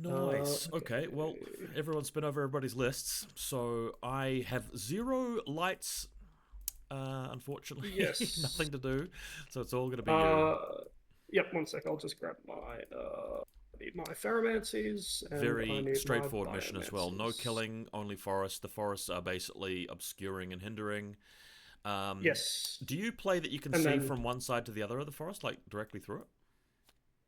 Nice. Okay, well, Okay. everyone's been over everybody's lists, so I have 0 lights, unfortunately. Yes. Nothing to do, so it's all going to be you. Uh, yep, one sec. I'll just grab my I need my Ferromancies and I Very need my straightforward mission as well. No Biomancies. killing, only forest. The forests are basically obscuring and hindering. Um, Yes. do you play that you can And see then from one side to the other of the forest, like directly through it?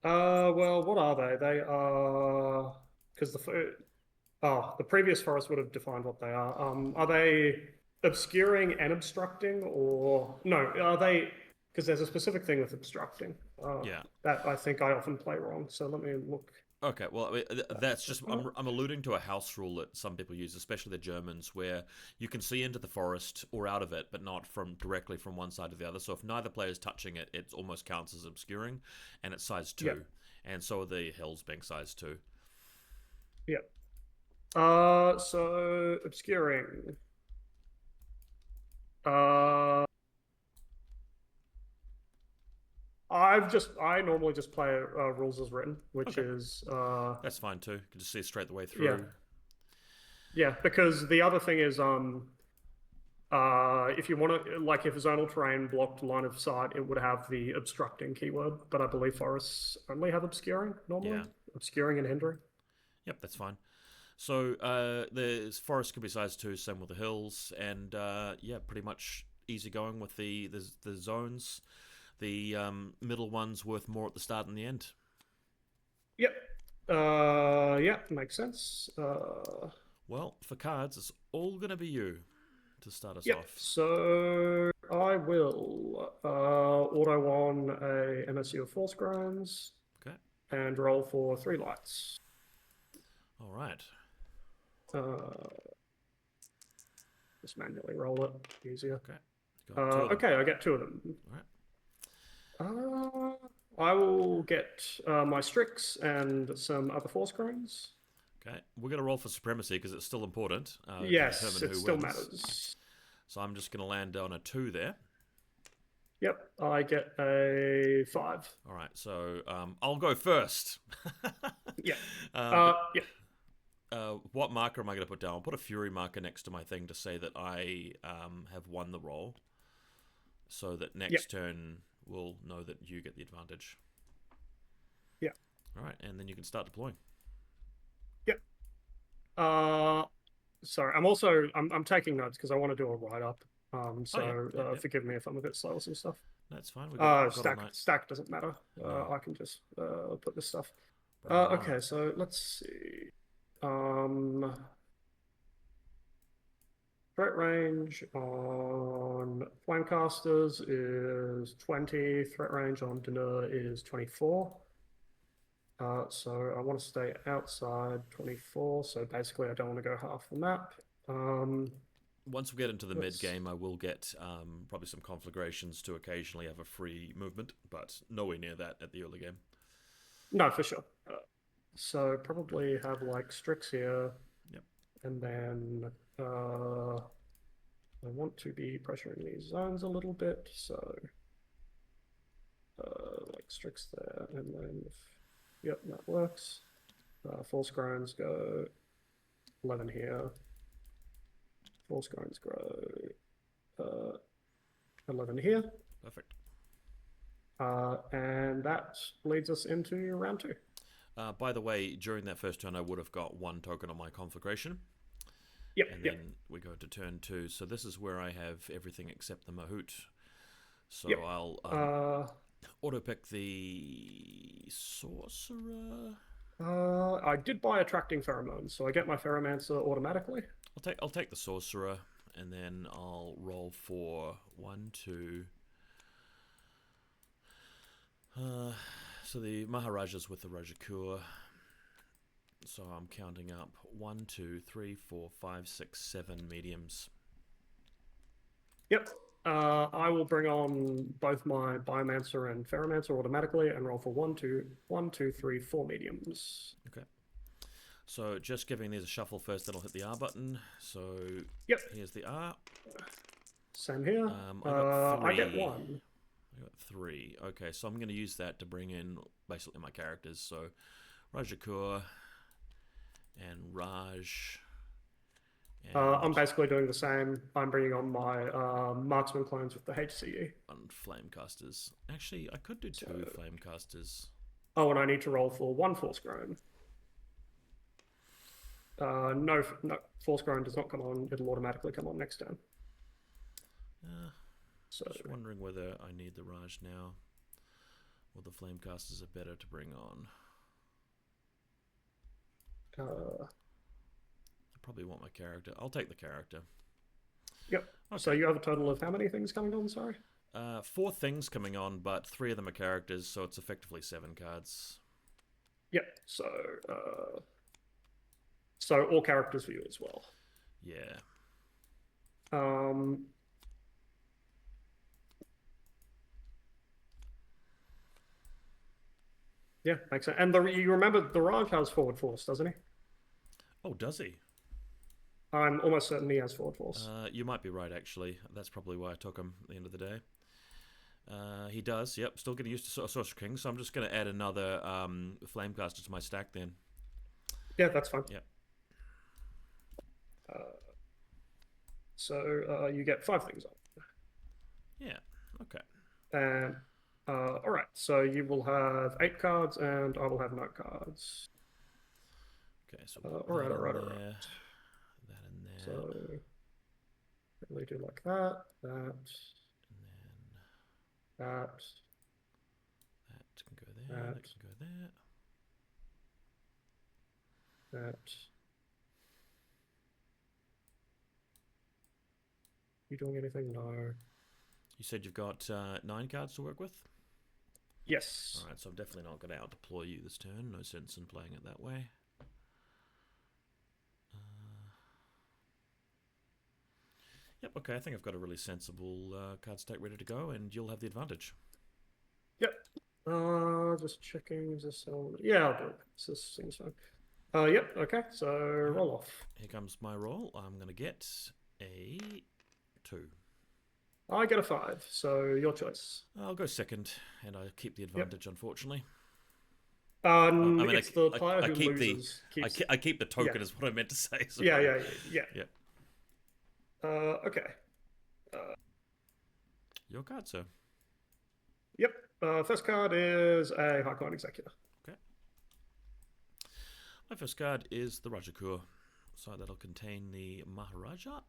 well, what are they? They are because the previous forest would have defined what they are. Are they obscuring and obstructing, or no? Are they? Because there's a specific thing with obstructing. Yeah. That I think I often play wrong. So let me look Okay, well, I mean, that's just that up. I'm alluding to a house rule that some people use, especially the Germans, where you can see into the forest or out of it, but not from directly from one side to the other. So if neither player is touching it, it almost counts as obscuring, and it's size Yeah, two, and so are the hills being size two. yeah. So obscuring. Uh, I normally just play rules as written, which Okay, is that's fine too. You can just see it straight the way yeah, through. yeah. Because the other thing is if you want to like if zonal terrain blocked line of sight, it would have the obstructing keyword, but I believe forests only have obscuring normally, Yeah, obscuring and hindering. yep, that's fine. So the forest can be size two, same with the hills, and yeah, pretty much easy going with the zones. The middle one's worth more at the start and the end. Yep. Yeah, makes sense. Well, for cards, it's all going to be you to start us Yep. off. So I will auto on a MSU of Force Groans Okay. and roll for 3 lights. All right. Uh, just manually roll it, easier. Okay. Got two of them. Okay, I get 2 of them. All right. Uh, I will get my Strix and some other Force Groans. Okay. We're going to roll for supremacy because it's still important to Yes, determine it who still wins. matters. So I'm just going to land on a two there. Yep, I get a 5. All right. So I'll go first. Yeah. But Yeah. what marker am I going to put down? I'll put a fury marker next to my thing to say that I have won the roll, so that Yep. next turn we'll know that you get the advantage. Yeah. All right, and then you can start deploying. Yep. Uh, sorry. I'm taking notes because I want to do a write up. Oh yeah, So yeah, yeah. forgive me if I'm a bit slow with some stuff. That's fine. We got it. Got all Stack night. stack doesn't matter. No, I can just put this stuff. bring it on. Okay, so let's see. Um, threat range on Flamecasters is 20. Threat range on Dinner is 24. So I want to stay outside 24. So basically, I don't want to go half the map. Um, Once we get into the mid let's game, I will get probably some conflagrations to occasionally have a free movement, but nowhere near that at the early game. no, for sure. So probably have like Strix here, Yep. and then I want to be pressuring these zones a little bit. So like Strix there, and then yep, that works. Force groans go 11 here. Force groans grow 11 here. Perfect. And that leads us into round 2. By the way, during that first turn, I would have got 1 token on my conflagration, Yep, and yep, then we go to turn 2. So this is where I have everything except the Mahout. yep. So I'll Uh, auto pick the sorcerer. I did buy attracting pheromones, so I get my pheromancer automatically. I'll take the sorcerer, and then I'll roll for 1, 2. Uh, so the Maharajas with the Rajakur. So I'm counting up 1, 2, 3, 4, 5, 6, 7 mediums. Yep. I will bring on both my Biomancer and Ferromancer automatically and roll for 1, 2, 1, 2, 3, 4 mediums. Okay. So just giving these a shuffle first, then I'll hit the R button. So Yep. here's the R. Same here. I got I get three. 1. I got 3. Okay, so I'm going to use that to bring in basically my characters. So Rajakur, and Raj. I'm basically doing the same. I'm bringing on my marksman clones with the HCE. On flamecasters. Actually, I could do two flamecasters. Oh, and I need to roll for one force grown. No, force grown does not come on. It'll automatically come on next turn. So just wondering whether I need the Raj now, or the flamecasters are better to bring on. I probably want my character. I'll take the character. Yep. Okay. So you have a total of how many things coming on? Sorry. 4 things coming on, but 3 of them are characters, so it's effectively 7 cards. Yep. So all characters for you as well. Yeah. Yeah, makes sense. And you remember the Raj has forward force, doesn't he? Oh, does he? I'm almost certain he has forward force. You might be right, actually. That's probably why I took him at the end of the day. He does, yep. Still getting used to Sorcerer Kings, so I'm just going to add another Flamecaster to my stack then. Yeah, that's fine. Yep. So you get 5 things on. Yeah, okay. And, alright, so you will have 8 cards, and I will have no cards. Okay, so alright. That in there. So, really do like that, that, and then that. That can go there, that can go there. That. You doing anything? No. You said you've got 9 cards to work with? Yes. Alright, so I'm definitely not going to out-deploy you this turn. No sense in playing it that way. Yep, okay, I think I've got a really sensible card stack ready to go, and you'll have the advantage. Yep. Just checking. Is this all... Yeah, I'll do it. This seems fine. Yep, okay, so roll off. Here comes my roll. I'm going to get a 2. I get a 5, so your choice. I'll go second, and I keep the advantage, unfortunately. I mean, it's the player who loses. I keep the token, is what I meant to say. So yeah. Okay. Your card, sir. Yep. First card is a High Coin Executor. Okay. My first card is the Rajakur. So that'll contain the Maharaja.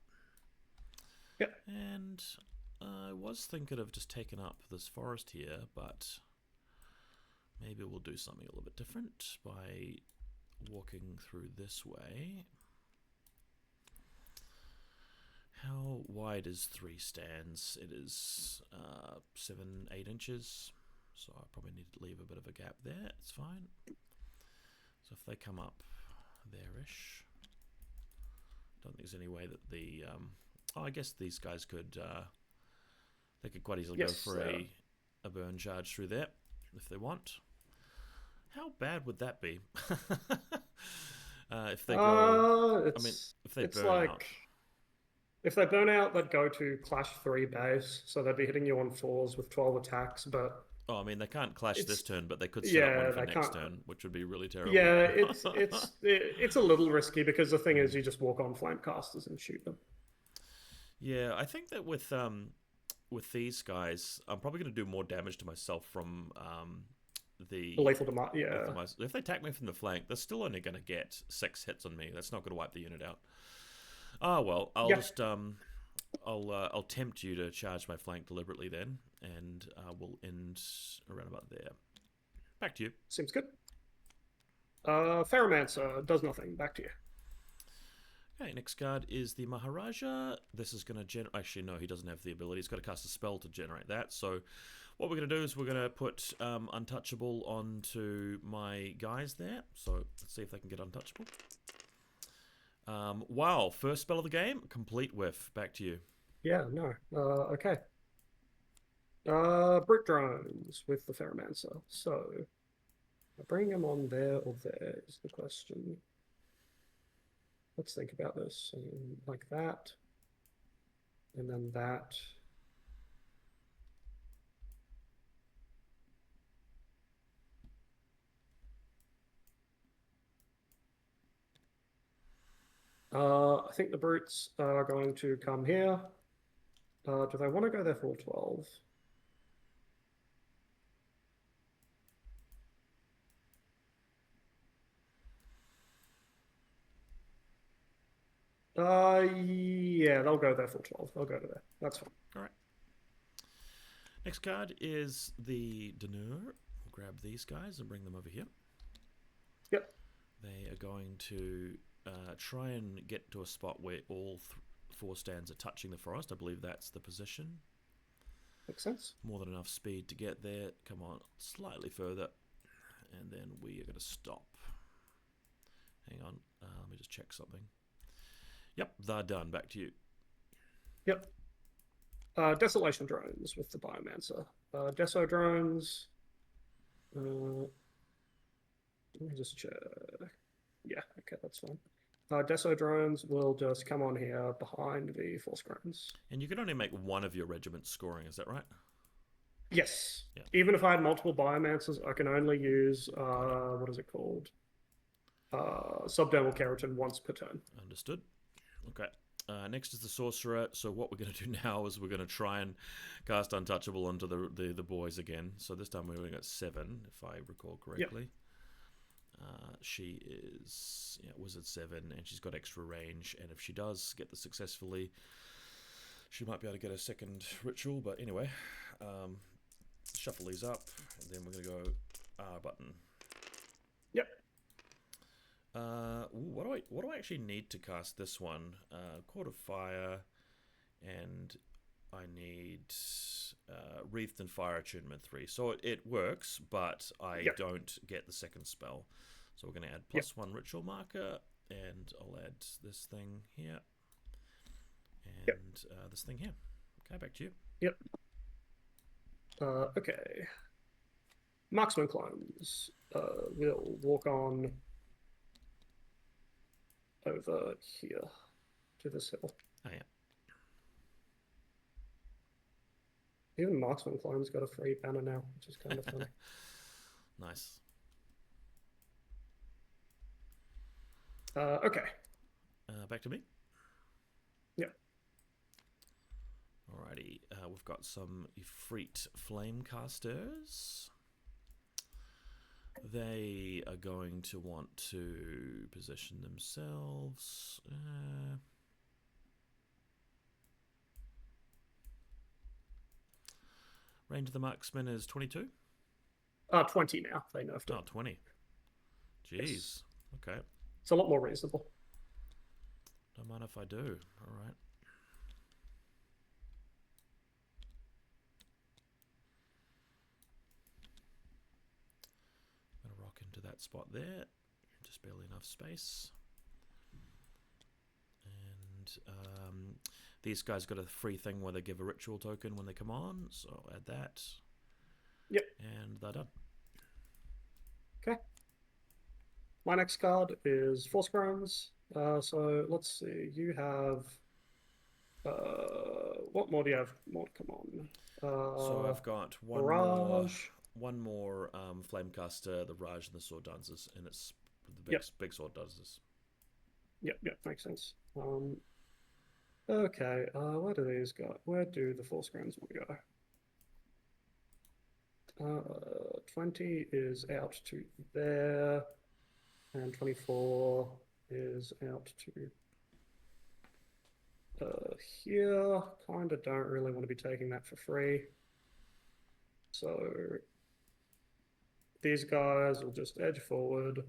Yep. And I was thinking of just taking up this forest here, but maybe we'll do something a little bit different by walking through this way. How wide is 3 stands? It is 7-8 inches, so I probably need to leave a bit of a gap there. It's fine. So if they come up there-ish, don't think there's any way that the I guess these guys could they could quite easily go for a burn charge through there if they want. How bad would that be? If they go, I mean, if they burn out. If they burn out, they'd go to Clash 3 base, so they'd be hitting you on 4s with 12 attacks, but... Oh, I mean, they can't clash this turn, but they could set up one for next turn, which would be really terrible. Yeah, it's a little risky, because the thing is, you just walk on Flamecasters and shoot them. Yeah, I think that with these guys, I'm probably going to do more damage to myself from the lethal damage. Yeah. If they attack me from the flank, they're still only going to get 6 hits on me. That's not going to wipe the unit out. Ah, well, I'll just I'll tempt you to charge my flank deliberately then, and we'll end around about there. Back to you. Seems good. Ferromancer does nothing. Back to you. Okay, next card is the Maharaja. This is going to generate... Actually, no, he doesn't have the ability. He's got to cast a spell to generate that. So what we're going to do is we're going to put Untouchable onto my guys there. So let's see if they can get Untouchable. Wow, first spell of the game, complete whiff. Back to you. Yeah, no. Okay. Brute drones with the Ferromancer. So I bring him on there or there is the question. Let's think about this. Like that. And then that. I think the brutes are going to come here. Do they want to go there for 12? Yeah, they'll go there for 12. They'll go to there. That's fine. All right. Next card is the Denu. We'll grab these guys and bring them over here. Yep. They are going to try and get to a spot where all four stands are touching the forest. I believe that's the position. Makes sense. More than enough speed to get there. Come on, slightly further. And then we are going to stop. Hang on, let me just check something. Yep, they're done. Back to you. Yep. Desolation drones with the Biomancer. Deso drones. Let me just check. Yeah, okay, that's fine. Deso drones will just come on here behind the Force drones. And you can only make one of your regiments scoring, is that right? Yes. Yeah. Even if I had multiple Biomancers, I can only use, what is it called? Subdermal Keratin once per turn. Understood. Okay. Next is the Sorcerer. So what we're going to do now is we're going to try and cast Untouchable onto the boys again. So this time we're going to get 7, if I recall correctly. Yep. She is Wizard 7, and she's got extra range. And if she does get this successfully, she might be able to get a second ritual. But anyway, shuffle these up, and then we're going to go R button. Yep. What do I actually need to cast this one? Court of Fire, and I need Wreathed in Fire Attunement 3. So it works, but I don't get the second spell. So we're going to add +1 ritual marker, and I'll add this thing here, and this thing here. Okay, back to you. Yep. Okay. Marksman clones will walk on over here to this hill. Oh, yeah. Even Marksman clones got a free banner now, which is kind of funny. Nice. Okay. Back to me. Yep. Alrighty. We've got some Ifrit Flame Casters. They are going to want to position themselves. Range of the marksman is 22? 20 now. They nerfed it. Oh, 20. Jeez. Yes. Okay. It's a lot more reasonable. Don't mind if I do. All right. I'm going to rock into that spot there. Just barely enough space. And these guys got a free thing where they give a ritual token when they come on, so I'll add that. Yep. And they're done. Okay. My next card is Force Groans. So let's see. You have... what more do you have? More, come on. So I've got one more Flamecaster, the Raj, and the Sword Dancers, and it's the big Sword Dancers. Yep, makes sense. Okay, where do these go? Where do the Force Grounds want to go? 20 is out to there, and 24 is out to here. Kind of don't really want to be taking that for free. So these guys will just edge forward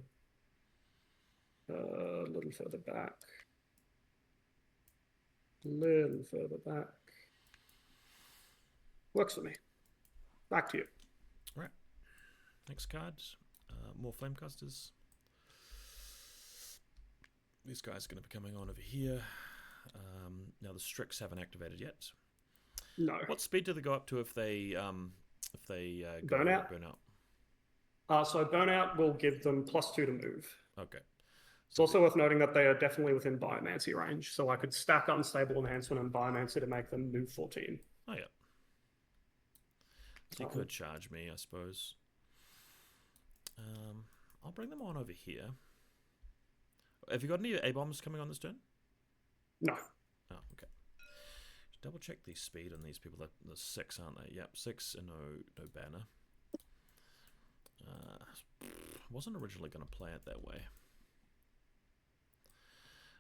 a little further back. Little further back. Works for me. Back to you. All right. Next card. More Flamecasters. These guys are going to be coming on over here. Now the Strix haven't activated yet. No. What speed do they go up to if they go burnout? So burnout will give them +2 to move. Okay. It's also worth noting that they are definitely within Biomancy range, so I could stack Unstable Enhancement and Biomancy to make them move 14. Oh, yeah. So you could charge me, I suppose. I'll bring them on over here. Have you got any A-bombs coming on this turn? No. Oh, okay. Double check the speed on these people. They're 6, aren't they? Yep, 6 and no banner. Wasn't originally going to play it that way.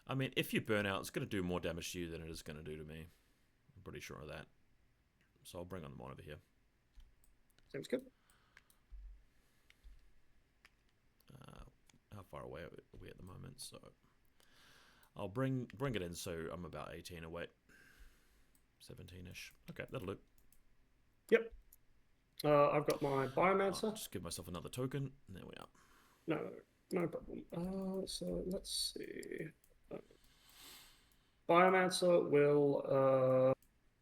I mean, if you burn out, it's going to do more damage to you than it is going to do to me. I'm pretty sure of that. So I'll bring on the one over here. Seems good. How far away are we at the moment? So I'll bring it in. So I'm about 18 away, 17ish. Okay, that'll do. Yep. I've got my Biomancer. I'll just give myself another token. And there we are. No problem. So let's see. Biomancer will,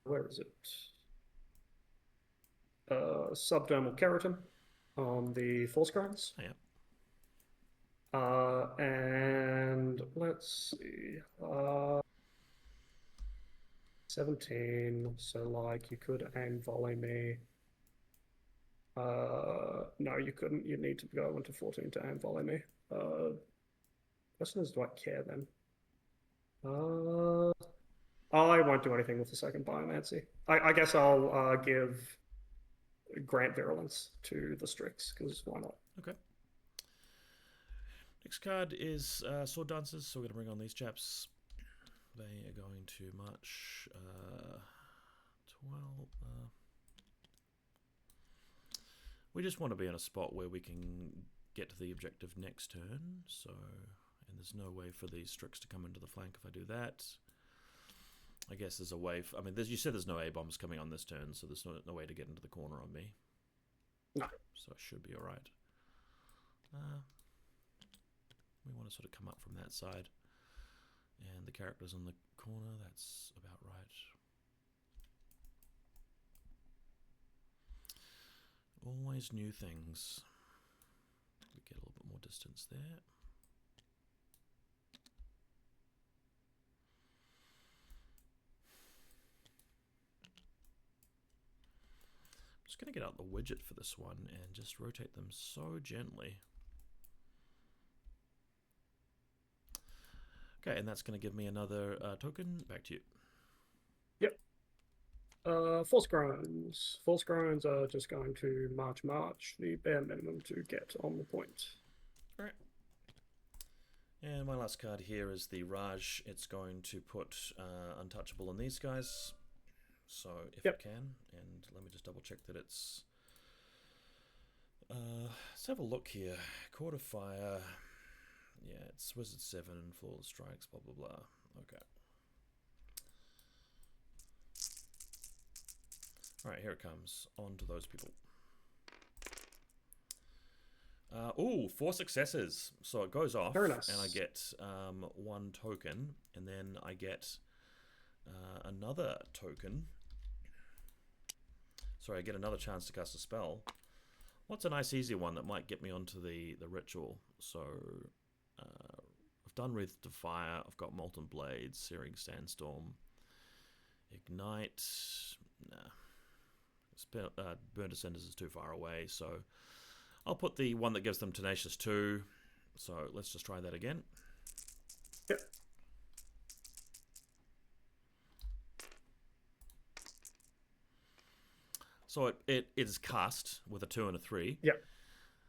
where is it? Subdermal keratin on the Vaulsc grinds. Oh, yeah. And let's see. 17. So like you could aim volley me. No, you couldn't. You need to go into 14 to aim volley me. Question is, do I care then? I won't do anything with the second Biomancy. I guess I'll give Grant Virulence to the Strix, because why not? Okay. Next card is Sword Dancers, so we're going to bring on these chaps. They are going to march 12. We just want to be in a spot where we can get to the objective next turn, so... And there's no way for these Strix to come into the flank if I do that. I guess there's a way... I mean, you said there's no A-bombs coming on this turn, so there's no way to get into the corner on me. No. So I should be alright. We want to sort of come up from that side. And the characters in the corner, that's about right. Always new things. We get a little bit more distance there. I'm just going to get out the widget for this one and just rotate them so gently. Okay, and that's going to give me another token. Back to you. Yep. Force groans. Force groans are just going to march, the bare minimum to get on the point. All right. And my last card here is the Raj. It's going to put Untouchable on these guys. So if I can, and let me just double check that it's... let's have a look here. Court of Fire. Yeah, it's Wizard 7 and Flawless Strikes, blah, blah, blah. Okay. Alright, here it comes. On to those people. Ooh, 4 successes. So it goes off, Very nice. and I get 1 token, and then I get another token. Sorry, I get another chance to cast a spell. What's a nice easy one that might get me onto the ritual? So... I've done Wreath of Fire, I've got Molten Blades, Searing Sandstorm, Ignite, Burn Ascenders is too far away, so I'll put the one that gives them Tenacious 2, so let's just try that again. Yep. So it is cast with a 2 and a 3. Yep.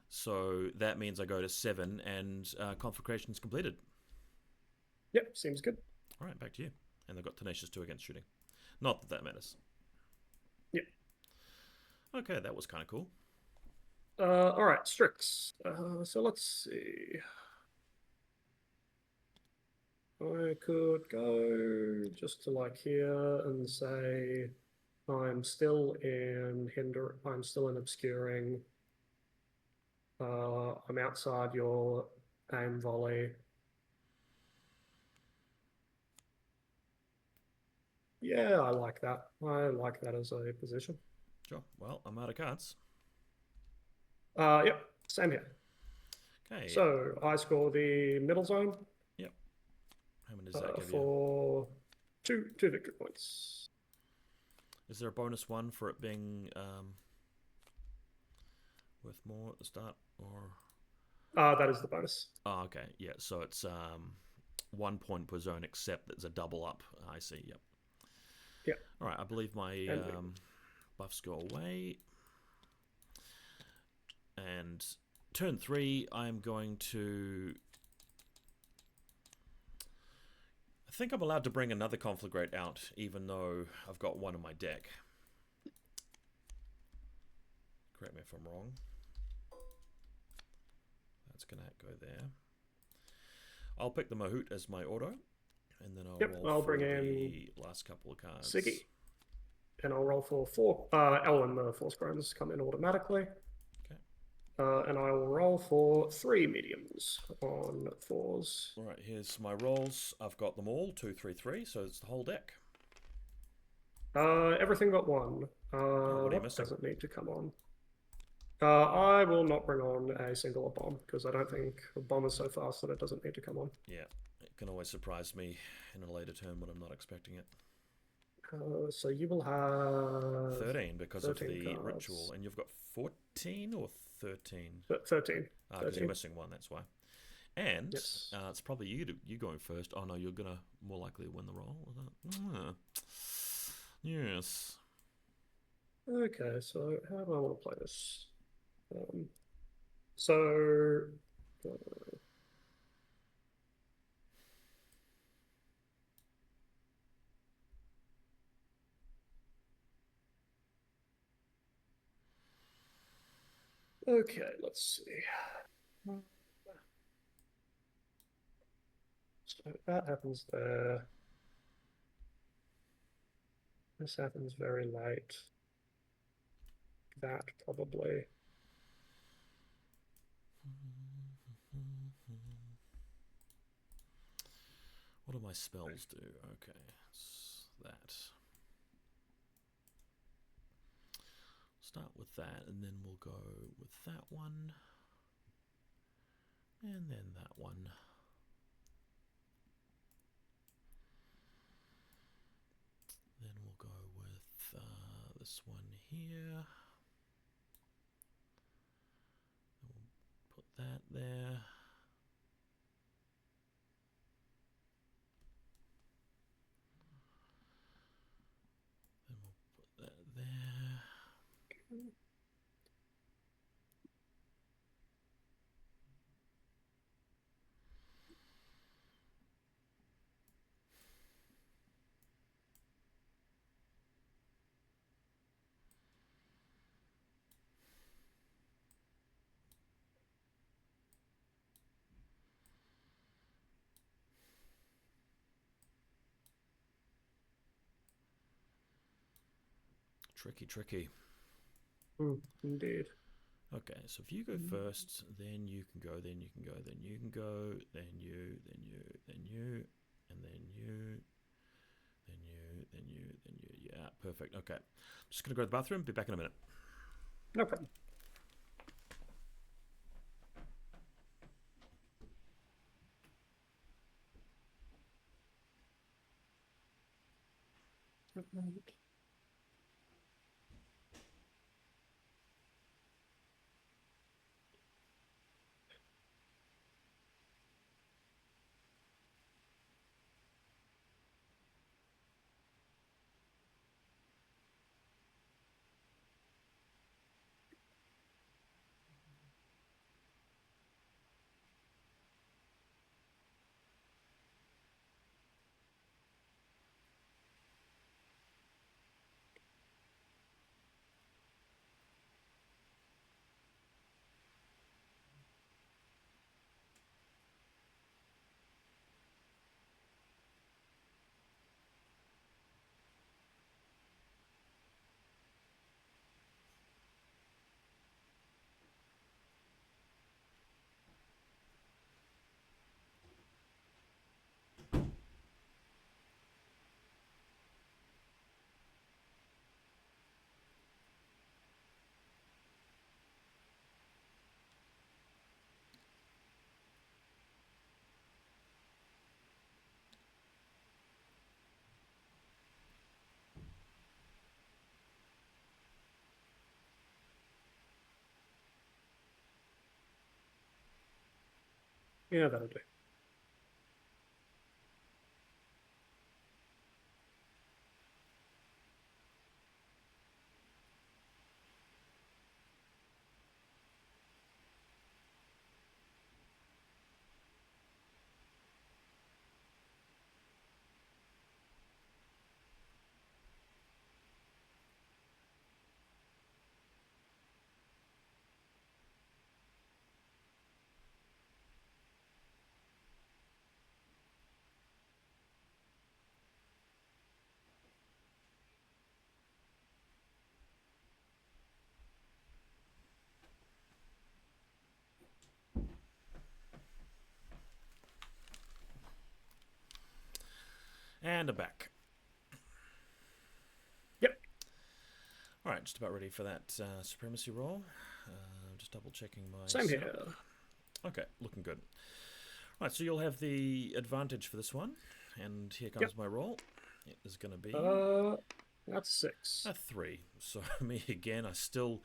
So that means I go to 7 and Conflagration's completed. Yep, seems good. All right, back to you. And they've got Tenacious 2 against shooting. Not that that matters. Yep. Okay, that was kind of cool. All right, Strix. So let's see. I could go just to like here and say I'm still in obscuring. I'm outside your aim volley. Yeah, I like that. I like that as a position. Sure. Well, I'm out of cards. Yep, same here. Okay. So I score the middle zone. Yep. How many does that give you? For two victory points. Is there a bonus one for it being worth more at the start, or? That is the bonus. Oh, okay. Yeah. So it's 1 point per zone, except there's a double up. I see. Yep. Yeah. All right. I believe my buffs go away. And turn 3, I'm going to... I think I'm allowed to bring another Conflagrate out, even though I've got one in my deck. Correct me if I'm wrong. That's going to go there. I'll pick the Mahout as my auto, and then I'll roll for the last couple of cards. Siggy. And I'll roll for 4. And the 4 scrums come in automatically. And I will roll for 3 mediums on 4s. All right, here's my rolls. I've got them all, 2, 3, 3, so it's the whole deck. Everything but 1. What are you missing? Doesn't need to come on. I will not bring on a singular bomb, because I don't think a bomb is so fast that it doesn't need to come on. Yeah, it can always surprise me in a later turn when I'm not expecting it. So you will have 13 because 13 of the cards. ritual, and you've got 14 or 13? 13. Because you're missing 1, that's why. And yes. It's probably you going first. Oh no, you're gonna more likely win the roll. Yes. Okay, so how do I want to play this? Okay, let's see. So that happens there. This happens very late. That probably. What do my spells do? Okay, it's that. Start with that, and then we'll go with that one. And then that one. Then we'll go with this one here. We'll put that there. Then we'll put that there. Tricky. Indeed. Okay, so if you go first, then you can go, then you can go, then you can go, then you, then you, then you, and then you, then you, then you, then you. Yeah, perfect. Okay. I'm just going to go to the bathroom. Be back in a minute. No problem. Yeah, that'll do. And a back. Yep. All right, just about ready for that supremacy roll. Just double checking my. Same here. Okay, looking good. Right, so you'll have the advantage for this one, and here comes my roll. It is going to be that's 6. a 3. So me again. So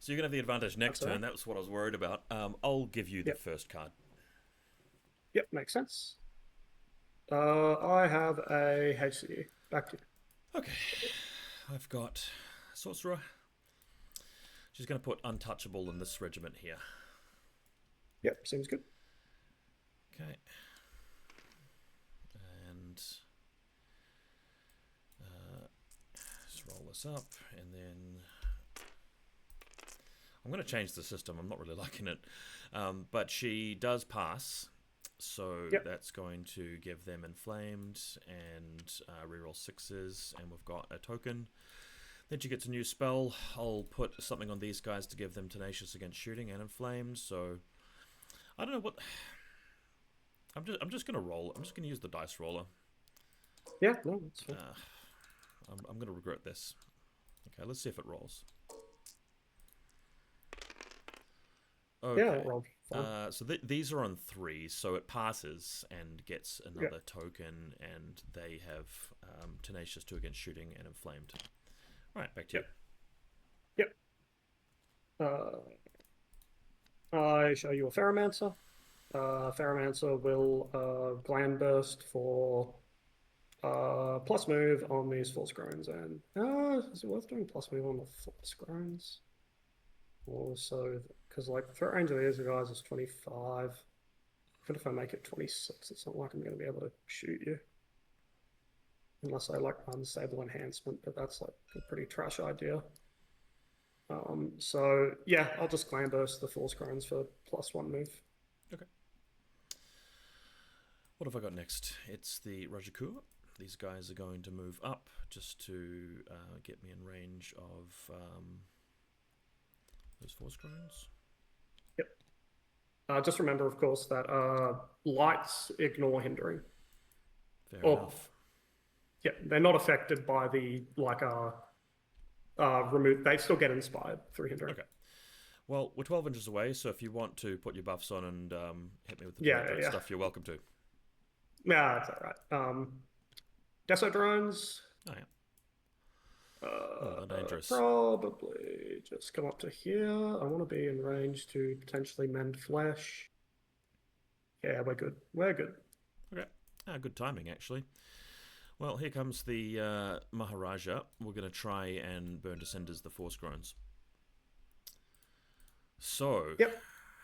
you're gonna have the advantage next turn. That was what I was worried about. I'll give you the first card. Yep, makes sense. I have a HCE. Back to you. Okay, I've got Sorcerer. She's going to put Untouchable in this regiment here. Yep, seems good. Okay. And just roll this up, and then I'm going to change the system. I'm not really liking it. But she does pass. So that's going to give them Inflamed and reroll 6s, and we've got a token. Then she gets a new spell. I'll put something on these guys to give them Tenacious against shooting and Inflamed. So I don't know what. I'm just gonna roll. I'm just gonna use the dice roller. Yeah, no, that's fine. I'm gonna regret this. Okay, let's see if it rolls. Okay. Yeah, it rolled fine. So these are on 3, so it passes and gets another token, and they have Tenacious 2 against shooting and Inflamed. All right, back to you. Yep. I show you a Ferromancer. Ferromancer will Gland Burst for plus move on these Force Groans, and is it worth doing plus move on the Force Groans? Also, because like the threat range of these guys is 25. Even if I make it 26, it's not like I'm going to be able to shoot you. Unless I like Unstable Enhancement, but that's like a pretty trash idea. So yeah, I'll just Gland Burst the Force Groans for +1 move. Okay. What have I got next? It's the Rajakur. These guys are going to move up just to get me in range of those Force Groans. Yep. Just remember, of course, that lights ignore hindering. Fair enough. Yeah, they're not affected by the remove. They still get inspired through hindering. Okay. Well, we're 12 inches away, so if you want to put your buffs on and hit me with the stuff, you're welcome to. Yeah, that's all right. Deso drones. Oh yeah. Dangerous. Probably just come up to here. I want to be in range to potentially mend flesh. Yeah, we're good. We're good. Okay. Good timing, actually. Well, here comes the Maharaja. We're going to try and burn to cinders the Force Groans. So,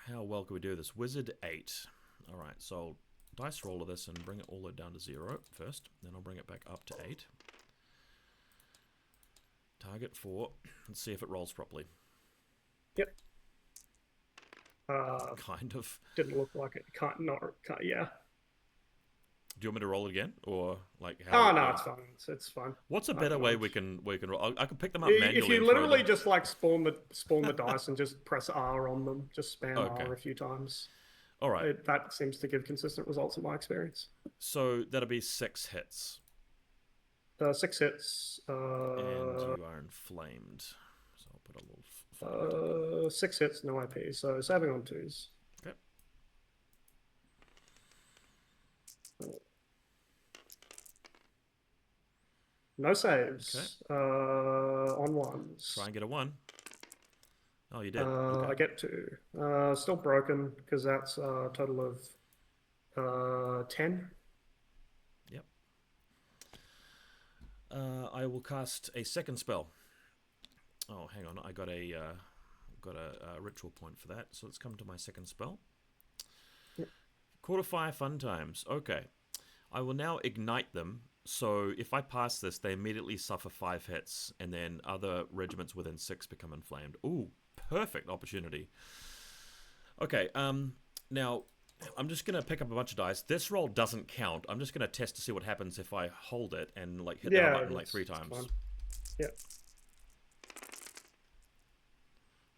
how well can we do this? Wizard 8. All right, so I'll dice roll of this and bring it all the way down to 0 first. Then I'll bring it back up to 8. Target 4. Let's see if it rolls properly. Yep. Kind of. Didn't look like it. Yeah. Do you want me to roll it again, or like how? Oh no, it's fine. It's fine. What's a better way we can roll? I can pick them up manually. If you literally just like spawn the dice and just press R on them, just spam R a few times. All right. That seems to give consistent results in my experience. So that'll be 6 hits. 6 hits. And you are inflamed. So I'll put a little. 6 hits, no IP. So saving on 2s. Okay. No saves. Okay. On 1s. Try and get a 1. Oh, you did. I get 2. Still broken because that's a total of 10. Yep. I will cast a second spell. Oh, hang on. I got a ritual point for that. So let's come to my second spell. Yep. Quarter fire fun times. Okay. I will now ignite them. So if I pass this, they immediately suffer 5 hits, and then other regiments within 6 become inflamed. Ooh, perfect opportunity. Okay, now I'm just going to pick up a bunch of dice. This roll doesn't count. I'm just going to test to see what happens if I hold it and like hit that button like 3 times. Yeah.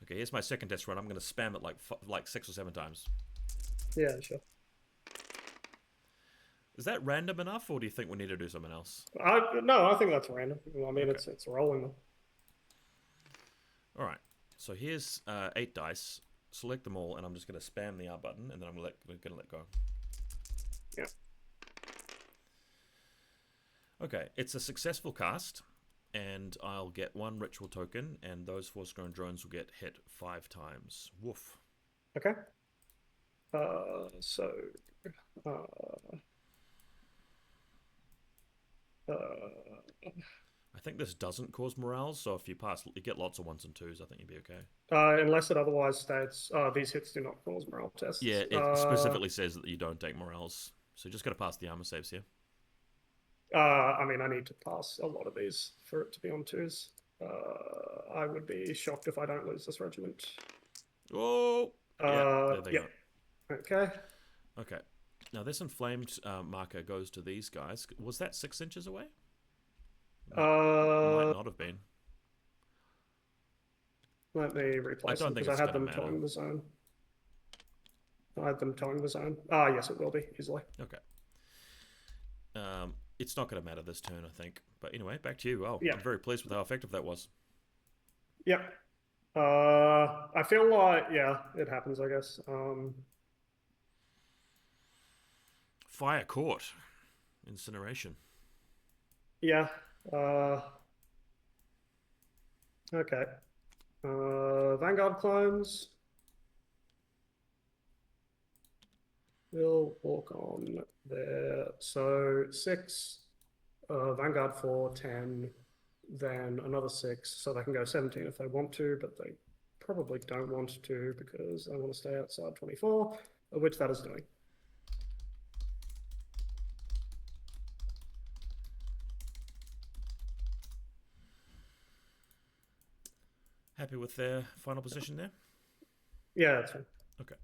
Okay, here's my second test run. I'm going to spam it like 6 or 7 times. Yeah, sure. Is that random enough, or do you think we need to do something else? No, I think that's random. I mean, Okay. it's rolling them. All right. So here's 8 dice. Select them all, and I'm just going to spam the R button, and then we're going to let go. Yeah. Okay, it's a successful cast, and I'll get 1 ritual token, and those Force grown drones will get hit 5 times. Woof. Okay. So, uh, I think this doesn't cause morale, so if you pass, you get lots of 1s and 2s, I think you'll be okay. unless it otherwise states, these hits do not cause morale tests. Yeah, it specifically says that you don't take morales, so you just got to pass the armor saves here. I mean, I need to pass a lot of these for it to be on 2s. I would be shocked if I don't lose this regiment. Oh! Yeah, there they yeah. go. Okay. Okay. Now, this inflamed marker goes to these guys. Was that 6 inches away? Might not have been. Let me replace them because I had them towing the zone. I had them towing the zone. Yes, it will be easily. Okay. It's not going to matter this turn, I think. But anyway, back to you. Oh, yeah. I'm very pleased with how effective that was. Yep. I feel like, yeah, it happens, I guess. Fire Court. Incineration. Yeah. Okay. Vanguard clones. We'll walk on there. So 6, Vanguard 4, 10, then another 6. So they can go 17 if they want to, but they probably don't want to because they want to stay outside 24, which that is doing. Happy with their final position there? Yeah, that's fine. Okay.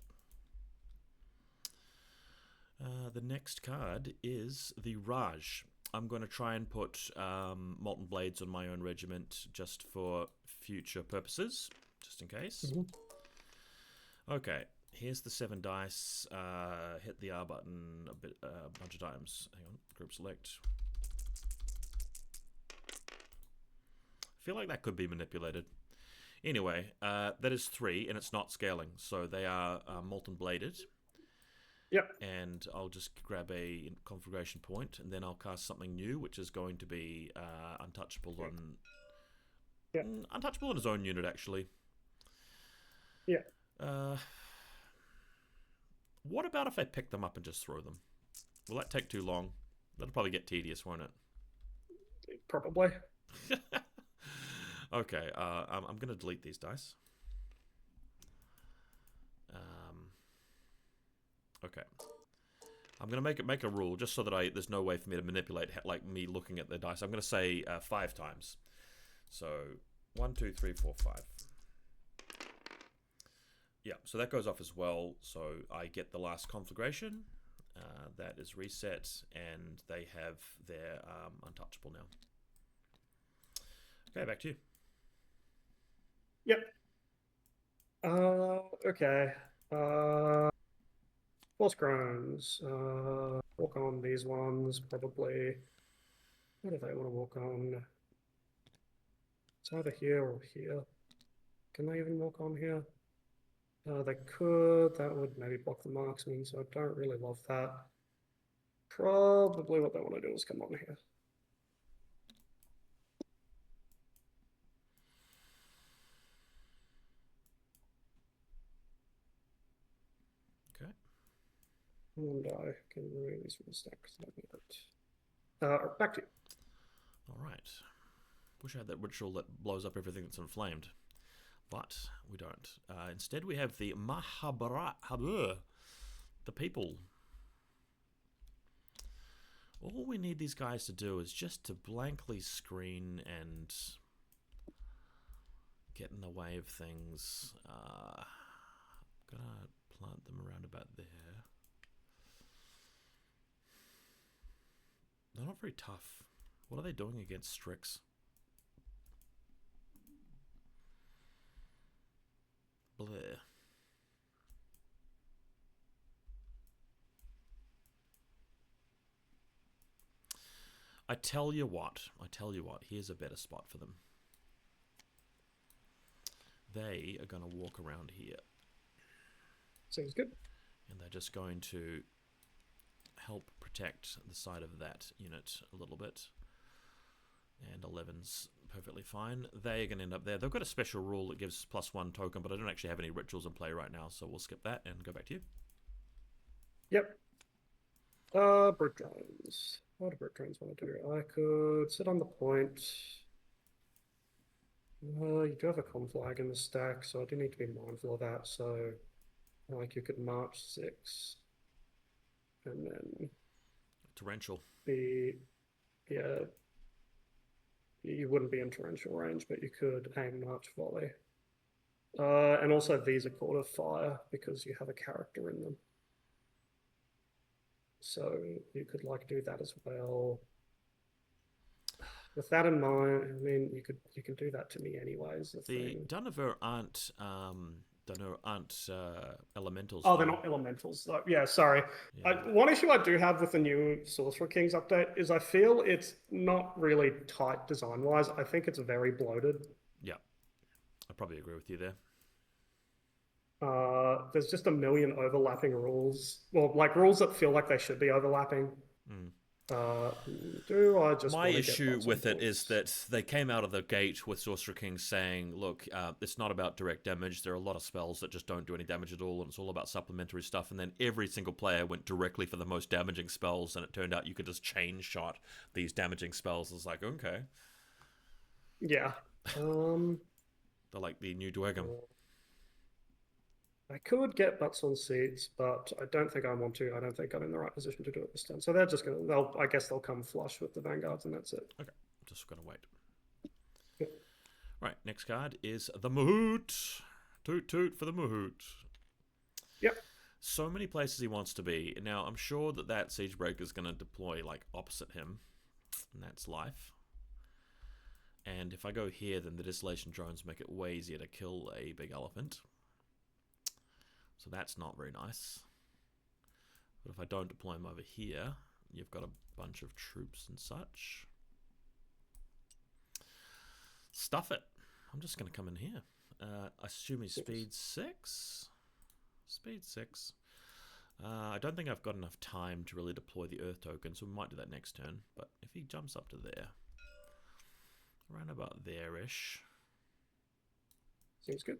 The next card is the Raj. I'm going to try and put Molten Blades on my own regiment just for future purposes, just in case. Mm-hmm. Okay, here's the 7 dice. Hit the R button a bunch of times. Hang on, group select. I feel like that could be manipulated. Anyway, that is 3, and it's not scaling, so they are Molten Bladed. Yep. And I'll just grab a configuration point, and then I'll cast something new, which is going to be untouchable on... Yep. Untouchable on his own unit, actually. Yeah. What about if I pick them up and just throw them? Will that take too long? That'll probably get tedious, won't it? Probably. Okay, I'm going to delete these dice. Okay. I'm going to make a rule just so that there's no way for me to manipulate like me looking at the dice. I'm going to say 5 times. So 1, 2, 3, 4, 5. Yeah, so that goes off as well. So I get the last conflagration. That is reset, and they have their untouchable now. Okay, back to you. Yep. Okay. Force groans. Walk on these ones, probably. What do they want to walk on? It's either here or here. Can they even walk on here? They could. That would maybe block the marksman, so I don't really love that. Probably what they want to do is come on here. Okay. And I can remove these from the stack because I don't need it. Back to you. All right. Wish I had that ritual that blows up everything that's inflamed. But we don't. Instead, we have the the people. All we need these guys to do is just to blankly screen and get in the way of things. I'm gonna plant them around about there. They're not very tough. What are they doing against Strix? Bleh. I tell you what. Here's a better spot for them. They are going to walk around here. Seems good. And they're just going to help protect the side of that unit a little bit. And 11's perfectly fine. They're going to end up there. They've got a special rule that gives +1 token, but I don't actually have any rituals in play right now, so we'll skip that and go back to you. Yep. Brute drones. What do brute drones want to do? I could sit on the point. You do have a conflag in the stack, so I do need to be mindful of that. So, like, you could march 6, and then Torrential. yeah, you wouldn't be in torrential range, but you could aim march volley. And also these are called a fire because you have a character in them. So you could like do that as well. With that in mind, I mean, you can do that to me anyways. The Dunover aren't elementals. Oh, they're not elementals though. Yeah, sorry. Yeah. One issue I do have with the new Sorcerer Kings update is I feel it's not really tight design-wise. I think it's very bloated. Yeah, I probably agree with you there. There's just a million overlapping rules. Well, like rules that feel like they should be overlapping. Do I just My issue with it is that they came out of the gate with Sorcerer Kings saying, look, it's not about direct damage. There are a lot of spells that just don't do any damage at all, and it's all about supplementary stuff. And then every single player went directly for the most damaging spells, and it turned out you could just chain shot these damaging spells. It's like, okay. Yeah. They're like the new Dwergum. I could get butts on seats, but I don't think I want to. I don't think I'm in the right position to do it this turn. So they're just gonna. I guess they'll come flush with the vanguards, and that's it. Okay, just gonna wait. Yep. Right, next card is the Mahout. Toot toot for the Mahout. Yep. So many places he wants to be. Now I'm sure that Siegebreaker is gonna deploy like opposite him, and that's life. And if I go here, then the Desolation drones make it way easier to kill a big elephant. So that's not very nice. But if I don't deploy him over here, you've got a bunch of troops and such. Stuff it. I'm just going to come in here. I assume he's speed 6? Speed 6. I don't think I've got enough time to really deploy the Earth token, so we might do that next turn. But if he jumps up to there, around about there-ish. Seems good.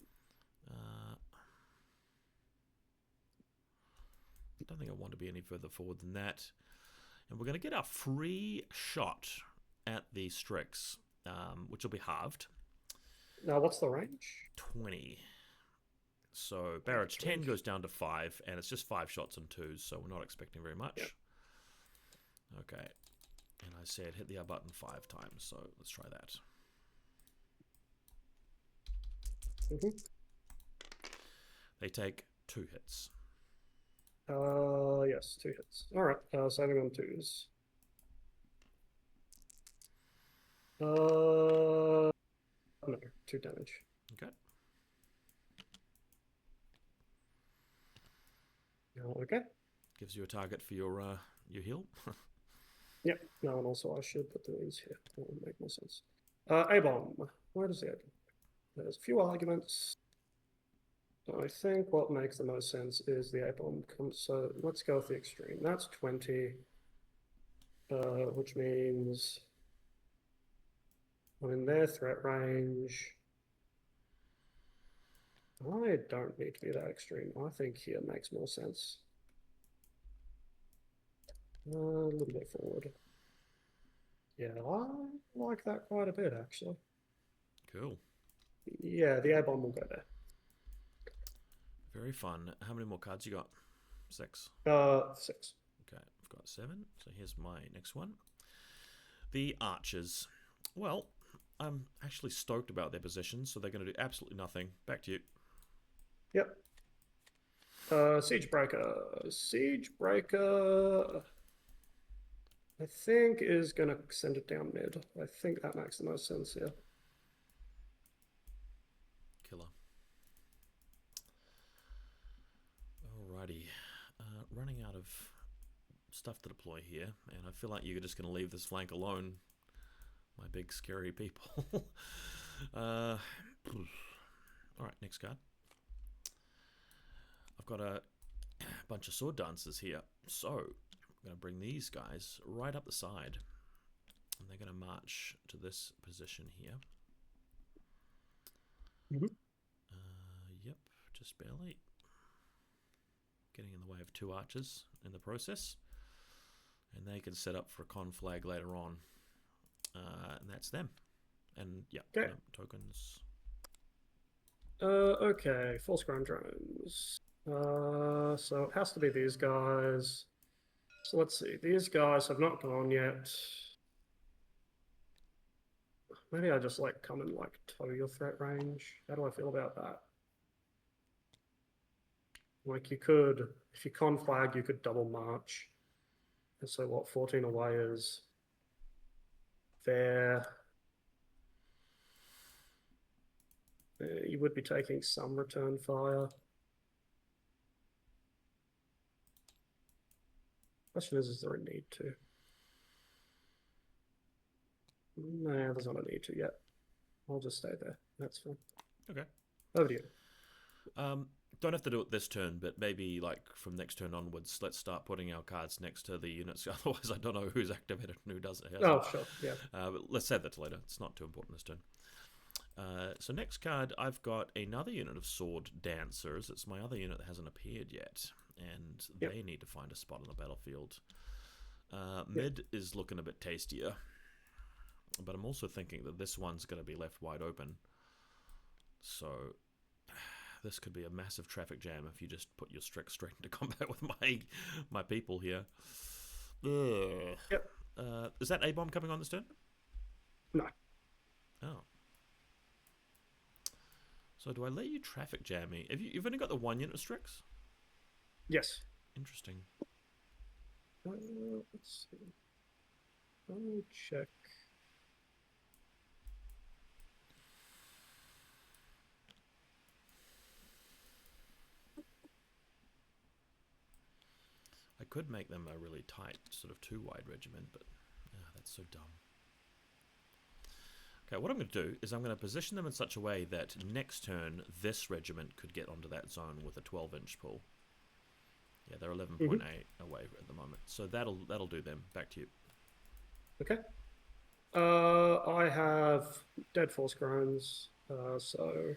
I don't think I want to be any further forward than that. And we're going to get our free shot at the Strix, which will be halved. Now, what's the range? 20. So barrage 10 goes down to 5, and it's just 5 shots and 2s, so we're not expecting very much. Yep. Okay. And I said hit the R button 5 times, so let's try that. They take 2 hits. Yes, 2 hits. All right, saving on 2s. No, 2 damage. Okay. Okay. Gives you a target for your heal. Yep. No, and also I should put these here. That would make more sense. A-bomb. Where does it? There's a few arguments. I think what makes the most sense is the A-bomb. So let's go with the extreme. That's 20, which means I'm in their threat range. I don't need to be that extreme. I think here makes more sense. A little bit forward. Yeah, I like that quite a bit, actually. Cool. Yeah, the A-bomb will go there. Very fun. How many more cards you got? 6? 6. Okay, I've got 7. So here's my next one. The Archers. Well, I'm actually stoked about their position, so they're going to do absolutely nothing. Back to you. Yep. Siegebreaker. Siegebreaker, I think, is going to send it down mid. I think that makes the most sense here. Killer. Alrighty. Running out of stuff to deploy here, and I feel like you're just going to leave this flank alone, my big scary people. Alright, next card. I've got a bunch of sword dancers here, so I'm going to bring these guys right up the side, and they're going to march to this position here. Yep, just barely. Getting in the way of 2 archers in the process. And they can set up for a con flag later on. And that's them. And yeah, okay. Tokens. Okay, false ground drones. So it has to be these guys. So let's see. These guys have not gone yet. Maybe I just like come and like tow your threat range. How do I feel about that? Like you could, if you con flag, you could double march. And so what, 14 away is there. You would be taking some return fire. Question is there a need to? No, there's not a need to yet. I'll just stay there. That's fine. Okay. Over to you. Don't have to do it this turn, but maybe like from next turn onwards, let's start putting our cards next to the units. Otherwise, I don't know who's activated and who doesn't. Oh, sure, yeah. But let's save that to later. It's not too important this turn. So next card, I've got another unit of sword dancers. It's my other unit that hasn't appeared yet, and they need to find a spot on the battlefield. Mid is looking a bit tastier, but I'm also thinking that this one's going to be left wide open. So this could be a massive traffic jam if you just put your Strix straight into combat with my people here. Yep. Is that A-bomb coming on this turn? No. Oh. So do I let you traffic jam me? You've only got the 1 unit of Strix? Yes. Interesting. Let's see. Let me check. I could make them a really tight sort of 2-wide regiment, but that's so dumb. Okay, what I'm going to do is I'm going to position them in such a way that next turn this regiment could get onto that zone with a 12-inch pull. Yeah, they're 11.8 away at the moment, so that'll do them. Back to you. Okay. I have dead force groans, so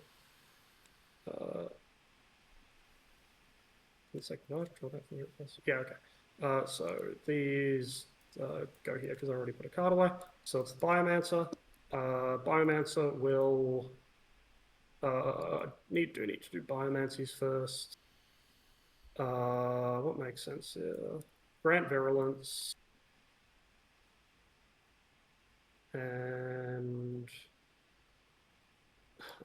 it's like no, draw that from your place. Yeah, okay. So these go here because I already put a card away. So it's Biomancer. Biomancer will need to do Biomancies first. What makes sense here? Grant Virulence. And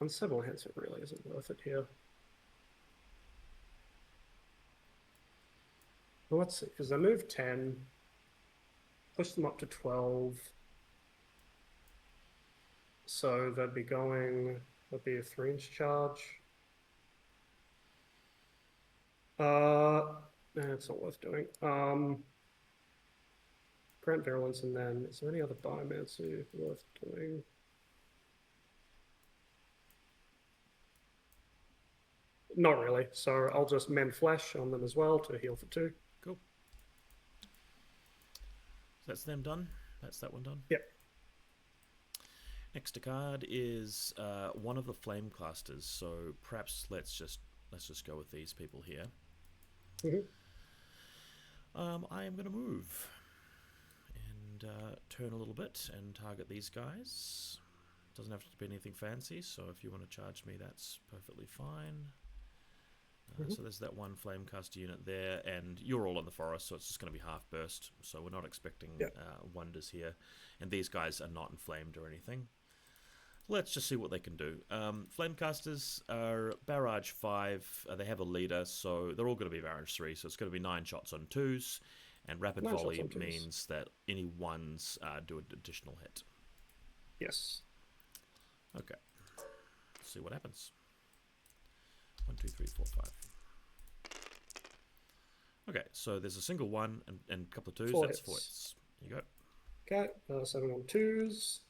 Unstable Enhancement really isn't worth it here. Well, let's see, because they moved 10, push them up to 12. So they'd be going, that'd be a 3-inch charge. It's not worth doing. Grant Virulence, and then is there any other Biomancy worth doing? Not really. So I'll just mend flesh on them as well to heal for 2. Cool. So that's them done. That's that one done. Yep. Next card is one of the flame clusters. So perhaps let's just go with these people here. I am going to move and turn a little bit and target these guys. Doesn't have to be anything fancy, so if you want to charge me, that's perfectly fine. So there's that one flame caster unit there, and you're all in the forest, so it's just going to be half burst, so we're not expecting wonders here. And these guys are not inflamed or anything. Let's just see what they can do. Flamecasters are Barrage 5. They have a leader, so they're all going to be Barrage 3, so it's going to be 9 shots on 2s, and Rapid Volley means that any 1s do an additional hit. Yes. Okay. Let's see what happens. 1, 2, 3, 4, 5. Okay, so there's a single one and a couple of twos. 4 That's 4 hits. hits. There you go. Okay, 7 on 2s.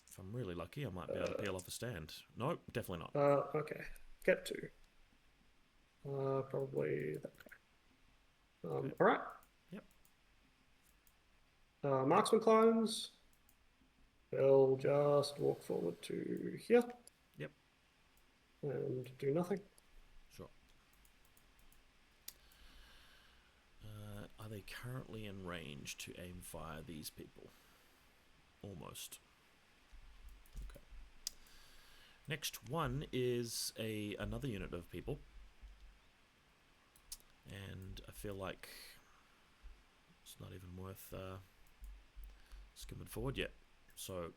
If I'm really lucky, I might be able to peel off a stand. No, definitely not. Okay, get 2. Probably that guy. Okay. All right. Yep. Marksman clones. They'll just walk forward to here. Yep. And do nothing. Sure. Are they currently in range to aim fire these people? Almost. Okay. Next one is another unit of people. And I feel like it's not even worth skimming forward yet. So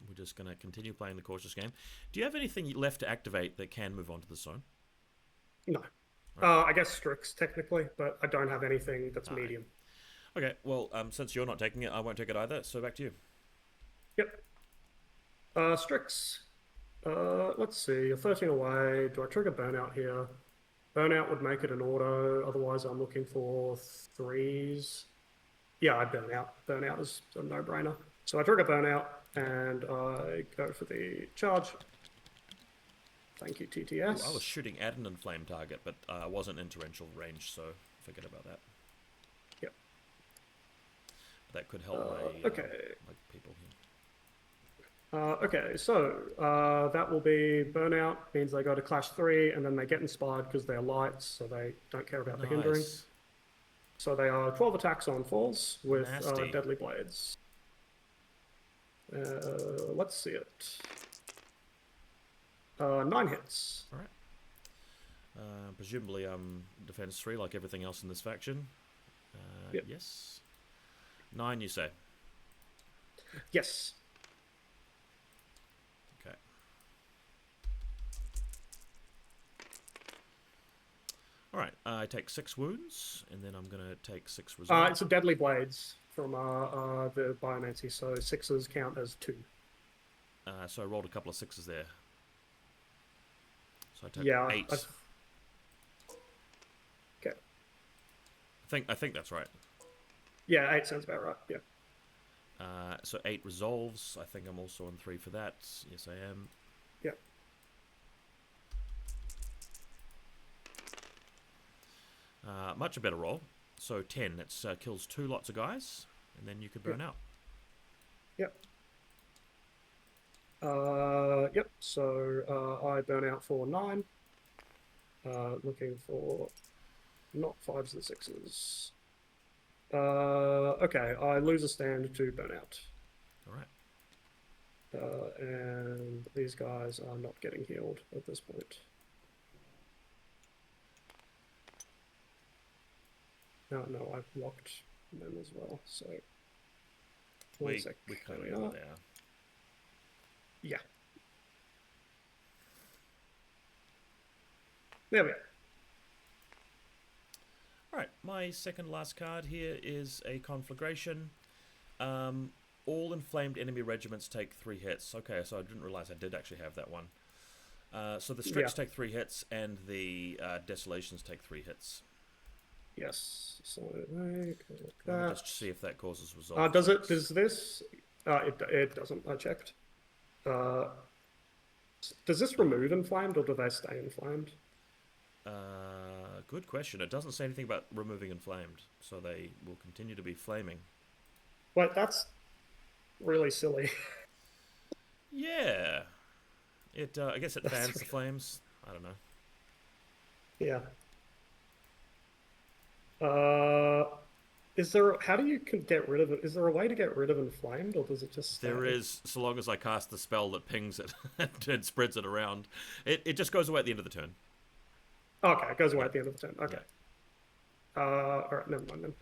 we're just going to continue playing the cautious game. Do you have anything left to activate that can move on to the zone? No. Right. I guess Strix, technically, but I don't have anything that's medium. Okay, well, since you're not taking it, I won't take it either, so back to you. Yep. Strix. Let's see. You're 13 away. Do I trigger Burnout here? Burnout would make it an auto. Otherwise, I'm looking for 3s. Yeah, I Burnout. Burnout is a no-brainer. So I trigger Burnout, and I go for the charge. Thank you, TTS. Ooh, I was shooting at an inflamed target, but I wasn't in torrential range, so forget about that. Yep. That could help my people here. Okay, so that will be Burnout, means they go to Clash 3, and then they get inspired because they're lights, so they don't care about the hindering. So they are 12 attacks on falls with Deadly Blades. Let's see it. 9 hits. All right. Presumably defense 3 like everything else in this faction. Yep. Yes. 9, you say? Yes. Okay. All right. I take 6 wounds, and then I'm going to take 6 resolve. It's a Deadly Blades from the Biomancy, so 6s count as 2. So I rolled a couple of 6s there. So I took 8. Okay. I think that's right. Yeah, 8 sounds about right. Yeah. So 8 resolves. I think I'm also on 3 for that. Yes, I am. Yeah. Much a better roll. So 10. It kills 2 lots of guys, and then you could burn out. Yep. Yep. So I burn out for 9. Looking for not 5s and 6s. Okay, I lose a stand to burnout. All right. And these guys are not getting healed at this point. No, I've locked them as well. So We sec. kind There of we know are. there. Yeah. There we are. Alright, my second last card here is a conflagration. All inflamed enemy regiments take 3 hits. Okay, so I didn't realize I did actually have that one. So the Strix take 3 hits, and the Desolations take 3 hits. Yes. So Let me just see if that causes resolve. does it? Does this? It doesn't. I checked. Does this remove inflamed, or do they stay inflamed? Good question. It doesn't say anything about removing inflamed, so they will continue to be flaming. Wait, that's really silly. Yeah. I guess it fans the flames. I don't know. Yeah. How do you get rid of it? Is there a way to get rid of inflamed, or does it just stay? There is, so long as I cast the spell that pings it and spreads it around. It just goes away at the end of the turn. Okay, it goes away at the end of the turn. Okay. Yeah. Alright, never mind then.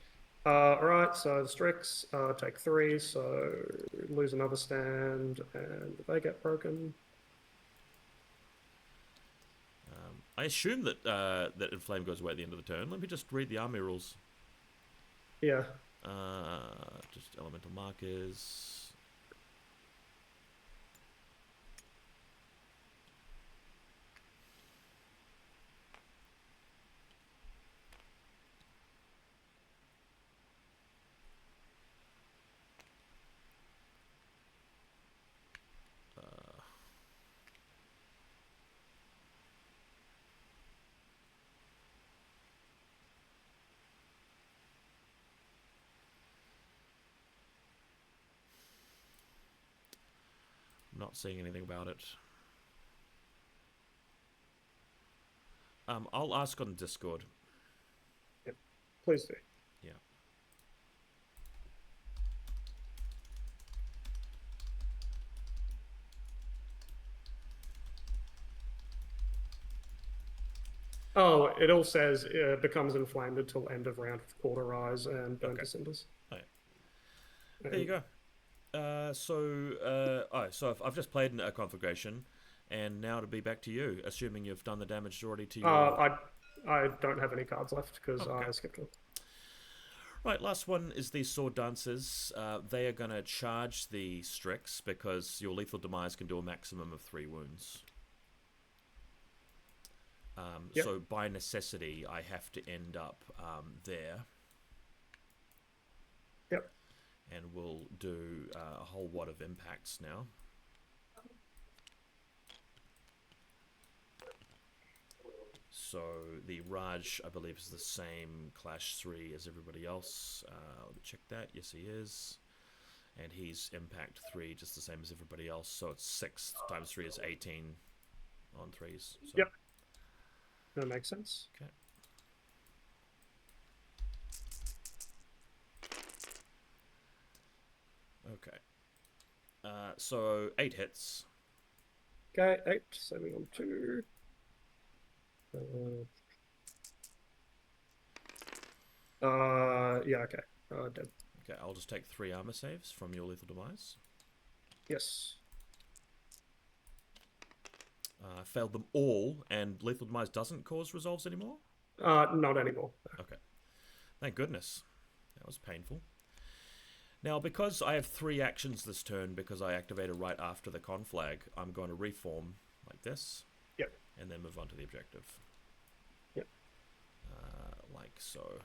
Alright, so the Strix take 3, so lose another stand, and they get broken. I assume that that inflame goes away at the end of the turn. Let me just read the army rules. Yeah. Just elemental markers. Not seeing anything about it. I'll ask on Discord. Yep. Please do. Yeah. Oh, it all says it becomes inflamed until end of round with cauterize and burn Okay. to cinders. Oh, yeah. There you go. So I've just played a conflagration, and now to be back to you, assuming you've done the damage already to your... I don't have any cards left because okay. I skipped one. Right, last one is the Sword Dancers. They are going to charge the Strix because your Lethal Demise can do a maximum of 3 wounds. Yep. So by necessity, I have to end up there. Yep. And we'll do a whole wad of impacts now. So the Raj, I believe, is the same Clash 3 as everybody else. Let me check that. Yes, he is. And he's Impact 3, just the same as everybody else. So it's 6 times 3 is 18 on 3s. So. Yep. That makes sense. Okay. Okay. So 8 hits. Okay, 8, saving on 2. Yeah, okay. Dead. Okay, I'll just take 3 armor saves from your Lethal Demise. Yes. Failed them all, and Lethal Demise doesn't cause resolves anymore? Not anymore. Okay. Thank goodness. That was painful. Now, because I have 3 actions this turn, because I activated right after the conflag, I'm going to reform like this. Yep. And then move on to the objective. Yep. Like so.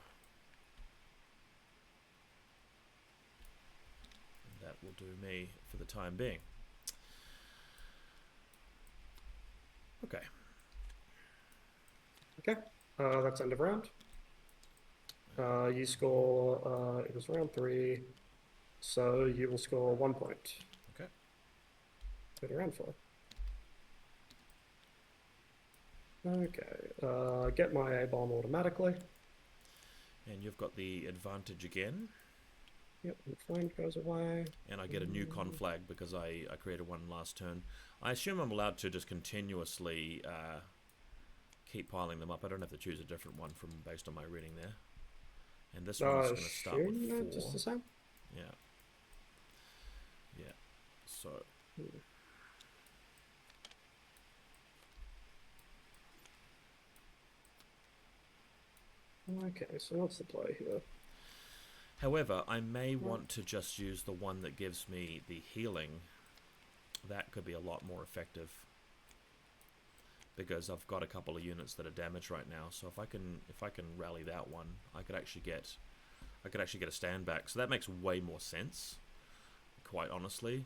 And that will do me for the time being. Okay. Okay. That's end of round. You score, it was round 3, so you will score 1 point. Okay. Go to round 4. Okay, get my A-bomb automatically. And you've got the advantage again. Yep, the flame goes away. And I get a new conflag because I created one last turn. I assume I'm allowed to just continuously keep piling them up. I don't have to choose a different one from based on my reading there. And this one's going to start with 4. Just the same? Yeah. Yeah. So... Okay, so what's the play here? However, I may want to just use the one that gives me the healing. That could be a lot more effective. Because I've got a couple of units that are damaged right now. So if I can rally that one, I could actually get a stand back. So that makes way more sense, quite honestly.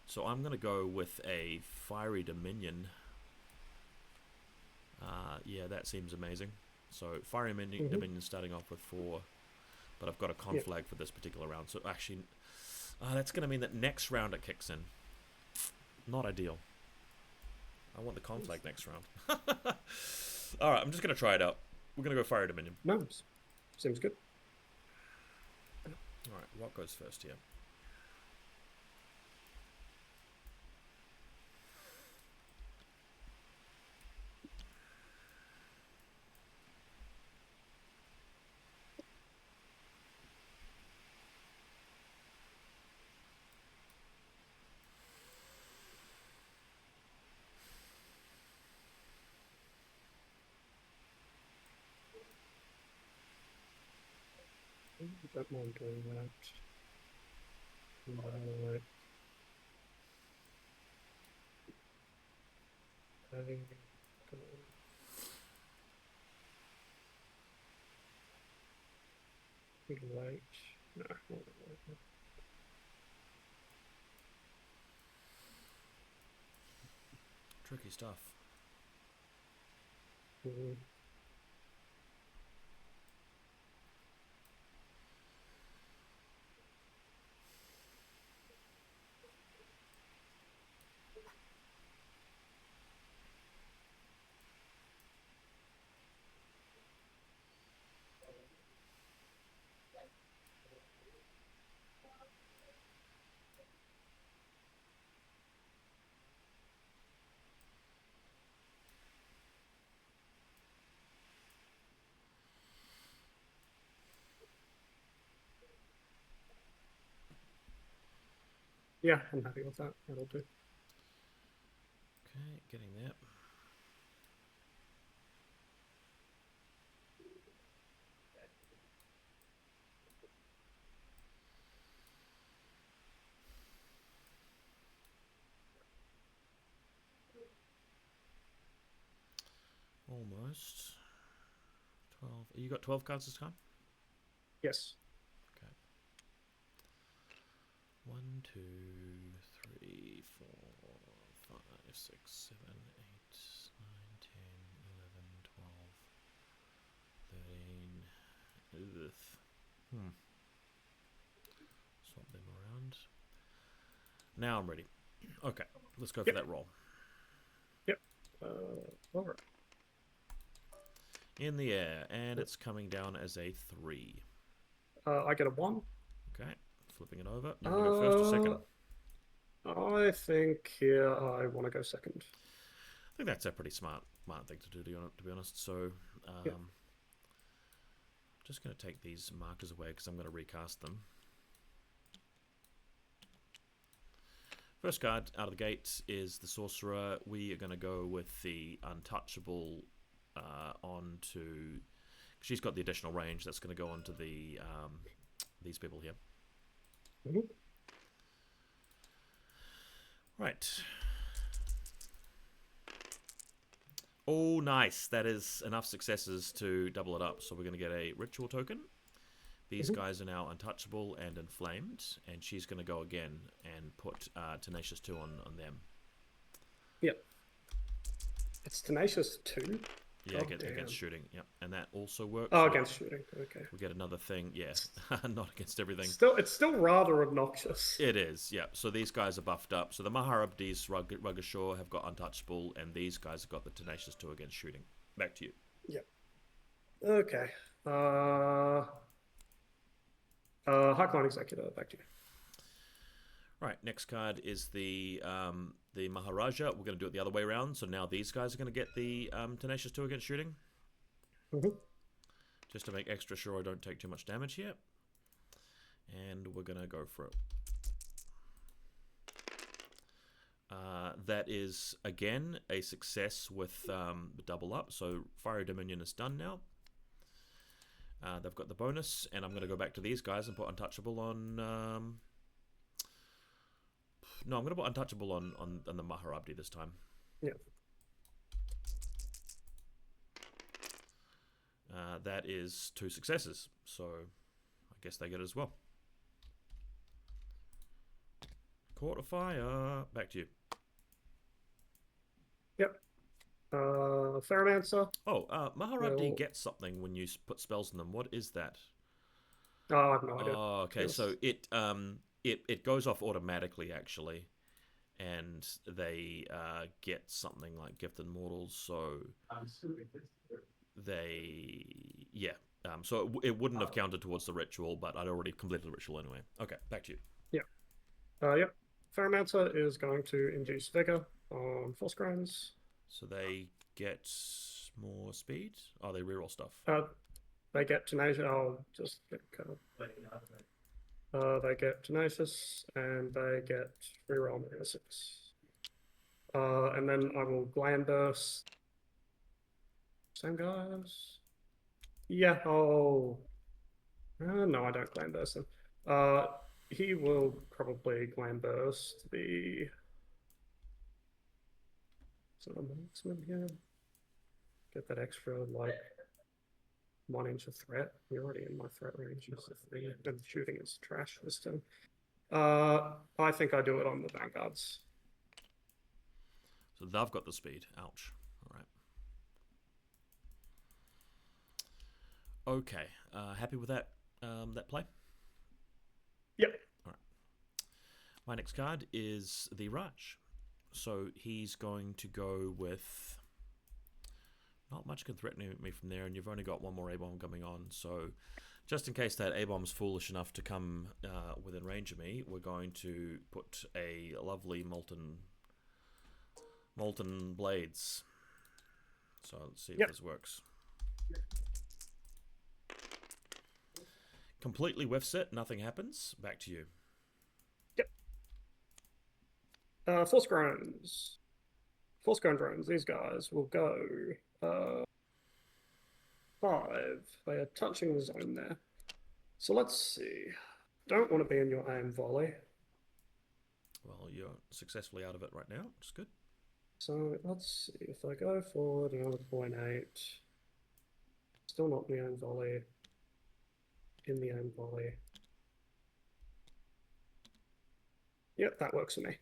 So I'm gonna go with a Fiery Dominion. Yeah, that seems amazing. So Fiery Dominion starting off with 4, but I've got a conflag for this particular round. So actually, that's going to mean that next round it kicks in. Not ideal. I want the conflag next round. Alright, I'm just going to try it out. We're going to go Fiery Dominion. No, seems good. Alright, what goes first here? Don't mind doing that. Right. Right. No, Tricky stuff. Yeah, I'm happy with that. That'll do. Okay, getting there. Almost. 12. You got 12 cards this time? Yes. Okay. 1, 2, 3, 4, 5, 6, 7, 8, 9, 10, 11, 12, 13. Ugh. Swap them around. Now I'm ready. Okay, let's go for Yep. that roll. Yep. All right. In the air, and it's coming down as a 3. I get a 1. Okay, flipping it over. You want to go first or second? I think here I want to go second. I think that's a pretty smart thing to do, to be honest. So, Yeah. just going to take these markers away because I'm going to recast them. First card out of the gate is the Sorcerer. We are going to go with the Untouchable onto... She's got the additional range that's going to go onto the these people here. Mm-hmm. Right. Oh, nice. That is enough successes to double it up. So we're going to get a ritual token. These guys are now untouchable and inflamed, and she's going to go again and put Tenacious 2 on them. Yep. It's Tenacious 2? Yeah, against shooting. Yep, and that also works. Oh, against shooting. Okay. We get another thing. Yeah, not against everything. It's still rather obnoxious. It is. Yeah. So these guys are buffed up. So the Maharabdis, Rugashore have got untouchable, and these guys have got the Tenacious 2 against shooting. Back to you. Yep. Okay. Highline Executor. Back to you. Right, next card is the Maharaja. We're going to do it the other way around. So now these guys are going to get the Tenacious 2 against shooting. Just to make extra sure I don't take too much damage here. And we're going to go for it. That is, again, a success with double up. So Fiery Dominion is done now. They've got the bonus. And I'm going to go back to these guys and put Untouchable on... No, I'm going to put Untouchable on the Maharabdi this time. Yeah. That is 2 successes, so I guess they get it as well. Court of Fire. Back to you. Yep. Ferromancer. Oh, Maharabdi gets something when you put spells in them. What is that? Oh, I have no idea. Oh, okay. Yes. So it goes off automatically, actually, and they get something like Gifted Mortals. So so it wouldn't have counted towards the ritual, but I'd already completed the ritual anyway. Okay, back to you. Yeah. Yep. Ferromancer is going to induce Vigor on Force Grinds. So they get more speed. Oh, they reroll stuff. They get Tenacious. I'll just get they get Tenacious and they get reroll -6. And then I will Gland Burst. Same guys. Yeah. Oh. No, I don't Gland Burst him. He will probably Gland Burst the. So the marksman here. Get that extra like 1 inch of threat. You're already in my threat range. And shooting is trash this turn. I think I do it on the Vanguards. So they've got the speed. Ouch. All right. Okay. Happy with that that play? Yep. All right. My next card is the Raj. So he's going to go with... Not much can threaten me from there, and you've only got one more A-bomb coming on. So just in case that A-bomb's foolish enough to come within range of me, we're going to put a lovely molten blades. So let's see if this works. Completely whiffs it, nothing happens. Back to you. Yep. Force drones. Force drones. These guys will go uh, 5. They are touching the zone there. So let's see. Don't want to be in your aim volley. Well, you're successfully out of it right now, which is good. So let's see. If I go forward another 0.8, still not in the aim volley. In the aim volley. Yep, that works for me.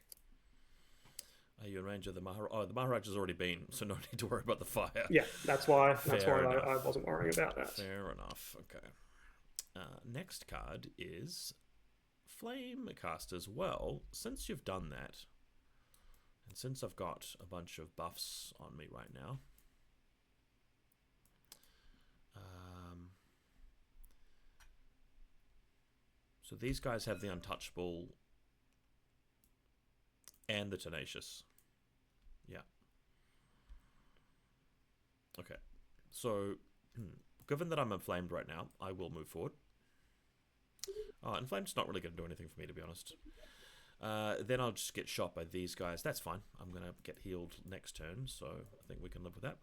Are you in range of the Maharaj? Oh, the Maharaj has already been, so no need to worry about the fire. Yeah, that's why. Fair enough. I wasn't worrying about that. Fair enough. Okay. Next card is Flame Casters. Well, since you've done that, and since I've got a bunch of buffs on me right now, so these guys have the Untouchable and the Tenacious. Yeah. Okay. So, given that I'm inflamed right now, I will move forward. Oh, inflamed's not really going to do anything for me, to be honest. Then I'll just get shot by these guys. That's fine. I'm going to get healed next turn, so I think we can live with that.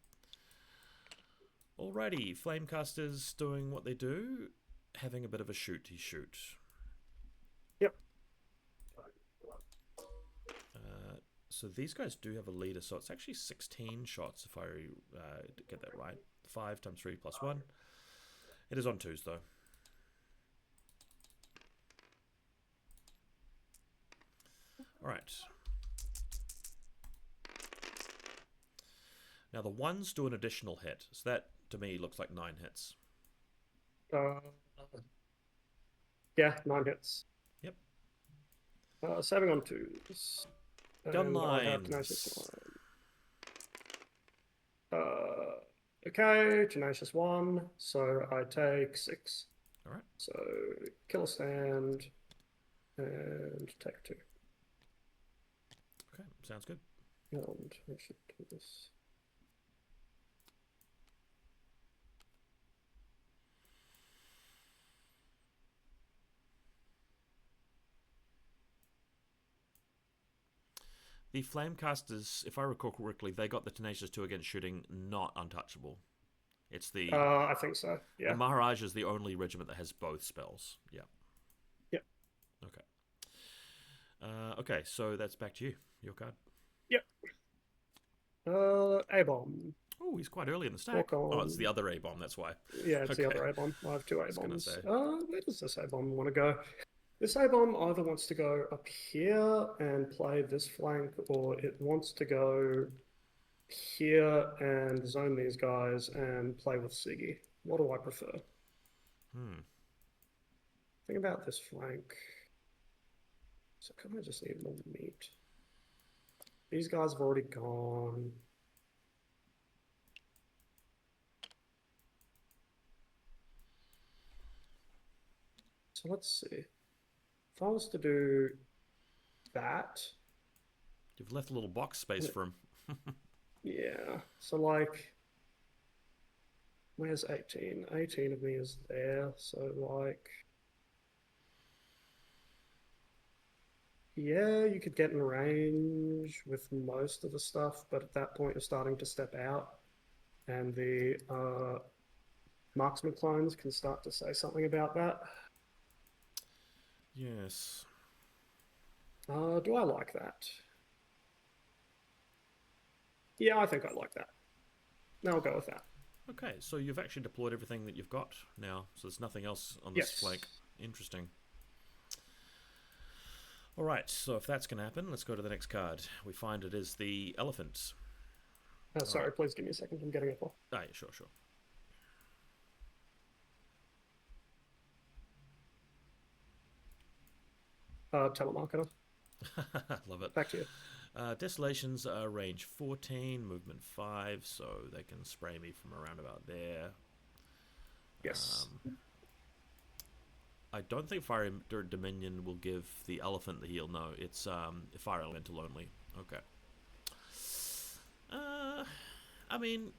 Alrighty, Flamecasters doing what they do, having a bit of a shooty-shoot. Yep. So these guys do have a leader, so it's actually 16 shots if I get that right. 5 times 3 plus 1. It is on 2s, though. Alright. Now the 1s do an additional hit, so that, to me, looks like 9 hits. Yeah, 9 hits. Yep. Saving on 2s. Gun lines. Okay, Tenacious 1, so I take 6. Alright. So, kill a stand, and take 2. Okay, sounds good. And I should do this. The Flamecasters, if I recall correctly, they got the Tenacious 2 against shooting, not untouchable. It's the... I think so, yeah. The Maharaj is the only regiment that has both spells. Yeah. Yep. Okay. Okay, so that's back to you. Your card. Yep. A-bomb. Oh, he's quite early in the stack. Oh, it's the other A-bomb, that's why. Yeah, it's the other A-bomb. I have 2 A-bombs. Where does this A-bomb want to go? This A-bomb either wants to go up here and play this flank, or it wants to go here and zone these guys and play with Siggy. What do I prefer? Think about this flank. So I kind of just need more meat. These guys have already gone. So let's see. If I was to do that... You've left a little box space for him. Yeah. So, like... Where's 18? 18 of me is there. So, like... Yeah, you could get in range with most of the stuff, but at that point you're starting to step out. And the marksman clones can start to say something about that. Yes. Do I like that? Yeah, I think I like that. Now I'll go with that. Okay, so you've actually deployed everything that you've got now, so there's nothing else on this flank. Interesting. Alright, so if that's going to happen, let's go to the next card. We find it is the elephant. Sorry, please give me a second. I'm getting it for. Ah, yeah, sure. Telemarketer. Love it. Back to you. Desolations are range 14, movement 5, so they can spray me from around about there. Yes. I don't think Fire Dominion will give the elephant the heal. No, it's Fire Elemental only. Okay. I mean,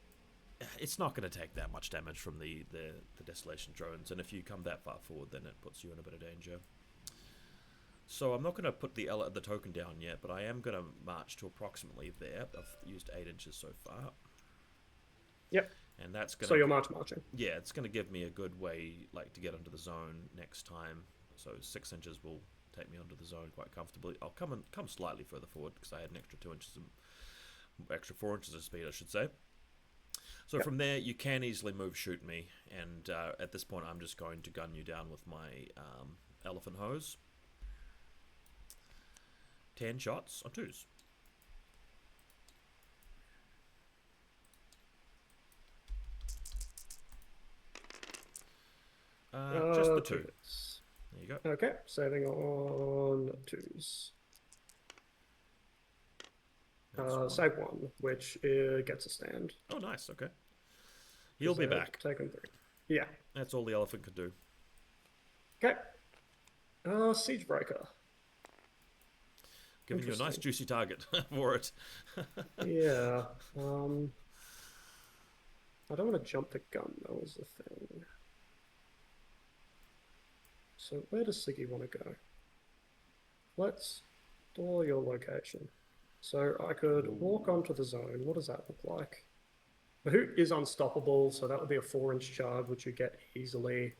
it's not going to take that much damage from the Desolation drones, and if you come that far forward, then it puts you in a bit of danger. So I'm not going to put the token down yet, but I am going to march to approximately there. I've used 8 inches so far, Yep. and that's going So to you're marching. yeah, it's going to give me a good way like to get into the zone next time. So 6 inches will take me onto the zone quite comfortably. I'll come slightly further forward because I had an extra 2 inches, extra 4 inches of speed, I should say. So Yep. from there, you can easily move, shoot me, and at this point, I'm just going to gun you down with my elephant hose. 10 shots on 2s. Just the 2. 2 hits. There you go. Okay, saving on 2s. Save 1, which gets a stand. Oh, nice. Okay. He'll be back. Taken 3. Yeah. That's all the elephant could do. Okay. Siege Breaker. Giving you a nice juicy target for it. Yeah. I don't want to jump the gun, though, is the thing. So where does Siggy want to go? Let's store your location. So I could walk onto the zone. What does that look like? The Hoot is unstoppable, so that would be a 4-inch charge, which you get easily.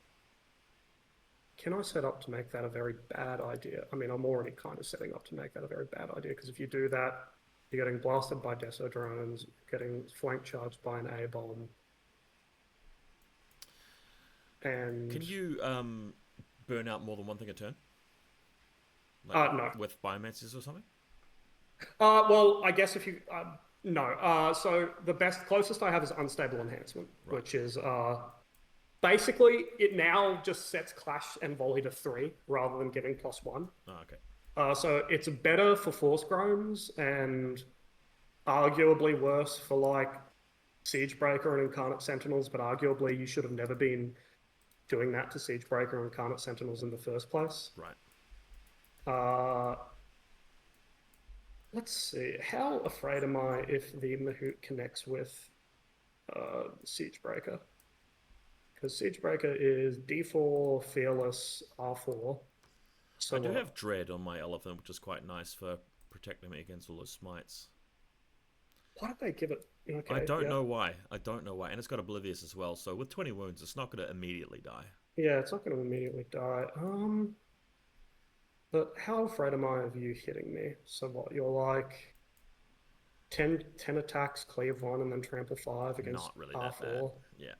Can I set up to make that a very bad idea? I mean, I'm already kind of setting up to make that a very bad idea, because if you do that, you're getting blasted by Deso drones, getting flank charged by an A-bomb. And can you burn out more than one thing a turn? No. With biomancies or something? Well, I guess if you no. So the closest I have is unstable enhancement, right. Which is basically it now just sets clash and volley to 3 rather than giving +1. Oh, okay. So it's better for force groans and arguably worse for like Siegebreaker and Incarnate Sentinels, but arguably you should have never been doing that to Siegebreaker and Incarnate Sentinels in the first place. Right. Let's see. How afraid am I if the Mahout connects with Siegebreaker? Because Siegebreaker is D4, Fearless, R4. So I do have Dread on my elephant, which is quite nice for protecting me against all those smites. Why did they give it? Okay, I don't know why. I don't know why. And it's got Oblivious as well, so with 20 wounds, it's not going to immediately die. Yeah, it's not going to immediately die. But how afraid am I of you hitting me? So what, you're like 10 attacks, cleave 1, and then trample 5 against Not really R4? that bad. Yeah.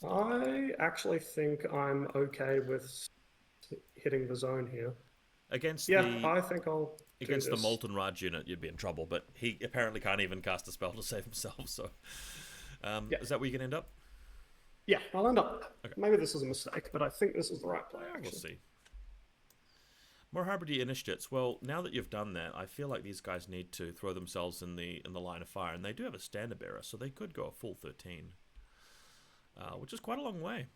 I actually think I'm okay with hitting the zone here. Against I think I'll against the Molten Raj unit, you'd be in trouble, but he apparently can't even cast a spell to save himself, so... Is that where you can end up? Yeah, I'll end up... Okay. Maybe this is a mistake, but I think this is the right play, actually. We'll see. More Harbidy Initiates. Well, now that you've done that, I feel like these guys need to throw themselves in the line of fire, and they do have a standard bearer, so they could go a full 13, which is quite a long way.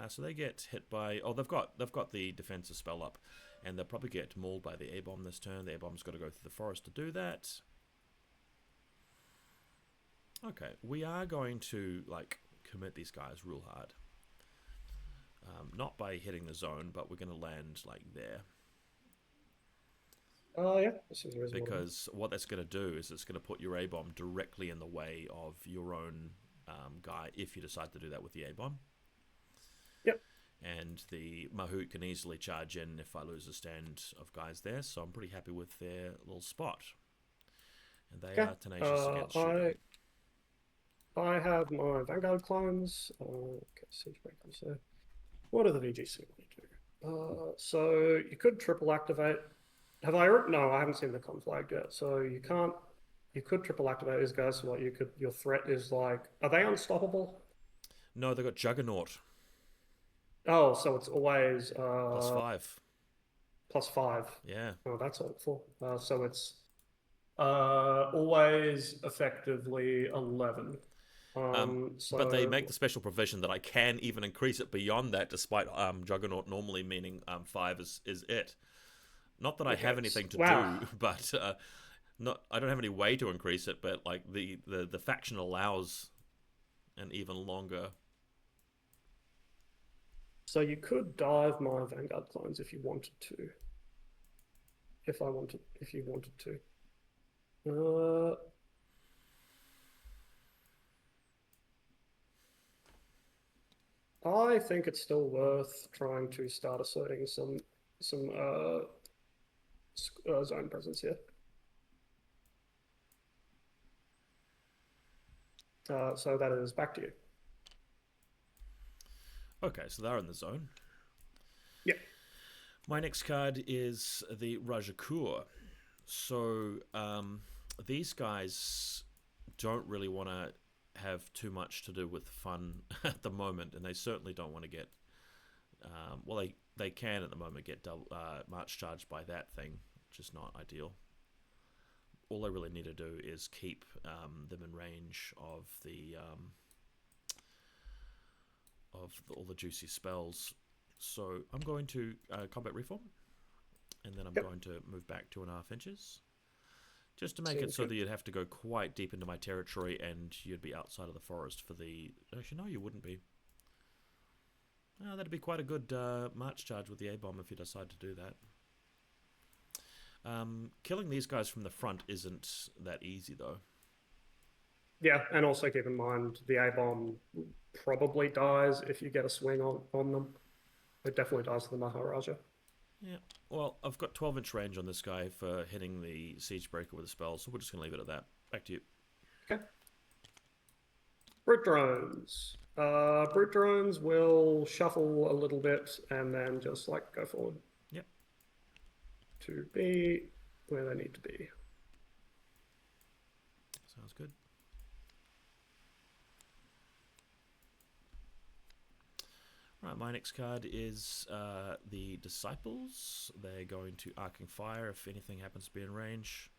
So they get hit by... Oh, they've got the defensive spell up, and they'll probably get mauled by the A-bomb this turn. The A-bomb's got to go through the forest to do that. Okay, we are going to like commit these guys real hard. Not by hitting the zone, but we're going to land like there. Yeah, this is reasonable. Because what that's going to do is it's going to put your A-bomb directly in the way of your own guy if you decide to do that with the A-bomb. Yep. And the Mahout can easily charge in if I lose a stand of guys there, so I'm pretty happy with their little spot. And they are tenacious against shooting. I have my Vanguard clones. Okay, Siegebreaker. So, what do the VGC want to do? So you could triple activate. Have I? No, I haven't seen the conflag yet. So you can't. You could triple activate these guys. So what you could. Your threat is like. Are they unstoppable? No, they've got Juggernaut. Oh, so it's always +5. +5. Yeah. Oh, that's helpful. So it's always effectively 11. But they make the special provision that I can even increase it beyond that, despite Juggernaut normally meaning 5 is it. Not that I have anything to do, but I don't have any way to increase it. But like the faction allows an even longer. So you could dive my Vanguard clones if you wanted to. if you wanted to. Uh, I think it's still worth trying to start asserting some zone presence here. So that is back to you. Okay, so they're in the zone. Yeah. My next card is the Rajakur. So these guys don't really want to have too much to do with fun at the moment, and they certainly don't want to get. Well, they can at the moment get march charged by that thing, which is not ideal. All they really need to do is keep them in range of all the juicy spells. So I'm going to combat reform, and then I'm Yep. going to move back 2.5 inches. Just to make it Seems so good. that you'd have to go quite deep into my territory and you'd be outside of the forest for the. Actually, no, you wouldn't be. Oh, that'd be quite a good march charge with the A bomb if you decide to do that. Killing these guys from the front isn't that easy, though. Yeah, and also keep in mind the A bomb probably dies if you get a swing on them. It definitely dies to the Maharaja. Yeah. Well, I've got 12-inch range on this guy for hitting the siege breaker with a spell, so we're just going to leave it at that. Back to you. Okay. Brute drones. Brute drones will shuffle a little bit and then just like go forward. Yep. To be where they need to be. Sounds good. Right, my next card is the Disciples. They're going to Arcing Fire if anything happens to be in range.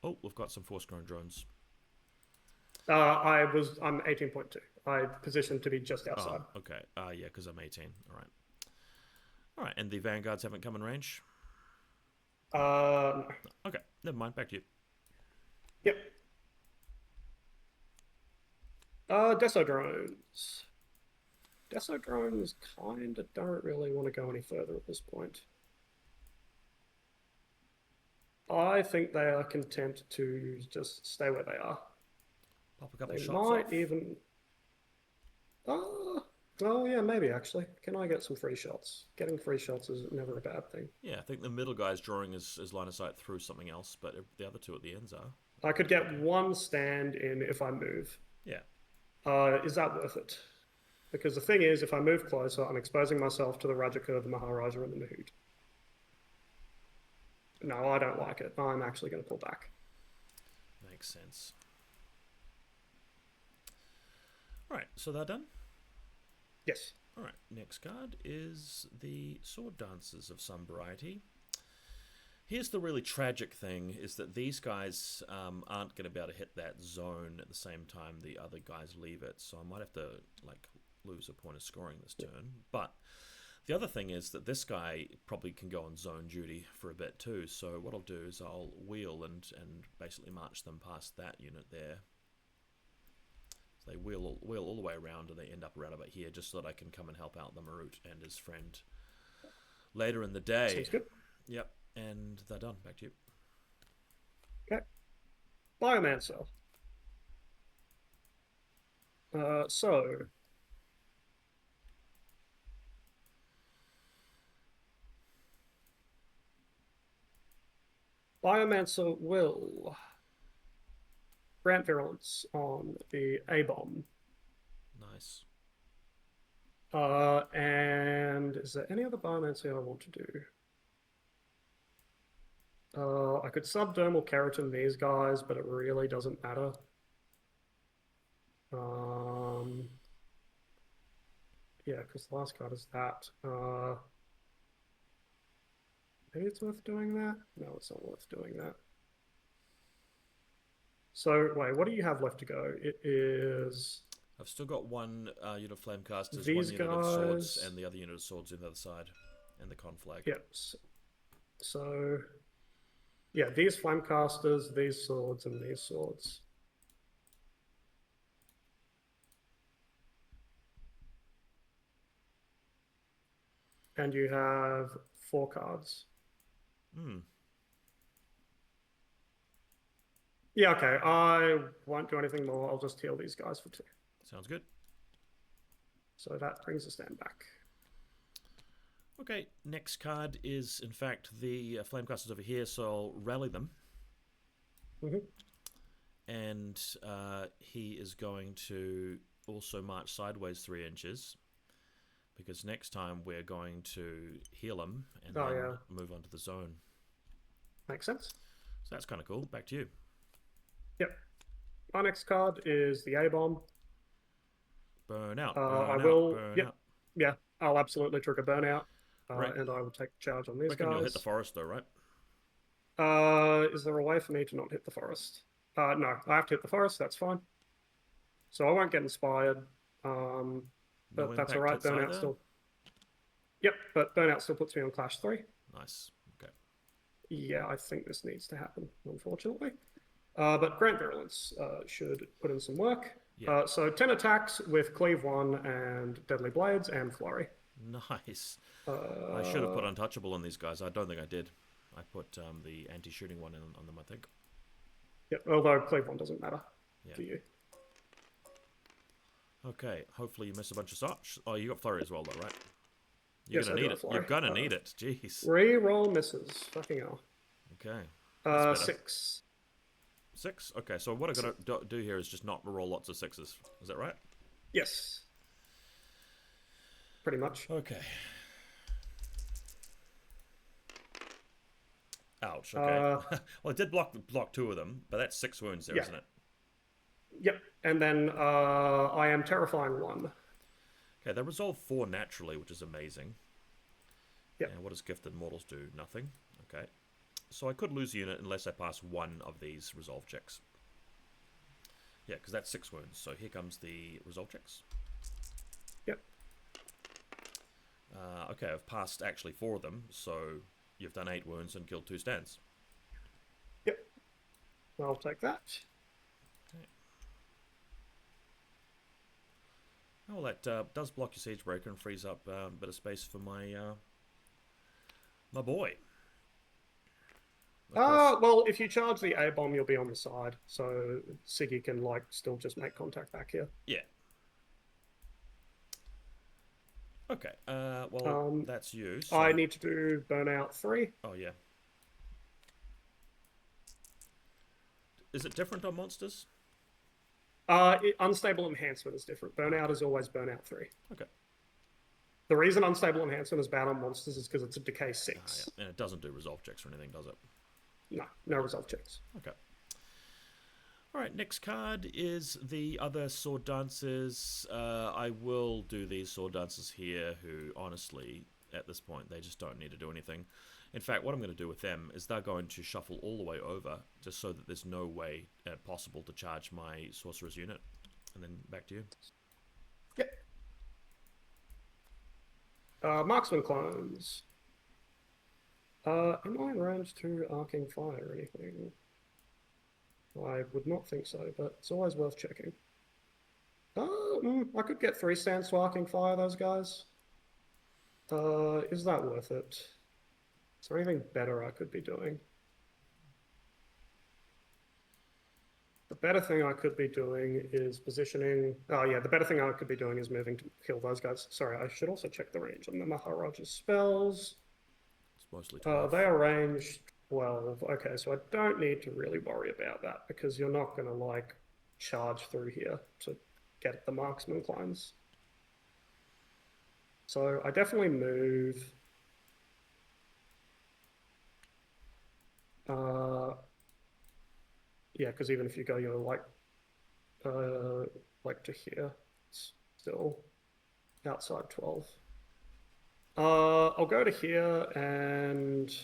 Oh, we've got some force-grown drones. I'm 18.2. I positioned to be just outside. Oh, okay. Yeah, because I'm 18. All right. All right, and the Vanguards haven't come in range? No. Okay, never mind. Back to you. Yep. Deso drones. Deso drones kind of don't really want to go any further at this point. I think they are content to just stay where they are. Pop a couple They shots might off. even. Oh, yeah, maybe actually. Can I get some free shots? Getting free shots is never a bad thing. Yeah, I think the middle guy's drawing his line of sight through something else, but the other two at the ends are. I could get one stand in if I move. Yeah. Is that worth it? Because the thing is, if I move closer, I'm exposing myself to the Rajakur, the Maharaja, and the Mahout. No, I don't like it. I'm actually going to pull back. Makes sense. Alright, so they're done? Yes. Alright, next card is the Sword Dancers of some variety. Here's the really tragic thing, is that these guys aren't going to be able to hit that zone at the same time the other guys leave it, so I might have to like lose a point of scoring this turn. But the other thing is that this guy probably can go on zone duty for a bit too, so what I'll do is I'll wheel and basically march them past that unit there. So they wheel all the way around and they end up around about here just so that I can come and help out the Mahout and his friend later in the day. Sounds good. Yep, and they're done. Back to you. Okay. Biomancer. So Biomancer will grant virulence on the A-bomb. Nice. And is there any other biomancy I want to do? I could subdermal keratin these guys, but it really doesn't matter. Yeah, because the last card is that. Maybe it's worth doing that? No, it's not worth doing that. So, wait, what do you have left to go? It is I've still got one unit of Flamecasters, one these unit of Swords, guys. and the other unit of Swords on the other side, and the con flag. Yep. So, yeah, these Flamecasters, these swords, and these swords. And you have 4 cards. Hmm. Yeah, okay. I won't do anything more. I'll just heal these guys for 2. Sounds good. So that brings the stand back. Okay, next card is in fact the Flamecasters over here, so I'll rally them. Mm-hmm. And he is going to also march sideways 3 inches because next time we're going to heal him and Oh, then yeah. move on to the zone. Makes sense. So that's kind of cool. Back to you. Yep. My next card is the A-bomb. Burn out, I burn out, will, burn yep, out. yeah, I'll absolutely trigger burnout, Right. and I will take charge on these Reckon you'll hit the guys. forest though, right? Is there a way for me to not hit the forest? No, I have to hit the forest, that's fine. So I won't get inspired, um, No but that's all impact right, hits burnout either. still. Yep, but burnout still puts me on Clash 3. Nice. Okay. Yeah, I think this needs to happen, unfortunately. But Grant Virulence should put in some work. Yeah. So 10 attacks with Cleave 1 and Deadly Blades and Flurry. Nice. I should have put Uh, untouchable on these guys. I don't think I did. I put the anti-shooting one in on them, I think. yeah, although Cleave 1 doesn't matter Yeah. for you. Okay. Hopefully you miss a bunch of shots. Oh, you got flurry as well, though, right? You're Yes, gonna I do need have it. You're Flurry. gonna need it. Jeez. Re-roll misses. Fucking hell. Okay. That's better. 6. 6? Okay, so what I gotta do here is just not roll lots of 6s. Is that right? Yes. Pretty much. Okay. Ouch, okay. Well, it did block 2 of them, but that's 6 wounds there, Yeah. not it? Yep. And then I am Terrifying 1. Okay, they resolve 4 naturally, which is amazing. Yep. And what does Gifted Mortals do? Nothing. Okay. So I could lose a unit unless I pass 1 of these resolve checks. Yeah, because that's 6 wounds. So here comes the resolve checks. Yep. Okay, I've passed actually 4 of them, so you've done 8 wounds and killed 2 stands. Yep. I'll take that. Okay. Oh, that does block your Siege Breaker and frees up a bit of space for my my boy. Well, if you charge the A-bomb, you'll be on the side, so Siggy can like still just make contact back here. Yeah. Okay. Well, that's you. So... I need to do Burnout 3. Oh yeah. Is it different on monsters? Unstable Enhancement is different. Burnout is always Burnout 3. Okay. The reason Unstable Enhancement is bad on monsters is because it's a Decay 6. Yeah. And it doesn't do resolve checks or anything, does it? No resolve checks. Okay. Alright, next card is the other Sword Dancers. I will do these Sword Dancers here who, honestly, at this point, they just don't need to do anything. In fact, what I'm going to do with them is they're going to shuffle all the way over just so that there's no way possible to charge my Sorcerer's unit. And then back to you. Yep. Marksman clones. Am I in range to Arcing Fire or anything? I would not think so, but it's always worth checking. I could get 3 stands to Arcing Fire those guys. Is that worth it? Is there anything better I could be doing? The better thing I could be doing is positioning... Oh yeah, the better thing I could be doing is moving to kill those guys. Sorry, I should also check the range on the Maharaja's spells. It's mostly 12. They are range 12. Okay, so I don't need to really worry about that because you're not going to like charge through here to get the marksman clones. So I definitely move. Yeah, because even if you go, you're like to here, it's still outside 12. I'll go to here and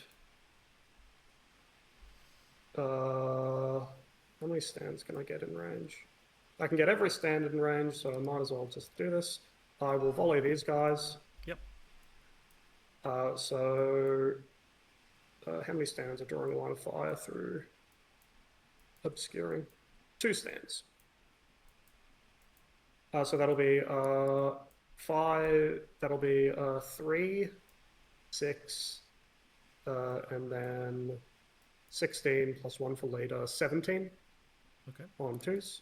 how many stands can I get in range? I can get every stand in range, so I might as well just do this. I will volley these guys. Yep. So how many stands are drawing a line of fire through obscuring? 2 stands. So that'll be 5, that'll be 3, 6, and then 16 plus 1 for leader, 17. Okay. on 2s.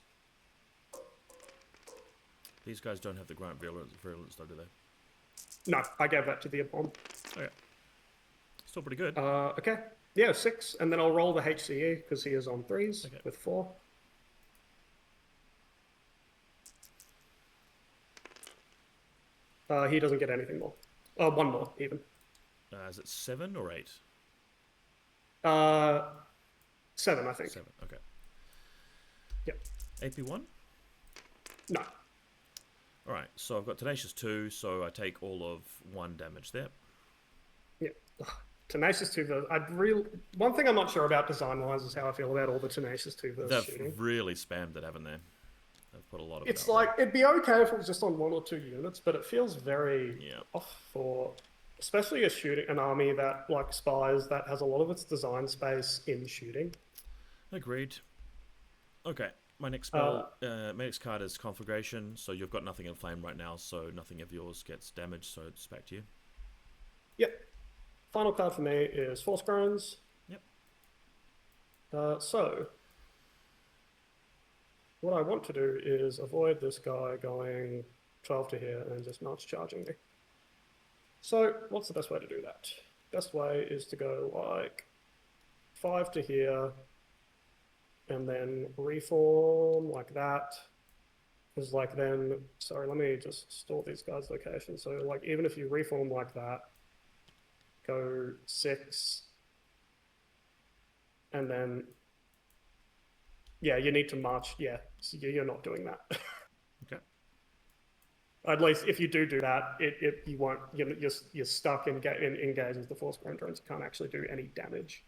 These guys don't have the Grant virulence though, do they? No, I gave that to the Abom. Okay. Still pretty good. Okay. Yeah, 6. And then I'll roll the HCE because he is on 3s Okay. with 4. He doesn't get anything more. 1 more, even. Is it 7 or 8? 7, I think. 7, okay. Yep. AP1? No. Alright, so I've got Tenacious 2, so I take all of 1 damage there. Yeah. Tenacious 2 versus... One thing I'm not sure about design-wise is how I feel about all the Tenacious 2 versus shooting. They've really spammed it, haven't they? They've put a lot of It's it out like, it'd be okay if it was just on 1 or 2 units, but it feels very Yeah. off for... Especially an army that, like Spires, that has a lot of its design space in shooting. Agreed. Okay, my next spell, my next card is Conflagration, so you've got nothing in flame right now, so nothing of yours gets damaged, so it's back to you. Yep. Final card for me is Force Groans. Yep. So, what I want to do is avoid this guy going 12 to here and just march charging me. So, what's the best way to do that? Best way is to go like 5 to here and then reform like that. Because like then, sorry, let me just store these guys' locations. So like even if you reform like that, go 6 and then, yeah, you need to march. Yeah, so you're not doing that. Okay. At least if you do that, you won't. You're stuck in engage with the Force Grown drones. You can't actually do any damage.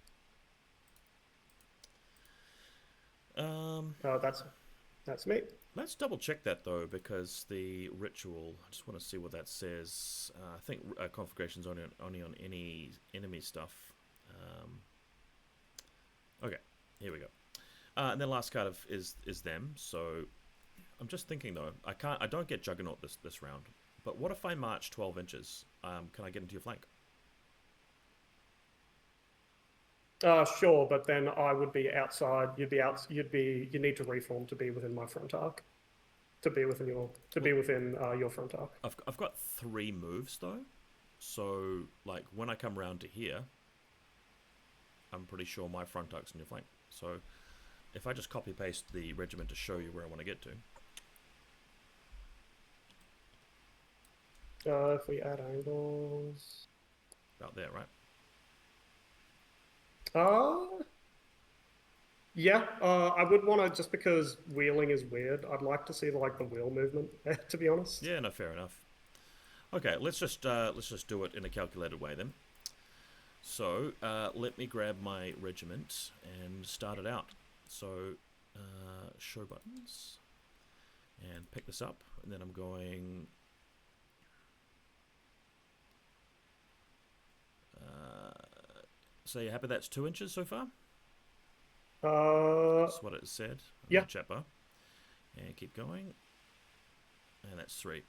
That's me. Let's double check that though, because the ritual. I just want to see what that says. I think Conflagration's only on any enemy stuff. Okay, here we go. And then last card is them. So I'm just thinking though, I don't get Juggernaut this round. But what if I march 12 inches? Can I get into your flank? Sure, but then I would be outside. You need to reform to be within my front arc. To be within your front arc. I've got 3 moves though. So like when I come around to here, I'm pretty sure my front arc's in your flank. So if I just copy paste the regiment to show you where I want to get to. If we add angles. About there, right? Yeah, I would want to, just because wheeling is weird, I'd like to see like the wheel movement, to be honest. Yeah, no, fair enough. Okay, let's just do it in a calculated way then. So let me grab my regiment and start it out. So show buttons and pick this up, and then I'm going. So you happy that's 2 inches so far? That's what it said. Yeah. Chat bar. And keep going. And that's 3.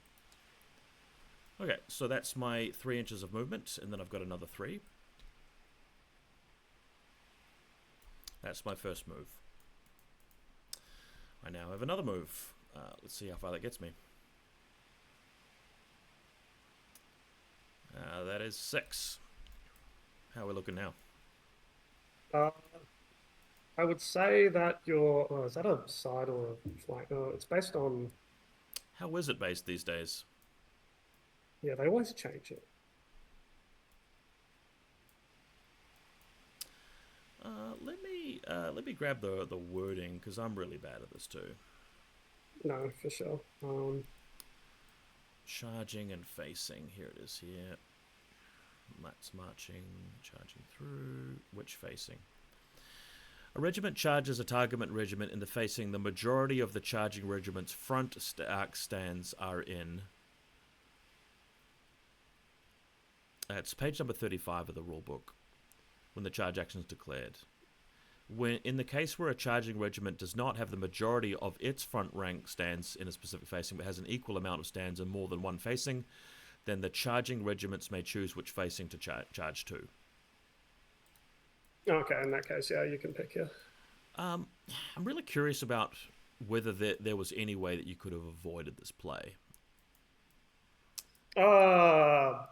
Okay, so that's my 3 inches of movement, and then I've got another 3. That's my first move. I now have another move. Let's see how far that gets me. That is 6. How are we looking now? I would say that is that a side or a flank? It's based on... How is it based these days? Yeah, they always change it. Let me grab the wording, because I'm really bad at this too. No, for sure. Charging and facing. Here it is here. That's marching, charging through. Which facing? A regiment charges a target regiment in the facing the majority of the charging regiment's front arc stands are in. It's page number 35 of the rulebook. When the charge action is declared. When in the case where a charging regiment does not have the majority of its front rank stands in a specific facing, but has an equal amount of stands in more than one facing, then the charging regiments may choose which facing to charge to. Okay, in that case, yeah, you can pick, yeah. Um, I'm really curious about whether there was any way that you could have avoided this play. Uh,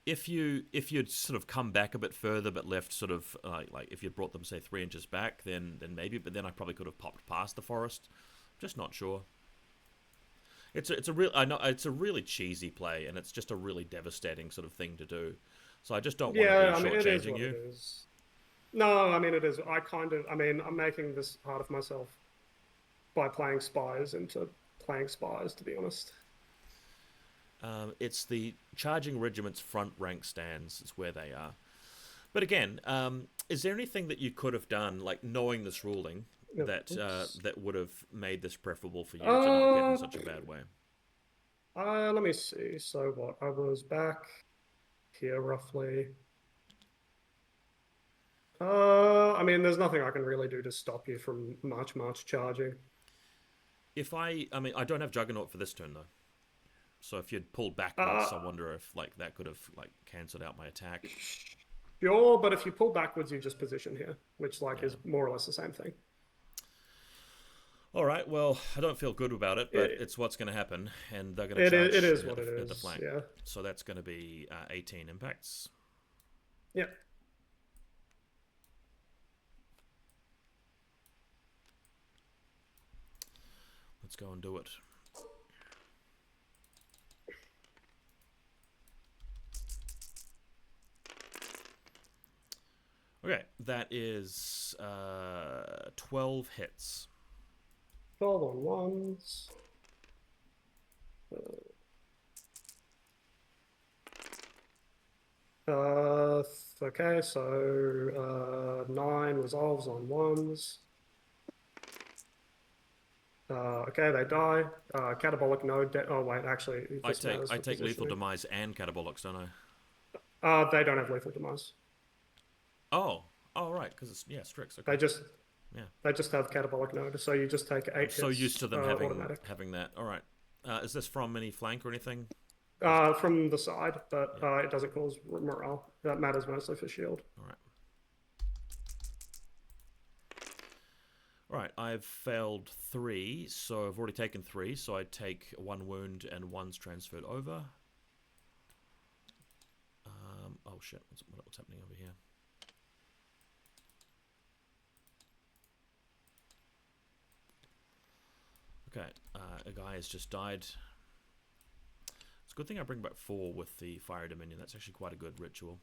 If you'd sort of come back a bit further, but left sort of like if you'd brought them say 3 inches back, then maybe. But then I probably could have popped past the forest. Just not sure. It's a real I know it's a really cheesy play, and it's just a really devastating sort of thing to do. So I just don't want to be yeah, I mean, it is shortchanging what it you. is. No, I mean, it is. I mean, I'm making this hard of myself by playing Spires into playing Spires, to be honest. It's the charging regiment's front rank stands is where they are. But again, is there anything that you could have done, like knowing this ruling, Yep. that Oops. that would have made this preferable for you to not get in Uh, such a bad way? Let me see. So what? I was back here roughly. I mean, there's nothing I can really do to stop you from March charging. If I mean, I don't have Juggernaut for this turn though. So if you'd pulled Uh, backwards, I wonder if like that could have like cancelled out my attack. sure, but if you pull backwards, you just position here, which like Yeah. is more or less the same thing. All right. Well, I don't feel good about it, but It, it's what's going to happen, and they're going to it charge is what it at the is. flank. Yeah. So that's going to be 18 impacts. Yeah. Let's go and do it. Okay, that is 12 hits. 12 on ones. Uh, okay, so 9 resolves on ones. Okay, they die. Catabolic node. Oh wait, actually, this matters I for take lethal positioning. demise and catabolics, don't I? They don't have lethal demise. Oh, oh right, because it's yeah Strix. Okay, They just yeah. they just have catabolic node, so you just take I'm 8 so used hits to them automatic. having that. All right, is this from any flank or anything? Just From the side, but yeah. it doesn't cause morale. That matters mostly for shield. All right. All right, I've failed 3, so I've already taken 3, so I take 1 wound and 1's transferred over. Oh shit, what's happening over here? Okay, a guy has just died. It's a good thing I bring back 4 with the Fire Dominion. That's actually quite a good ritual.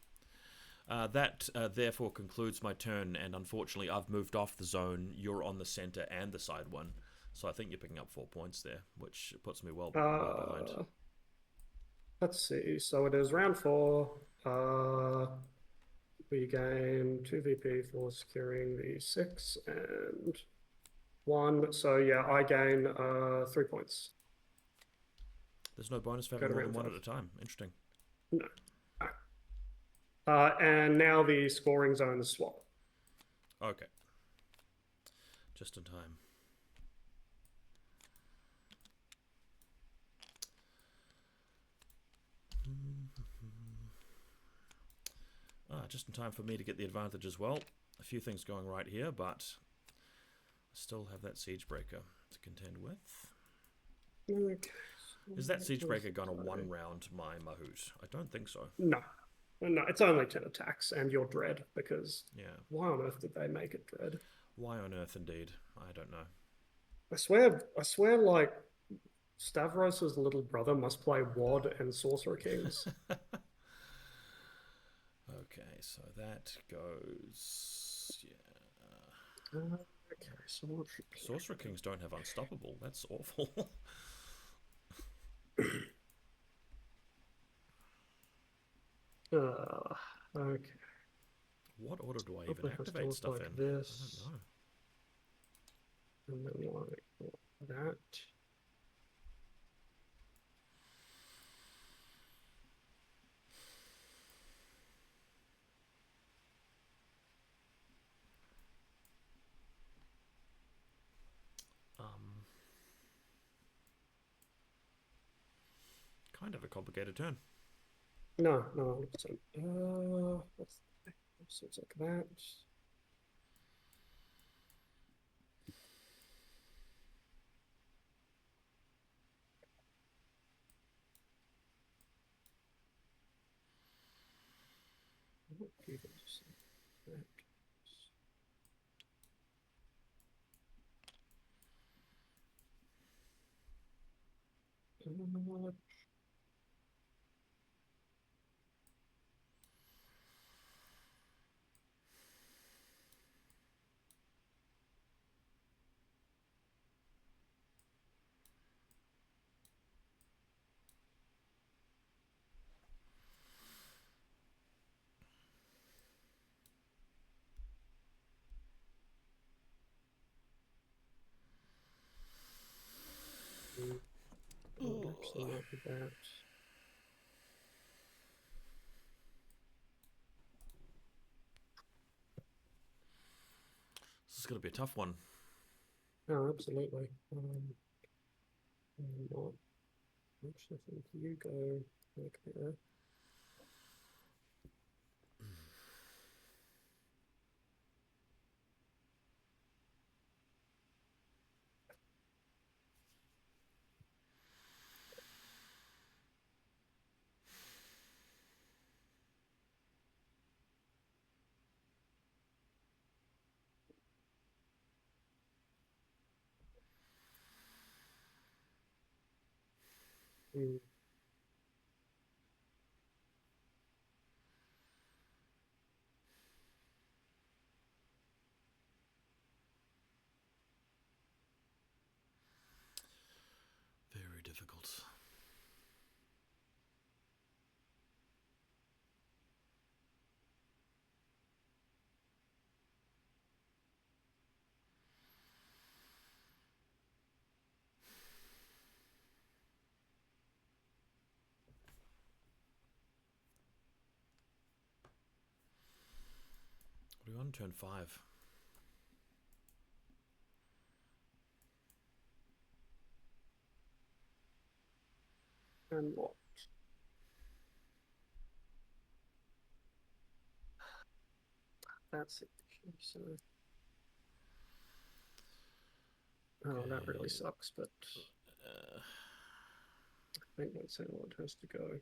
That therefore concludes my turn, and unfortunately I've moved off the zone. You're on the center and the side one, so I think you're picking up 4 points there, which puts me well behind. Let's see. So it is round 4. Uh, we gain 2 VP for securing the 6 and 1. So yeah, I gain 3 points. There's no bonus for Go having to more round than one 5. at a time. Interesting. No. And now the scoring zones swap. Okay, just in time. Just in time for me to get the advantage as well. A few things going right here, but I still have that siege breaker to contend with. Okay. Is that siege breaker going to one round my Mahout? I don't think so. No. No, it's only 10 attacks and your dread, because Yeah. why on earth did they make it dread? Why on earth, indeed? I don't know. I swear, like, Stavros's little brother must play WoD and Sorcerer Kings. Okay, so that goes. Yeah. Okay, Sorcerer Kings don't have Unstoppable. That's awful. Okay. What order do I even Probably has to activate look stuff like in? this. I don't know. And then like that. Um, kind of a complicated turn. No, no, 100%. So it's like that. Give us that. I would actually not do that. This is going to be a tough one. Oh, absolutely. I'm not. Actually, I think you go like there. Mm. Very difficult. What are we on? Turn 5. And what? That's it. So, oh, that really sucks, but I think that's how it has to go.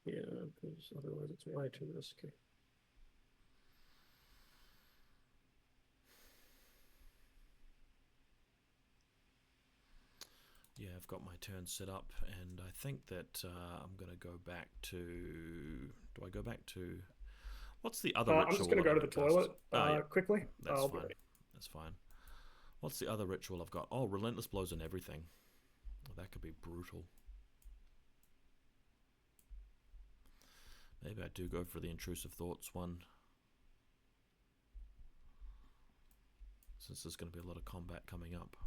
Yeah, because otherwise it's way too risky. Yeah, I've got my turn set up, and I think that I'm going to go back to... Do I go back to... What's the other ritual? I'm just going to go to the toilet yeah. quickly. That's fine. That's fine. What's the other ritual I've got? Oh, Relentless Blows and Everything. That could be brutal. Maybe I do go for the Intrusive Thoughts one. Since there's going to be a lot of combat coming up.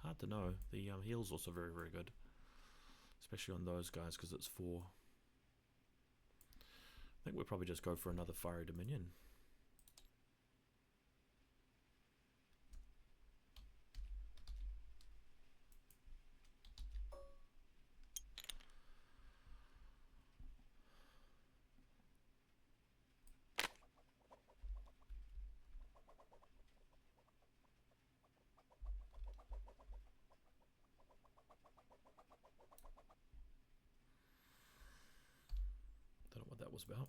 Hard to know. The heal's also very, very good. Especially on those guys, because it's 4. I think we'll probably just go for another Fiery Dominion. Don't know what that was about.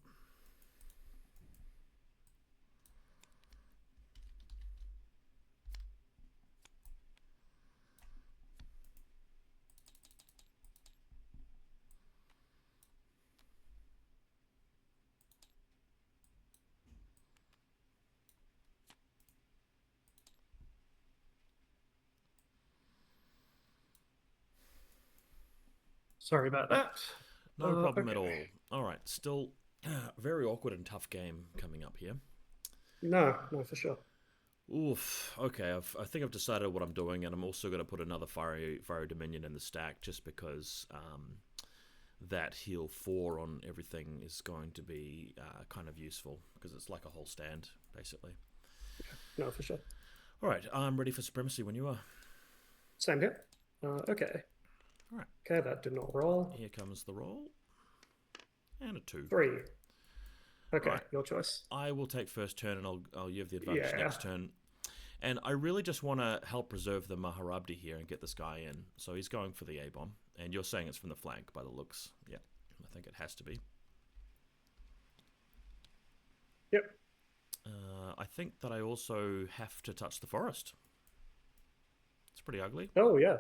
Sorry about that. No problem at all. All right, still very awkward and tough game coming up here. No, for sure. Oof. Okay, I think I've decided what I'm doing, and I'm also going to put another Fiery Dominion in the stack just because that heal 4 on everything is going to be kind of useful because it's like a whole stand, basically. No, for sure. All right, I'm ready for Supremacy when you are. Same here. Okay. All right. Okay, that did not roll. Here comes the roll. And a 2. 3. Okay, right. Your choice. I will take first turn, and I'll give the advantage next turn. And I really just want to help preserve the Maharabdi here and get this guy in. So he's going for the A-bomb. And you're saying it's from the flank by the looks. Yeah. I think it has to be. Yep. I think that I also have to touch the forest. It's pretty ugly. Oh, yeah.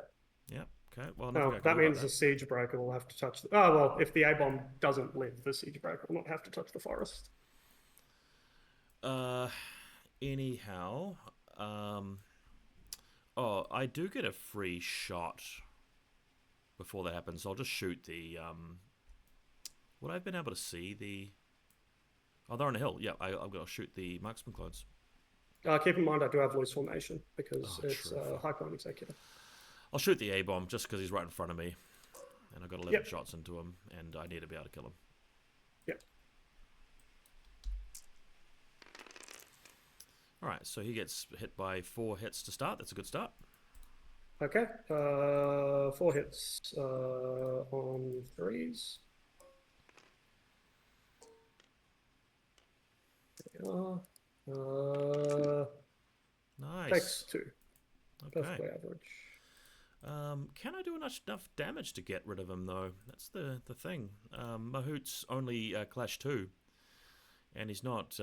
Yeah. Okay. Well, nothing Oh, I can that do about means that. the siege breaker will have to touch the... Oh, well, if the A-bomb doesn't live, the siege breaker will not have to touch the forest. Uh, anyhow, um, oh, I do get a free shot before that happens. So I'll just shoot the. Would I have been able to see the? Oh, they're on a hill. Yeah, I've got to shoot the marksman clones. Keep in mind, I do have voice formation because Oh, it's true. Fuck. High Command Executive. I'll shoot the A bomb just because he's right in front of me, and I've got 11 Yep. shots into him, and I need to be able to kill him. Yep. All right, so he gets hit by 4 hits to start. That's a good start. Okay. 4 hits on 3s. There we are. Takes Nice. 2. Okay. Perfectly average. Can I do enough damage to get rid of him, though? That's the thing. Mahout's only Clash 2, and he's not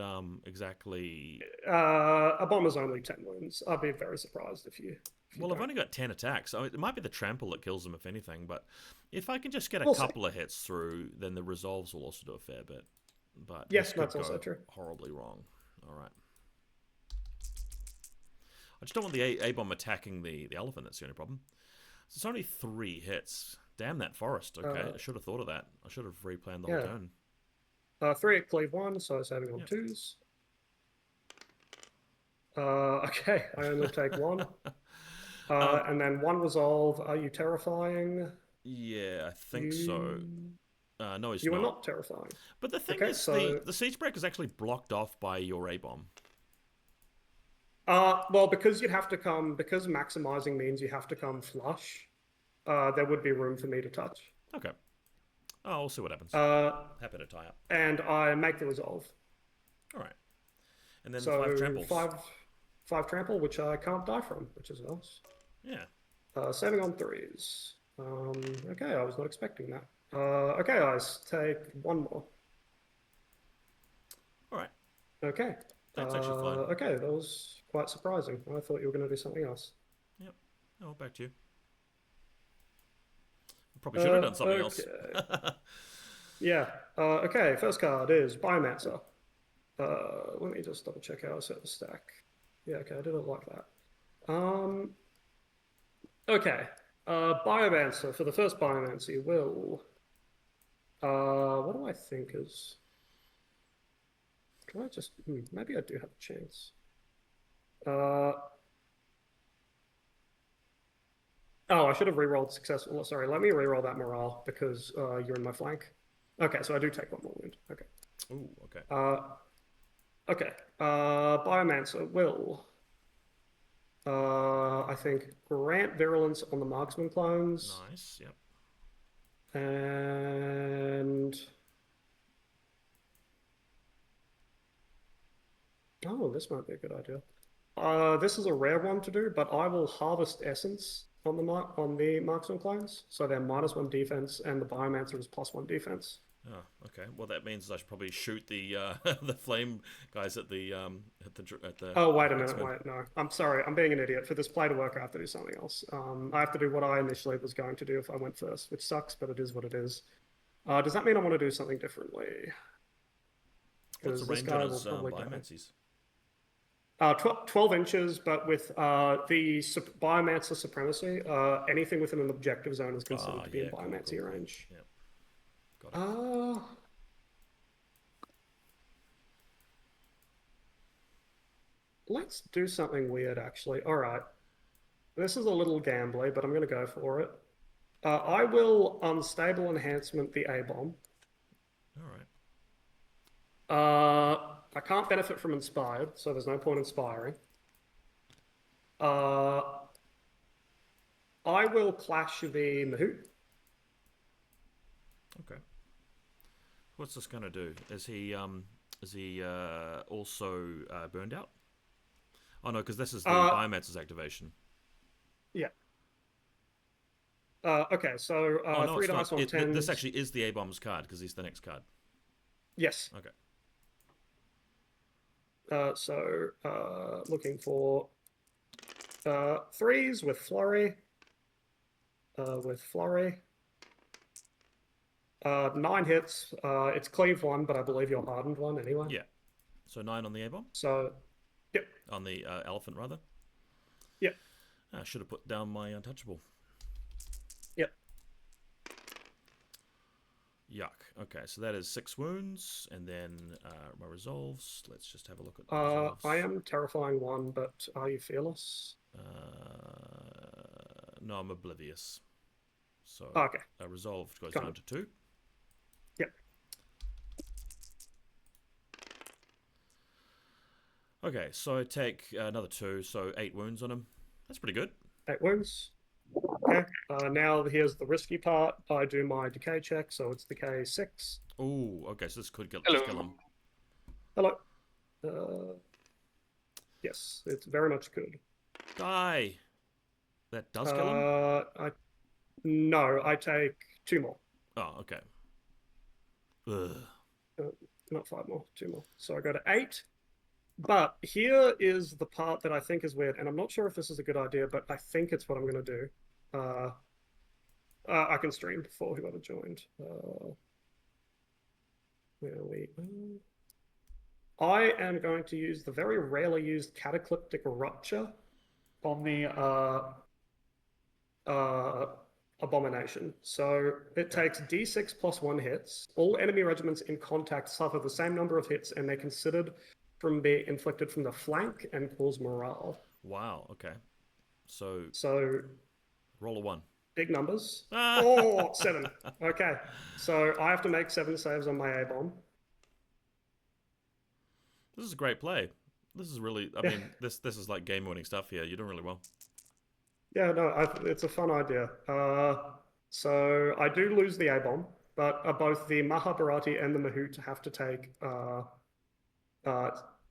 exactly... A bomber's only 10 wounds. I'd be very surprised if you Well, I've don't. only got 10 attacks. So it might be the trample that kills him, if anything, but if I can just get a We'll see. couple of hits through, then the resolves will also do a fair bit. But Yes, this could that's also go true. horribly wrong. All right. I just don't want the A-bomb attacking the elephant. That's the only problem. So it's only 3 hits. Damn that forest. Okay, I should have thought of that. I should have replanned the whole turn. 3 at cleave 1, so saving on 2s. Okay, I only take 1. And then 1 resolve. Are you terrifying? Yeah, I think so. No, he's You are not. not terrifying. But the thing Okay, is, so the siege break is actually blocked off by your A-bomb. well, because you'd have to come, because maximizing means you have to come flush, there would be room for me to touch. Okay. Oh, we'll see what happens. Happy to tie up. And I make the resolve. All right. And then So 5 tramples. 5 trample, which I can't die from, which is nice. Yeah. Saving on 3s. Okay, I was not expecting that. Okay, guys, take 1 more. All right. Okay. That's actually fine. Okay, that was quite surprising. I thought you were going to do something else. Yep. Oh, back to you. Probably should have done something else. Yeah. Okay, first card is Biomancer. Let me just double check how I set the stack. Yeah, okay, I did it like that. Okay. Biomancer. For the first Biomancer, you will... what do I think is... Can I just... maybe I do have a chance. Oh, I should have rerolled successful. Sorry, let me reroll that morale because you're in my flank. Okay, so I do take 1 more wound. Okay. Ooh, okay. Okay. Biomancer will, I think, grant virulence on the marksman clones. Nice, yep. And... Oh, this might be a good idea. This is a rare one to do, but I will harvest essence on the marksman clones, so they're -1 defense, and the Biomancer is +1 defense. Oh, okay. Well, that means I should probably shoot the the flame guys at the Oh, wait a minute. Wait, no. I'm sorry. I'm being an idiot. For this play to work, I have to do something else. I have to do what I initially was going to do if I went first, which sucks, but it is what it is. Does that mean I want to do something differently? What's the Because this range guy on will his probably die. biomancies? 12 inches, but with the Biomancer supremacy, anything within an objective zone is considered to be in Biomancy range. Yeah. Got it. Let's do something weird, actually. All right. This is a little gambly, but I'm going to go for it. I will unstable enhancement the A-bomb. All right. I can't benefit from inspired, so there's no point inspiring. I will clash the Mahout. Okay. What's this gonna do? Is he also burned out? Oh no, because this is the Biomancer's activation. Yeah. Okay, so Oh no, three it's not. dice on This tens. actually is the A-bomb's card because he's the next card. Yes. Okay. Looking for threes with flurry. With flurry. 9 hits. It's cleave one, but I believe you're hardened one anyway. Yeah. So 9 on the A-bomb. So, yep, On the elephant rather. yep, I should have put down my untouchable. yep. Yuck. Okay, so that is 6 wounds, and then my resolves. Let's just have a look at the resolves. I am terrifying one, but are you fearless? No, I'm oblivious. So Okay, resolved goes got down it. to 2. Yep. Okay, so I take another 2, so 8 wounds on him. That's pretty good. 8 wounds. Okay. Now here's the risky part. I do my decay check, so it's decay 6. Ooh, okay, so this could Hello. just kill him. Hello. Yes, it's very much good. Die! That does kill him? No, I take 2 more. Oh, okay. Ugh. Not 5 more, 2 more. So I go to 8. But here is the part that I think is weird, and I'm not sure if this is a good idea, but I think it's what I'm going to do. I can stream before whoever joined. Where are we? I am going to use the very rarely used Cataclysmic Rupture on the Abomination. So it takes d6 plus 1 hits. All enemy regiments in contact suffer the same number of hits, and they're considered from being inflicted from the flank and cause morale. Wow, okay. So roll a 1. Big numbers. Oh, 7. Okay. So I have to make 7 saves on my A-bomb. This is a great play. This is really, I mean, this is like game-winning stuff here. You're doing really well. Yeah, no, it's a fun idea. So I do lose the A-bomb, but both the Mahabharati and the Mahout have to take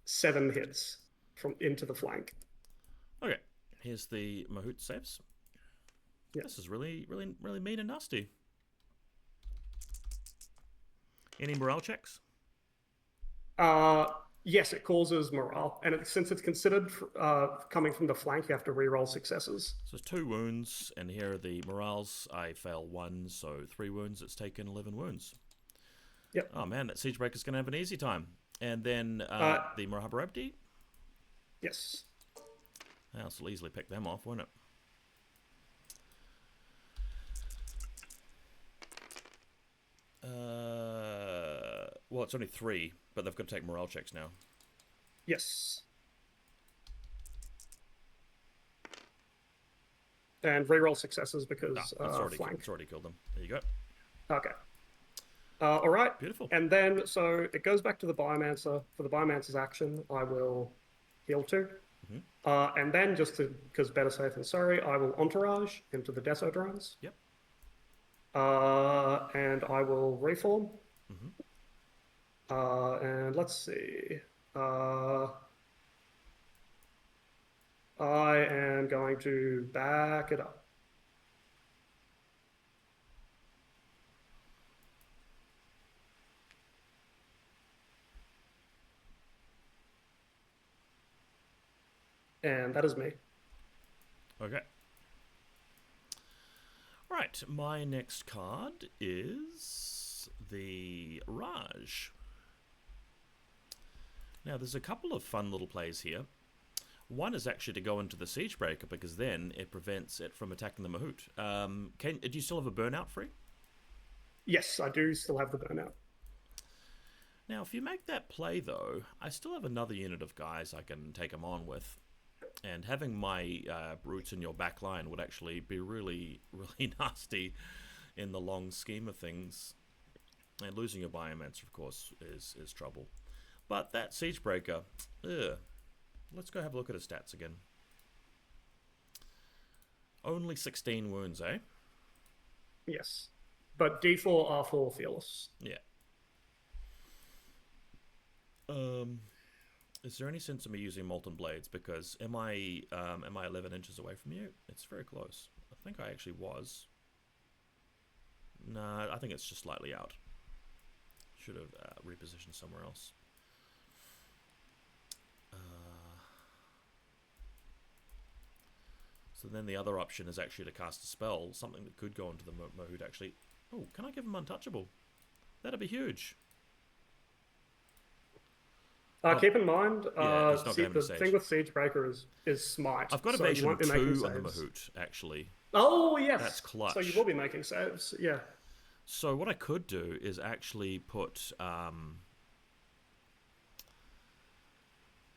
7 hits from into the flank. Okay, here's the Mahout saves. Yeah. This is really, really, really mean and nasty. Any morale checks? Yes, it causes morale, and since it's considered coming from the flank, you have to re-roll successes. So it's 2 wounds, and here are the morales. I fail 1, so 3 wounds. It's taken 11 wounds. Yep. Oh man, that Siegebreaker's going to have an easy time. And then the Mahabharati? Yes. This will easily pick them off, won't it? Well, it's only 3, but they've got to take morale checks now. Yes. And reroll successes because flank. It's already killed them. There you go. Okay. All right. Beautiful. And then, so it goes back to the Biomancer. For the Biomancer's action, I will heal 2. Mm-hmm. And then, just because better safe than sorry, I will Entourage into the Desodrones. Yep. And I will reform. Mm-hmm. And let's see. I am going to back it up. And that is me. Okay. Right, my next card is the Raj. Now, there's a couple of fun little plays here. One is actually to go into the Siegebreaker, because then it prevents it from attacking the Mahout. Do you still have a burnout free? Yes, I do still have the burnout. Now, if you make that play, though, I still have another unit of guys I can take them on with. And having my brutes in your back line would actually be really, really nasty in the long scheme of things. And losing your Biomancer, of course, is trouble. But that Siegebreaker, let's go have a look at his stats again. Only 16 wounds, eh? Yes. But D4, R4, fearless. Yeah. Is there any sense of me using Molten Blades? Because am I 11 inches away from you? It's very close. I think I actually was. No, I think it's just slightly out. Should have repositioned somewhere else. So then the other option is actually to cast a spell, something that could go into the Mahout actually. Oh, can I give him untouchable? That'd be huge. Keep in mind, yeah, he's not going to have the any Sage. thing with Siegebreaker is smite. I've got so you evasion won't be making 2 on the saves. Mahout, actually. Oh, yes. That's clutch. So you will be making saves, yeah. So what I could do is actually put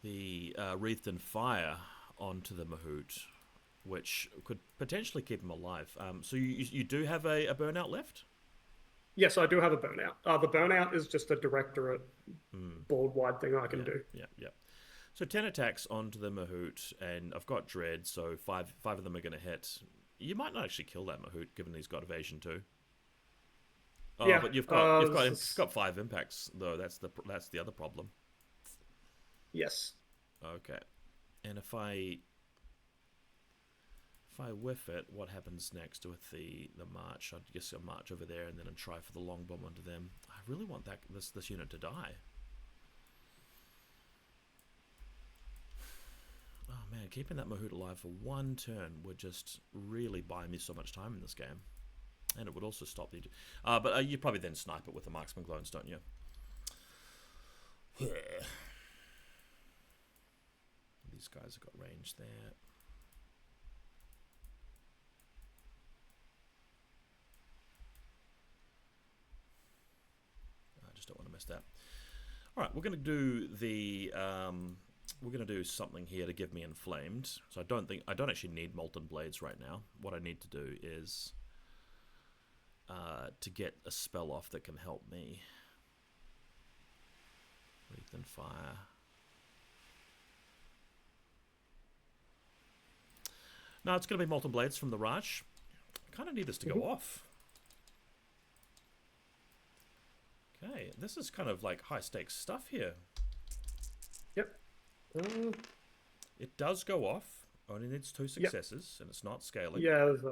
the Wreathed in Fire onto the Mahout, which could potentially keep him alive. So you do have a burnout left? Yes, I do have a burnout. The burnout is just a directorate board-wide thing I can do. Yeah. So 10 attacks onto the Mahout, and I've got Dread, so five of them are going to hit. You might not actually kill that Mahout, given he's got evasion too. Oh, yeah, but you've got 5 impacts though. That's the other problem. Yes. Okay, and if I whiff it, what happens next with the march? I guess I'll march over there and then try for the long bomb onto them. I really want this unit to die. Oh man, keeping that Mahout alive for 1 turn would just really buy me so much time in this game. And it would also stop the... but you probably then snipe it with the marksman clones, don't you? These guys have got range there. I just don't want to miss that. All right, we're going to do the... we're going to do something here to give me inflamed. So I don't actually need molten blades right now. What I need to do is to get a spell off that can help me. Wreath and Fire. No, it's going to be molten blades from the Raj. I kind of need this to go off. Okay, this is kind of like high stakes stuff here. Yep. It does go off. Only needs 2 successes, and it's not scaling. Yeah, there's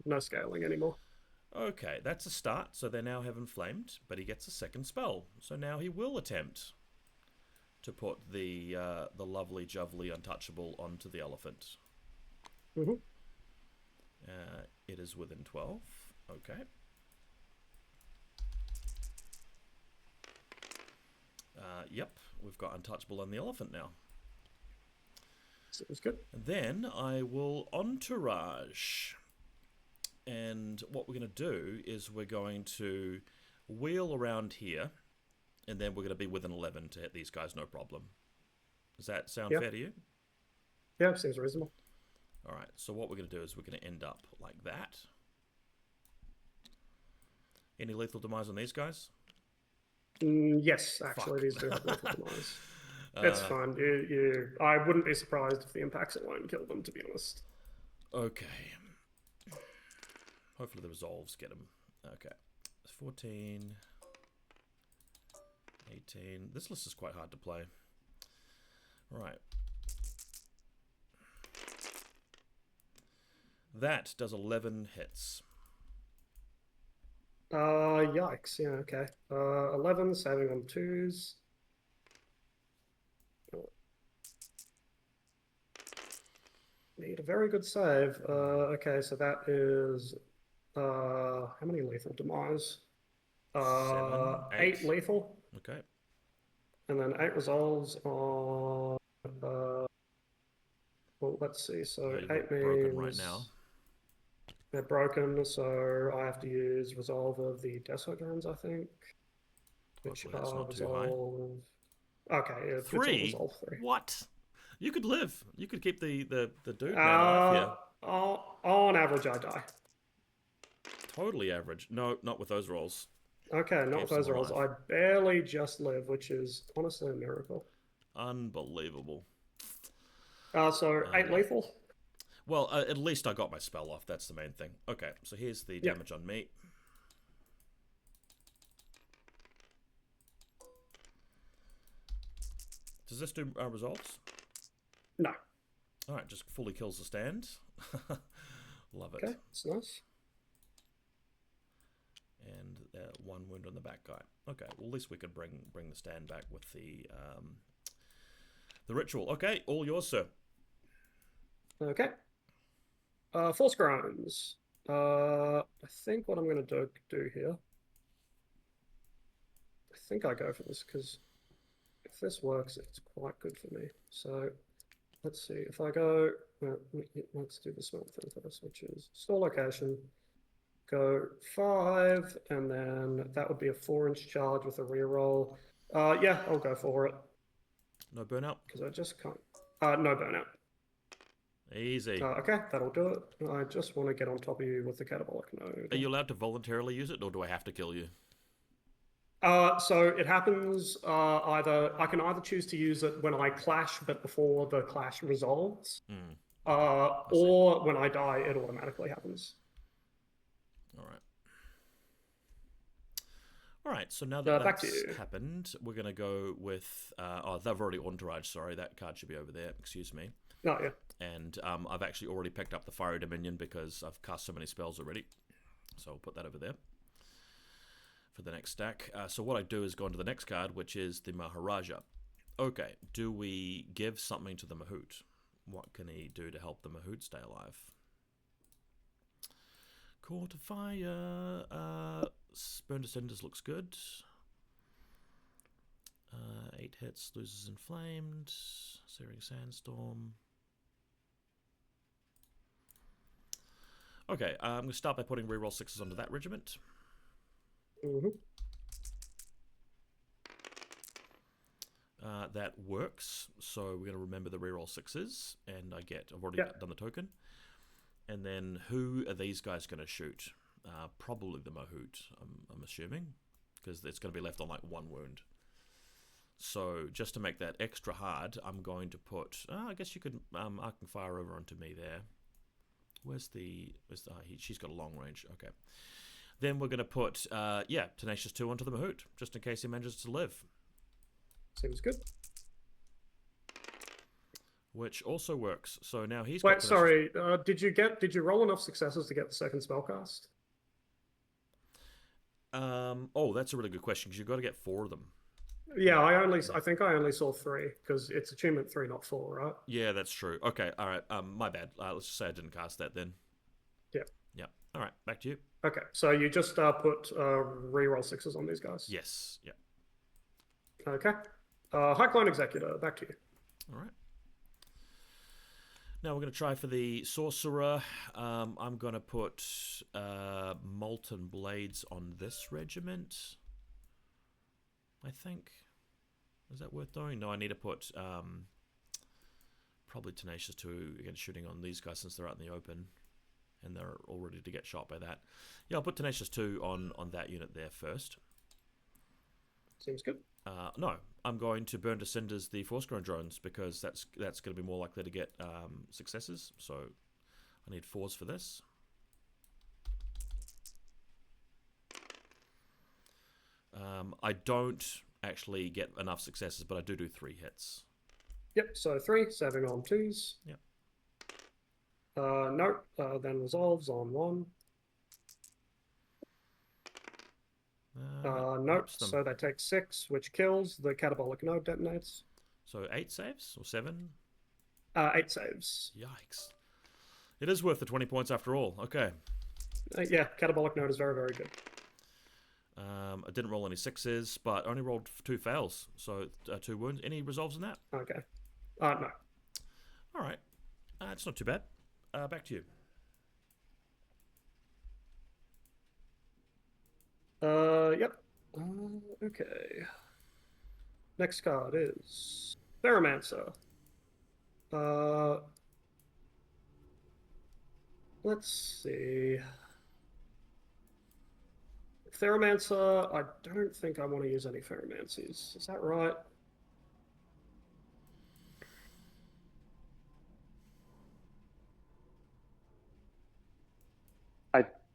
no scaling anymore. Okay, that's a start. So they now have inflamed, but he gets a second spell. So now he will attempt to put the lovely, jubbly, untouchable onto the elephant. It is within 12. Okay. Yep, we've got untouchable on the elephant now. Sounds good. And then I will entourage. And what we're going to do is we're going to wheel around here, and then we're going to be within 11 to hit these guys, no problem. Does that sound fair to you? Yeah, seems reasonable. All right, so what we're going to do is we're going to end up like that. Any lethal demise on these guys? Yes, actually, these do have lethal demise. It's fine. I wouldn't be surprised if the impacts alone kill them, to be honest. Okay. Hopefully the resolves get them. Okay. 14. 18. This list is quite hard to play. Right. That does 11 hits. Yikes. Yeah, okay. 11, saving on 2s. Need a very good save. Okay, so that is... how many lethal demise? 7, 8 lethal. Okay. And then 8 resolves on... well, let's see. So 8 means... broken right now. They're broken, so I have to use Resolve of the Desert Drones, I think. Which Hopefully that's not Resolve... Okay, yeah, 3? Resolve 3. What? You could live. You could keep the dude man alive here. On average, I die. Totally average. No, not with those rolls. Okay, not with those rolls. I barely just live, which is honestly a miracle. Unbelievable. So 8 lethal? Well, at least I got my spell off. That's the main thing. Okay, so here's the damage on me. Does this do resolves? No. All right, just fully kills the stand. Love it. Okay, that's nice. 1 wound on the back guy. Okay, well at least we could bring the stand back with the ritual. Okay, all yours, sir. Okay. Force groans. I think what I'm going to do here. I think I go for this because if this works, it's quite good for me. So let's see. If I go, let's do the small thing first, which is store location. Go 5, and then that would be a 4-inch charge with a reroll. Yeah, I'll go for it. No burnout? Because I just can't. No burnout. Easy. Okay, that'll do it. I just want to get on top of you with the catabolic node. Are you allowed to voluntarily use it, or do I have to kill you? So it happens either I can either choose to use it when I clash, but before the clash resolves, or when I die, it automatically happens. All right. All right, so now that that's happened, we're going to go with... they've already entourage, sorry. That card should be over there, excuse me. Oh, yeah. And I've actually already picked up the Fiery Dominion because I've cast so many spells already. So I'll put that over there for the next stack. So what I do is go into the next card, which is the Maharaja. Okay, do we give something to the Mahout? What can he do to help the Mahout stay alive? Call to Fire... Burn to Cinders looks good. 8 hits, loses Inflamed. Searing Sandstorm. Okay, I'm going to start by putting reroll 6s onto that regiment. That works, so we're going to remember the reroll 6s, and I've already done the token. And then who are these guys going to shoot? Probably the Mahout, I'm assuming, because it's going to be left on like 1 wound. So just to make that extra hard, I'm going to put... I guess you could Arc and Fire over onto me there. She's got a long range. Okay. Then we're going to put, Tenacious 2 onto the Mahout, just in case he manages to live. Seems good. Which also works. So now he's got... Wait, sorry. Did you roll enough successes to get the second spellcast? That's a really good question, because you've got to get 4 of them. Yeah, I think I only saw 3, because it's achievement 3, not 4, right? Yeah, that's true. Okay, all right. My bad. Let's just say I didn't cast that then. Yeah. Yeah. All right, back to you. Okay, so you just put reroll 6s on these guys. Yes. Yeah. Okay. High Clone Executor, back to you. All right. Now we're going to try for the Sorcerer. I'm going to put Molten Blades on this regiment, I think. Is that worth doing? No, I need to put probably Tenacious 2 against shooting on these guys since they're out in the open and they're all ready to get shot by that. Yeah, I'll put Tenacious 2 on that unit there first. Seems good. No, I'm going to Burn to Cinders the Force-Grown drones because that's going to be more likely to get successes. So I need 4s for this. I don't actually get enough successes, but I do 3 hits. Yep, so 3, 7 on 2s. Yep. No, then resolves on 1. Nope, so they take 6, which kills. The catabolic node detonates. So 8 saves or 7? 8 saves. Yikes. It is worth the 20 points after all. Okay. Yeah, catabolic node is very, very good. I didn't roll any 6s, but only rolled 2 fails. So 2 wounds. Any resolves in that? Okay. No. All right. It's not too bad. Back to you. Yep. Okay. Next card is Ferromancer. Let's see. Ferromancer, I don't think I want to use any Ferromancers. Is that right?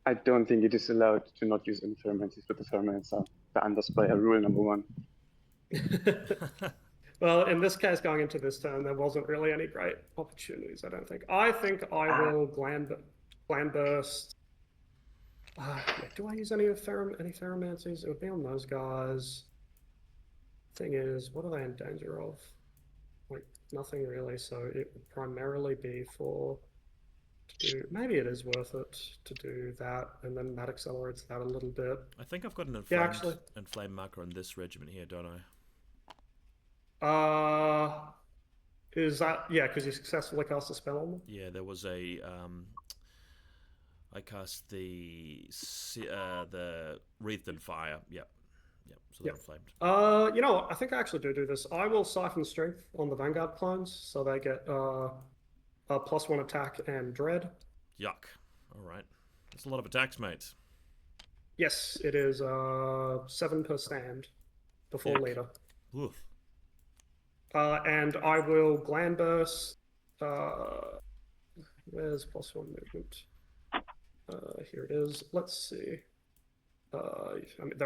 I don't think it is allowed to not use any Ferromancers, but the Ferromancer, the Underspire rule number 1. Well, in this case, going into this turn, there wasn't really any great opportunities, I don't think. I think I will Gland Burst Yeah, do I use any Ferromancies? It would be on those guys. Thing is, what are they in danger of? Like, nothing really, so it would primarily be for to do. Maybe it is worth it to do that, and then that accelerates that a little bit. I think I've got an Yeah, actually. inflamed marker on this regiment here, don't I? Is that yeah? Because you successfully cast a spell on them. Yeah, there was a I cast the Wreathed in Fire. Yep. Yep. So they're Yep. inflamed. You know what? I think I actually do this. I will siphon strength on the Vanguard clones, so they get a +1 attack and dread. Yuck. All right. That's a lot of attacks, mate. Yes, it is 7 per stand before Yuck. leader. Oof. And I will Gland Burst. Where's +1 movement? Here it is. Let's see. I mean,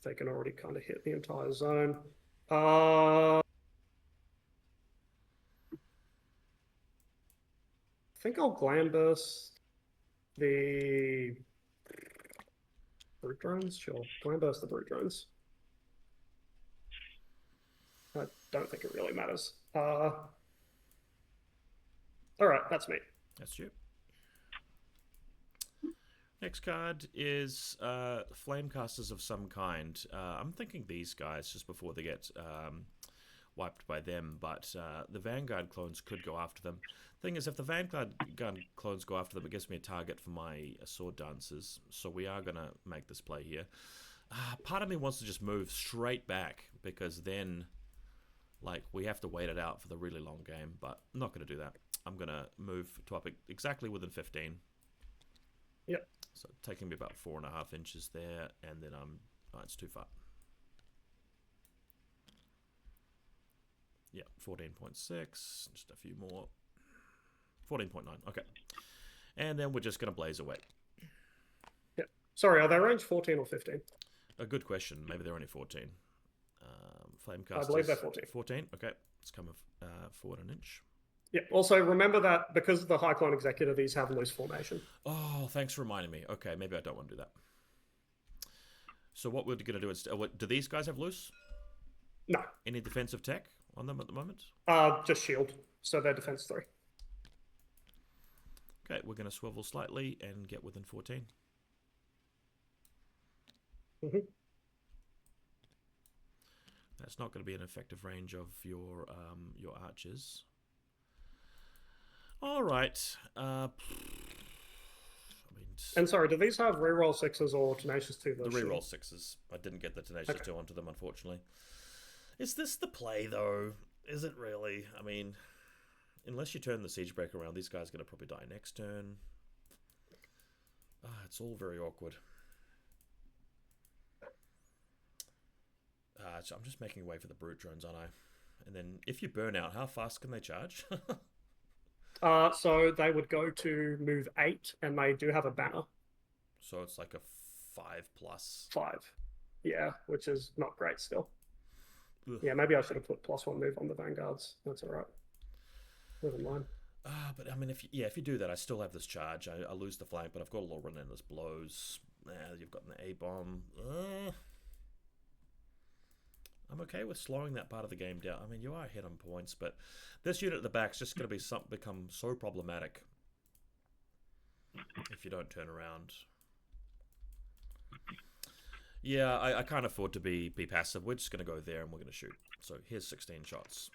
they can already kind of hit the entire zone. I think I'll Gland Burst the Brute Drones. Sure, Gland Burst the Brute Drones. I don't think it really matters. All right, that's me. That's you. Next card is Flamecasters of some kind. I'm thinking these guys just before they get wiped by them, but the Vanguard clones could go after them. Thing is, if the Vanguard clones go after them, it gives me a target for my sword dancers, so we are going to make this play here. Part of me wants to just move straight back, because then like we have to wait it out for the really long game, but I'm not going to do that. I'm going to move to up exactly within 15. Yep. So taking me about 4.5 inches there, and then oh, it's too far. Yeah, 14.6, just a few more. 14.9, okay. And then we're just going to blaze away. Yep. Sorry, are they range 14 or 15? A good question. Maybe they're only 14. Flamecasters. I believe they're 14. 14, okay. Let's come forward an inch. Yeah. Also, remember that because of the High Clone Executor, these have loose formation. Oh, thanks for reminding me. Okay, maybe I don't want to do that. So what we're going to do is... do these guys have loose? No. Any defensive tech on them at the moment? Just shield. So they're defense 3. Okay, we're going to swivel slightly and get within 14. Mm-hmm. That's not going to be an effective range of your archers. All right. I mean, and sorry, do these have reroll 6s or tenacious 2? The reroll 6s. I didn't get the tenacious 2 onto them, unfortunately. Is this the play, though? Is it really? I mean, unless you turn the siege breaker around, these guys are going to probably die next turn. It's all very awkward. So I'm just making way for the brute drones, aren't I? And then if you burn out, how fast can they charge? So they would go to move 8, and they do have a banner. So it's like a 5+. 5. Yeah, which is not great still. Ugh. Yeah, maybe I should have put +1 move on the Vanguards. That's all right. Never mind. But I mean, if you do that, I still have this charge. I lose the flank, but I've got a lot of relentless blows. You've got an A-bomb. I'm okay with slowing that part of the game down. I mean, you are ahead on points, but this unit at the back is just going to become so problematic if you don't turn around. Yeah, I can't afford to be passive. We're just going to go there and we're going to shoot. So here's 16 shots.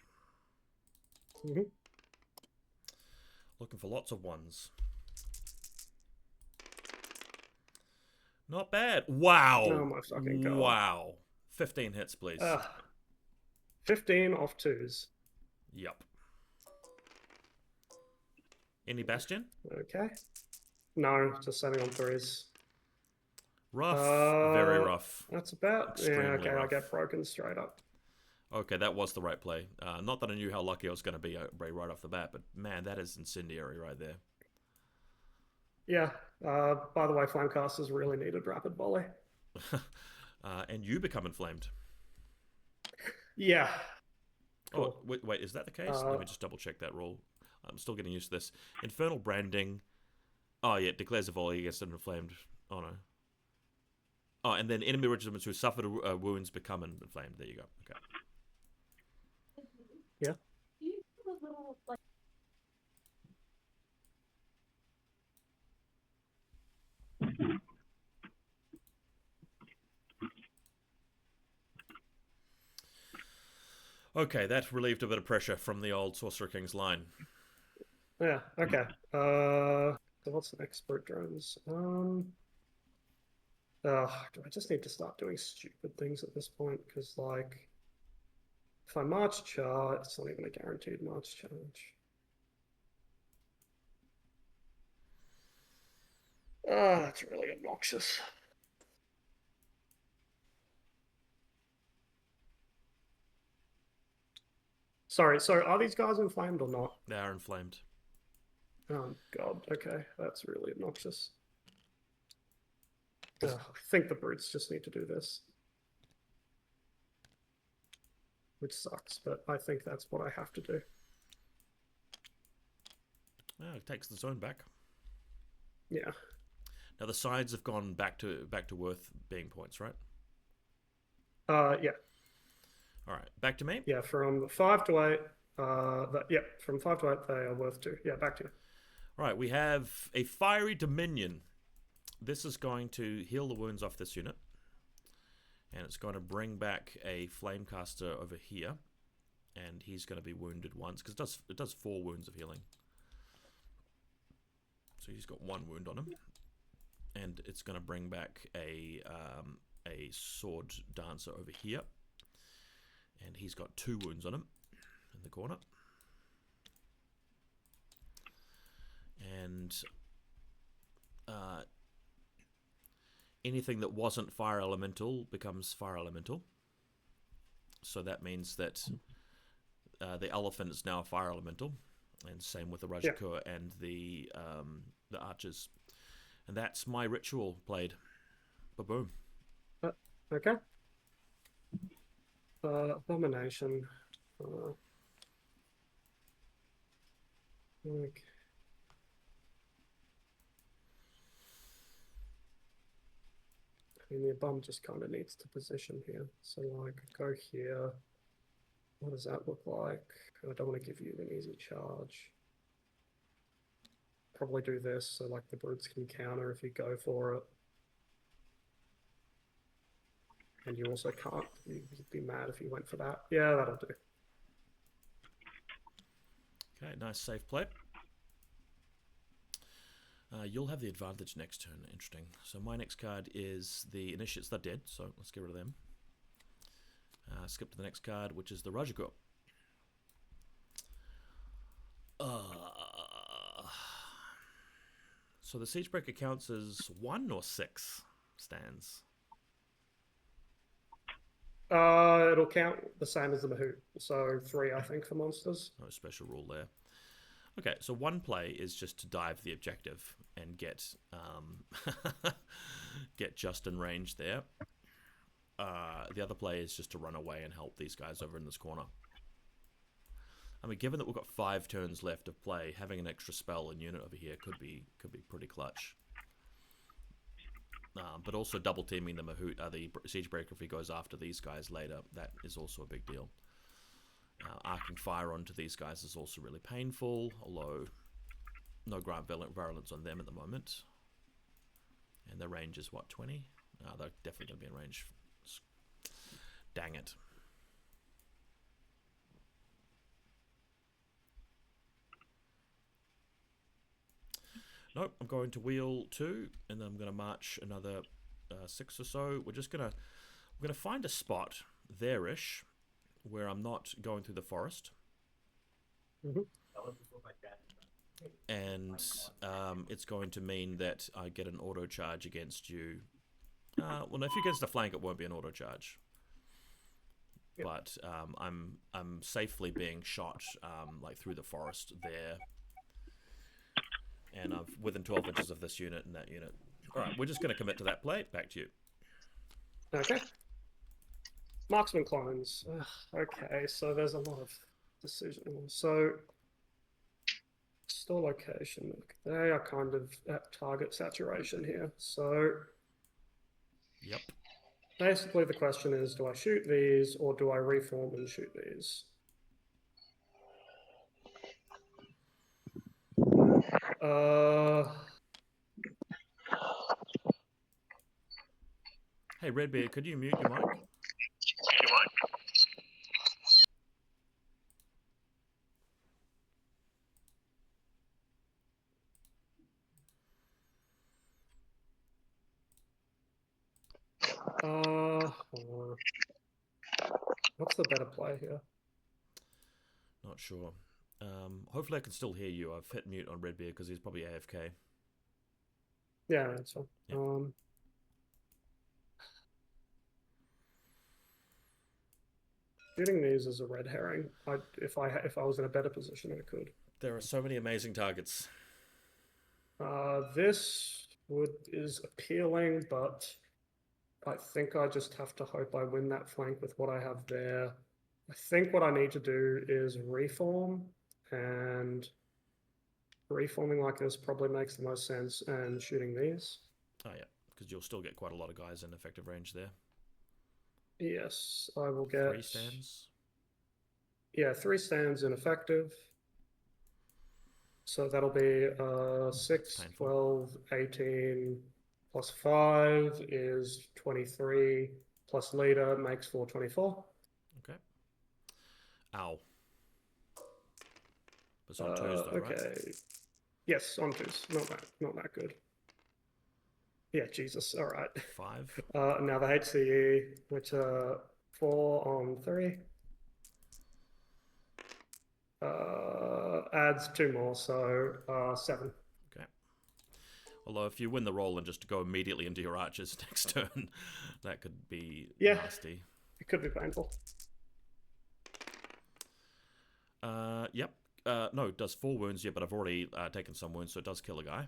Mm-hmm. Looking for lots of ones. Not bad. Wow. Oh my fucking god. Wow. 15 hits, please. 15 off 2s. Yep. Any Bastion? Okay. No, just setting on 3s. Rough. Very rough. That's about... Extremely yeah, okay, rough. I get broken straight up. Okay, that was the right play. Not that I knew how lucky I was going to be right off the bat, but man, that is incendiary right there. Yeah. By the way, Flamecasters really needed rapid volley. And you become inflamed. Yeah. Cool. Oh, wait, is that the case? Let me just double check that rule. I'm still getting used to this. Infernal Branding. Oh, yeah, it declares a volley against an inflamed Oh, no. Oh, and then enemy regiments who suffered wounds become inflamed. There you go. Okay. Yeah. Okay, that relieved a bit of pressure from the old Sorcerer Kings line. Yeah, okay. So what's the expert drones? Do I just need to start doing stupid things at this point? Because, like, if I march charge, it's not even a guaranteed march charge. That's really obnoxious. Sorry, so are these guys inflamed or not? They are inflamed. Oh, God, okay. That's really obnoxious. I think the brutes just need to do this. Which sucks, but I think that's what I have to do. Oh, it takes the zone back. Yeah. Now the sides have gone back to worth being points, right? Yeah. All right, back to me. Yeah, from 5 to 8. Yeah, from 5 to 8, they are worth 2. Yeah, back to you. All right, we have a Fiery Dominion. This is going to heal the wounds off this unit. And it's going to bring back a Flamecaster over here. And he's going to be wounded once, because it does 4 wounds of healing. So he's got 1 wound on him. And it's going to bring back a Sword Dancer over here. And he's got 2 wounds on him in the corner. And anything that wasn't Fire Elemental becomes Fire Elemental. So that means that the Elephant is now a Fire Elemental. And same with the Rajakur and the Archers. And that's my ritual played. Ba-boom. Okay. Abomination. Okay. I mean, the bomb just kind of needs to position here. So, like, go here. What does that look like? I don't want to give you an easy charge. Probably do this so, like, the brutes can counter if you go for it. And you also can't. You'd be mad if you went for that. Yeah, that'll do. Okay, nice safe play. You'll have the advantage next turn. Interesting. So my next card is the Initiates. They're dead, so let's get rid of them. Skip to the next card, which is the Rajakur. So the Siegebreaker counts as 1 or 6 stands? It'll count the same as the Mahout. So 3, I think, for monsters. No special rule there. Okay, so one play is just to dive the objective and get get just in range there. The other play is just to run away and help these guys over in this corner. I mean, given that we've got 5 turns left of play, having an extra spell and unit over here could be pretty clutch. But also double teaming the Mahout, the Siegebreaker, if he goes after these guys later, that is also a big deal. Arcing fire onto these guys is also really painful, although no Grant Virulence on them at the moment. And their range is what, 20? They're definitely going to be in range. Dang it. Nope, I'm going to wheel 2, and then I'm going to march another 6 or so. We're going to find a spot there-ish where I'm not going through the forest. Mm-hmm. And it's going to mean that I get an auto charge against you. Well, no, if you get the flank, it won't be an auto charge. Yep. But I'm safely being shot like through the forest there. And I'm within 12 inches of this unit and that unit. All right, we're just going to commit to that play. Back to you. Okay. Marksman clones. Okay, so there's a lot of decisions. So Store location. They are kind of at target saturation here. So Yep. basically the question is, do I shoot these or do I reform and shoot these? Hey, Redbeard, could you mute your mic? What's the better play here? Not sure. Hopefully I can still hear you. I've hit mute on Redbeard because he's probably AFK. Yeah, that's fine. Yep. Shooting these is a red herring. If I was in a better position, I could. There are so many amazing targets. This is appealing, but I think I just have to hope I win that flank with what I have there. I think what I need to do is reform, and reforming like this probably makes the most sense, and shooting these. Oh yeah, because you'll still get quite a lot of guys in effective range there. Yes, I will get 3 stands. Yeah, 3 stands in effective. So that'll be 6, Painful. 12, 18 plus 5 is 23 plus leader makes 424. Okay. Ow. It's on 2s though, okay. right? Yes, on 2s. Not that good. Yeah, Jesus. All right. 5. Now the HCE, which 4 on 3. Adds 2 more, so 7. Okay. Although if you win the roll and just go immediately into your archers next turn, that could be nasty. It could be painful. Yep. No, it does 4 wounds, yeah, but I've already taken some wounds, so it does kill a guy.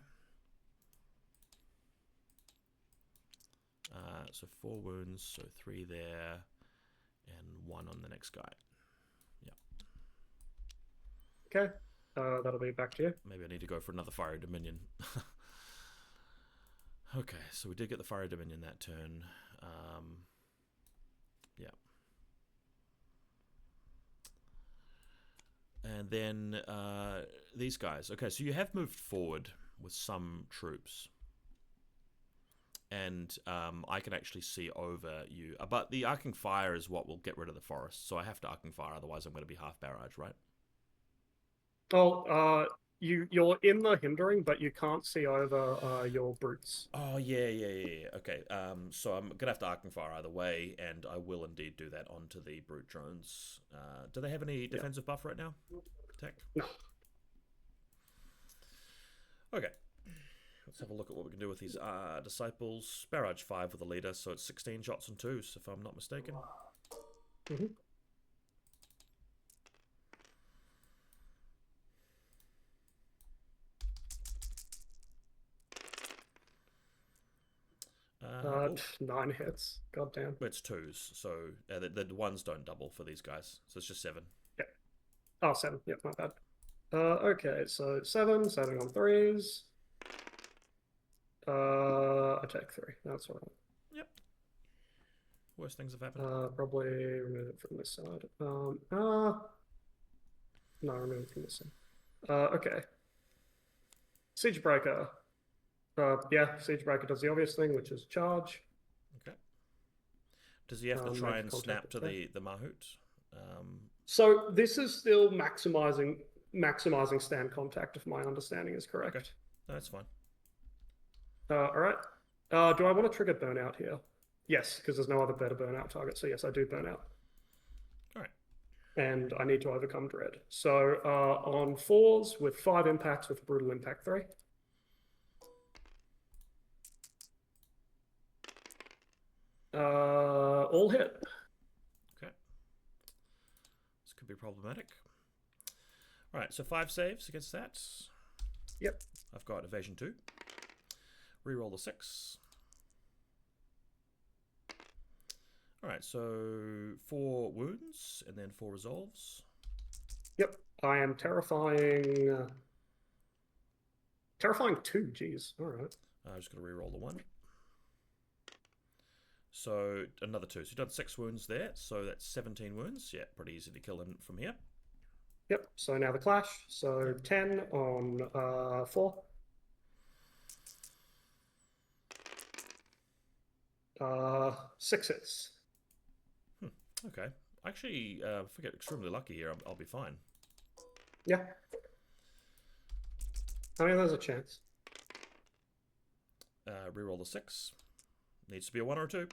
So 4 wounds, so 3 there, and 1 on the next guy. Yep. Okay. That'll be back to you. Maybe I need to go for another Fiery Dominion. Okay, so we did get the Fiery Dominion that turn. Yeah. And then these guys. Okay, so you have moved forward with some troops. And I can actually see over you. But the Arcing Fire is what will get rid of the forest. So I have to Arcing Fire, otherwise I'm going to be half barrage, right? Oh, you're in the hindering, but you can't see over your brutes. Oh, yeah. Okay, so I'm going to have to Arcing Fire either way, and I will indeed do that onto the brute drones. Do they have any defensive buff right now? Tech? No. Okay. Let's have a look at what we can do with these disciples. Barrage 5 with a leader, so it's 16 shots and 2s, if I'm not mistaken. Mm-hmm. Oh. 9 hits. Goddamn. It's 2s, so the 1s don't double for these guys, so it's just 7. Yeah. Oh, 7. Yep, my bad. Okay, so 7 on 3s. I take 3. That's all right. Yep. Worst things have happened. Probably remove it from this side. No, remove it from this side. Okay. Siege Breaker. Yeah, Siege Breaker does the obvious thing, which is charge. Okay. Does he have to try and snap to the Mahout? So this is still maximizing stand contact, if my understanding is correct. Okay. No, that's fine. All right. Do I want to trigger burnout here? Yes, because there's no other better burnout target. So yes, I do burnout. All right. And I need to overcome dread. So on 4s with 5 impacts with brutal impact 3. All hit. Okay. This could be problematic. All right, so 5 saves against that. Yep. I've got evasion 2. Reroll the 6. All right, so 4 wounds and then 4 resolves. Yep. I am terrifying Terrifying 2, jeez. Alright. I'm just going to reroll the 1. So another 2. So you've done 6 wounds there. So that's 17 wounds. Yeah, pretty easy to kill him from here. Yep, so now the clash. So 10 on 4. 6 hits. Okay. Actually, if I get extremely lucky here, I'll be fine. Yeah. I mean, there's a chance. Reroll the 6. Needs to be a 1 or a 2.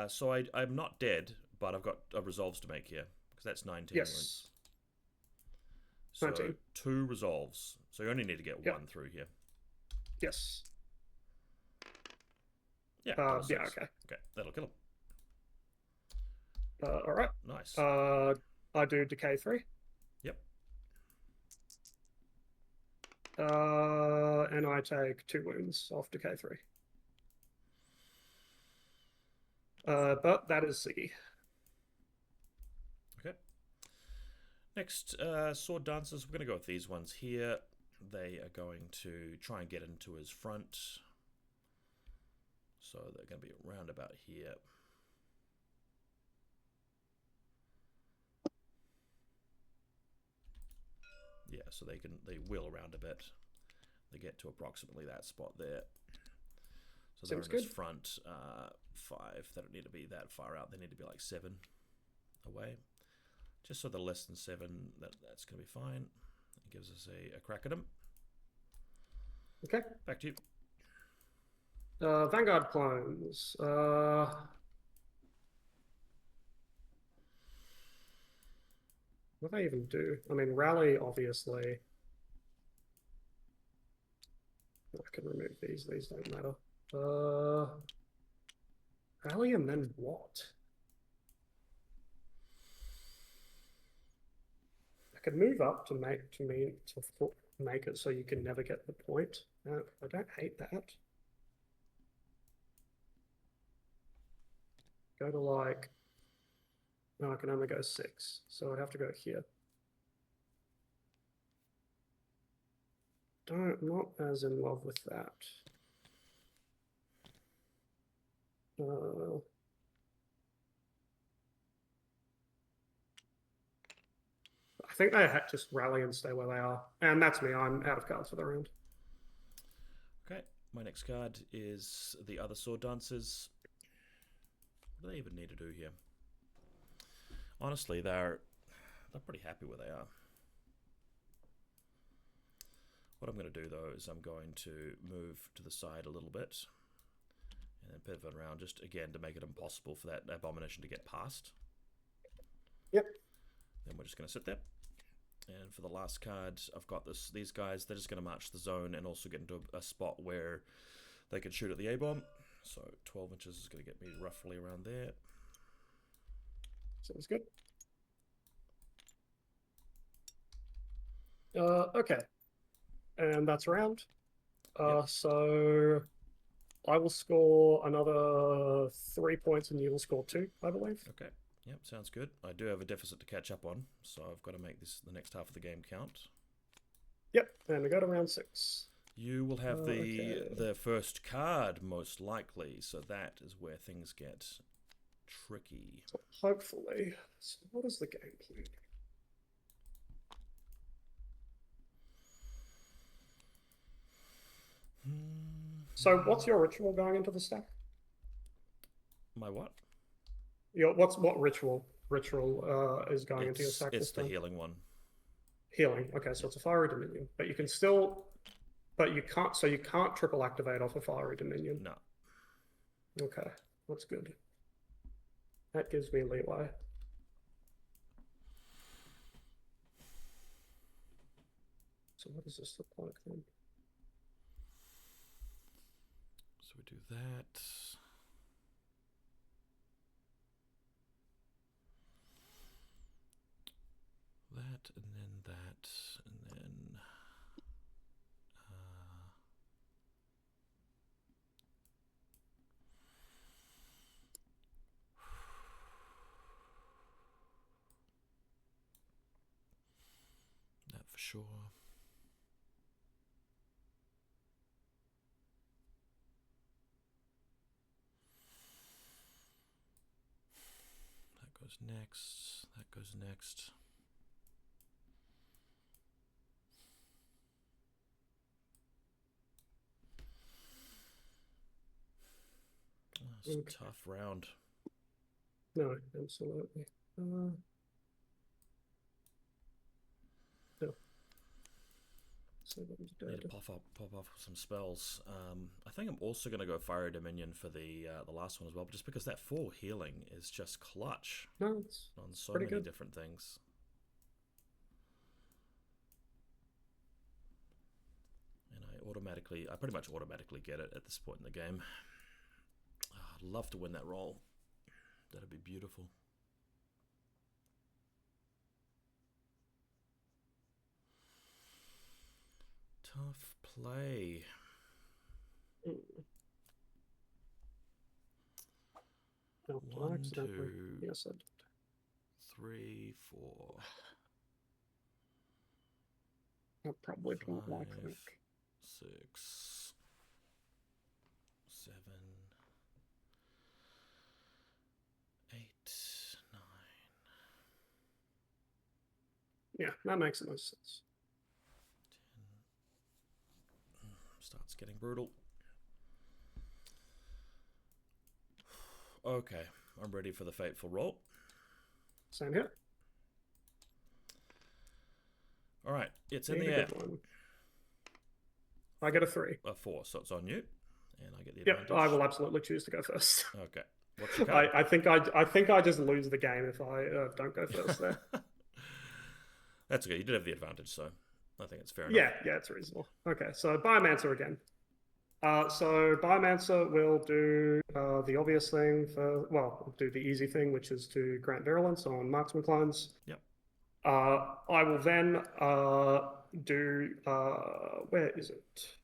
So I'm not dead, but I've got resolves to make here. Because that's 19 Yes. wounds. So 19. 2 resolves. So you only need to get Yep. 1 through here. Yes. Yeah. Yeah, okay. Okay, that'll kill him. Alright. Nice. I do decay 3. Yep. And I take 2 wounds off decay 3. But that is Siggy. Okay. Next, sword dancers. We're going to go with these ones here. They are going to try and get into his front. So they're going to be around about here. Yeah, so they wheel around a bit. They get to approximately that spot there. So they're Seems in his good. front 5. They don't need to be that far out. They need to be like 7 away. Just so they're less than 7, that's going to be fine. It gives us a crack at him. Okay. Back to you. Vanguard clones. What do they even do? I mean, rally, obviously. I can remove these. These don't matter. Rally and then what? I could move up to make it so you can never get the point. I don't hate that. Go to like, no, I can only go 6, so I'd have to go here. Not as in love with that. I think they just rally and stay where they are. And that's me. I'm out of cards for the round. Okay, my next card is the other sword dancers. What do they even need to do here? Honestly, they're pretty happy where they are. What I'm going to do, though, is I'm going to move to the side a little bit and then pivot around just, again, to make it impossible for that abomination to get past. Yep. Then we're just going to sit there. And for the last card, I've got these guys. They're just going to march the zone and also get into a spot where they can shoot at the A-bomb. So 12 inches is going to get me roughly around there. Sounds good. Okay. And that's around. Yep. So I will score another 3 points and you will score 2, I believe. Okay. Yep, sounds good. I do have a deficit to catch up on, so I've got to make the next half of the game count. Yep, and we go to round 6. You will have okay. the first card, most likely, so that is where things get tricky. So hopefully. So what is the game plan? So what's your ritual going into the stack? My what? What ritual is going into your stack It's this the time? healing one. Healing. Okay, so it's a fiery dominion, but you can still, but you can't. So you can't triple activate off a fiery dominion. No. Okay, that's good. That gives me leeway. So what does this look like then? So we do that. That, and then that, and then... that for sure. goes next. That goes next. It's a tough round. No, absolutely. No. So Need to pop off some spells. I think I'm also going to go Fiery Dominion for the last one as well, just because that 4 healing is just clutch. No, it's on so pretty many good. different things. And I pretty much automatically get it at this point in the game. I'd love to win that roll. That'd be beautiful. Tough play. No, 1, 2, yes, I did. 3, 4. I probably don't 5, like that. 6, 7, 8, 9. Yeah, that makes the most sense. 10. Starts getting brutal. Okay, I'm ready for the fateful roll. Same here. All right, it's in Need the a air. good one. I get a 3. A 4, so it's on you, and I get the Yep, advantage. I will absolutely choose to go first. Okay, what's your card? I think I just lose the game if I don't go first there. That's okay. You did have the advantage, so I think it's fair enough. Yeah, it's reasonable. Okay, so Biomancer again. So Biomancer will do the obvious thing for, well, do the easy thing, which is to grant virulence on marksman clones. Yep. I will then do, where is it?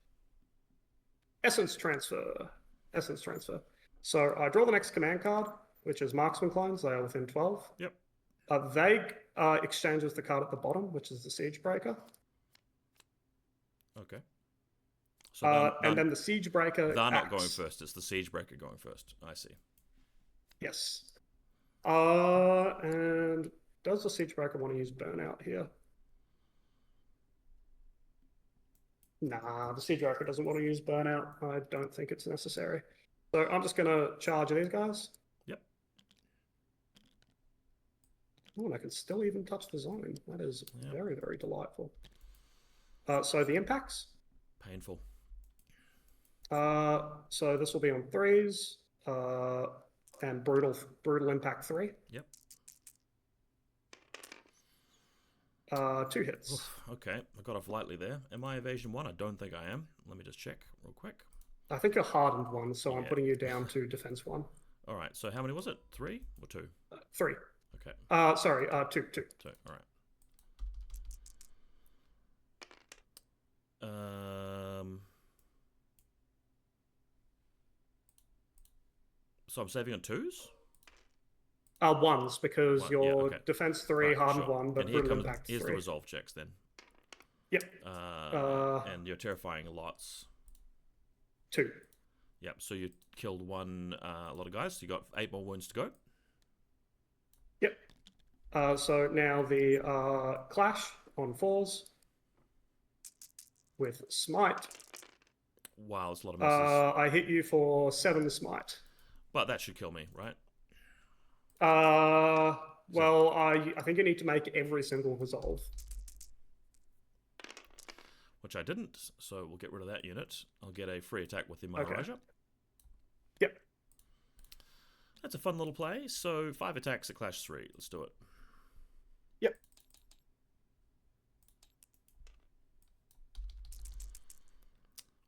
Essence transfer. Essence transfer. So I draw the next command card, which is marksman clones. They are within 12. Yep. They exchange with the card at the bottom, which is the Siege Breaker. Okay. So and then the Siege Breaker they're not acts. going first. It's the Siege Breaker going first. I see. Yes. And does the Siege Breaker want to use Burnout here? Nah, the Siege Breaker doesn't want to use Burnout. I don't think it's necessary. So I'm just going to charge these guys. Yep. Oh, and I can still even touch the zone. That is Yep. very, very delightful. So the impacts. Painful. So this will be on 3s. And brutal impact 3. Yep. 2 hits. Oof, okay, I got off lightly there. Am I evasion 1? I don't think I am. Let me just check real quick. I think you're hardened 1, so I'm Yeah. putting you down to defense 1. All right, so how many was it? 3 or 2? 3. Okay. Sorry, 2. 2, all right. So I'm saving on 2s? 1s, because One, you're yeah, okay. defense 3, Right, hardened sure. 1, but And here brutal comes, impact here's 3. the resolve checks then. Yep. And you're terrifying lots. 2. Yep, so you killed a lot of guys, so you got 8 more wounds to go. Yep. So now the clash on 4s with smite. Wow, that's a lot of misses. I hit you for 7 smite. But that should kill me, right? Well, I think you need to make every single resolve. Which I didn't, so we'll get rid of that unit. I'll get a free attack with the Maharaja. Okay. Yep. That's a fun little play. So 5 attacks at Clash 3. Let's do it. Yep.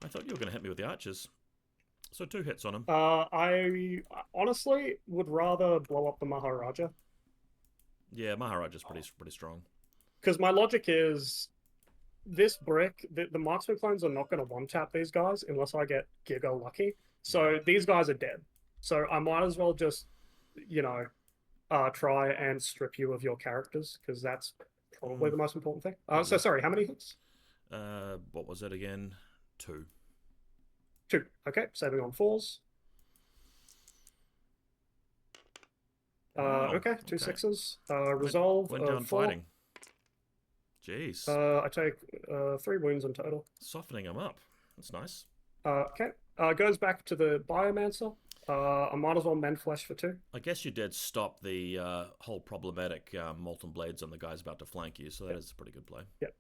I thought you were going to hit me with the archers. So 2 hits on him. I honestly would rather blow up the Maharaja. Yeah, Maharaja's pretty strong. Because my logic is, this brick, the marksman clones are not going to one-tap these guys unless I get Giga lucky. So these guys are dead. So I might as well just, try and strip you of your characters, because that's probably the most important thing. So sorry, how many hits? What was it again? 2. 2. Okay, saving on 4s. Wow, Okay, two okay. sixes. Resolve Went down 4. fighting. Jeez. I take 3 wounds in total. Softening him up. That's nice. Okay. Goes back to the Biomancer. I might as well mend flesh for 2. I guess you did stop the whole problematic Molten Blades on the guys about to flank you, so that is a pretty good play. Yep.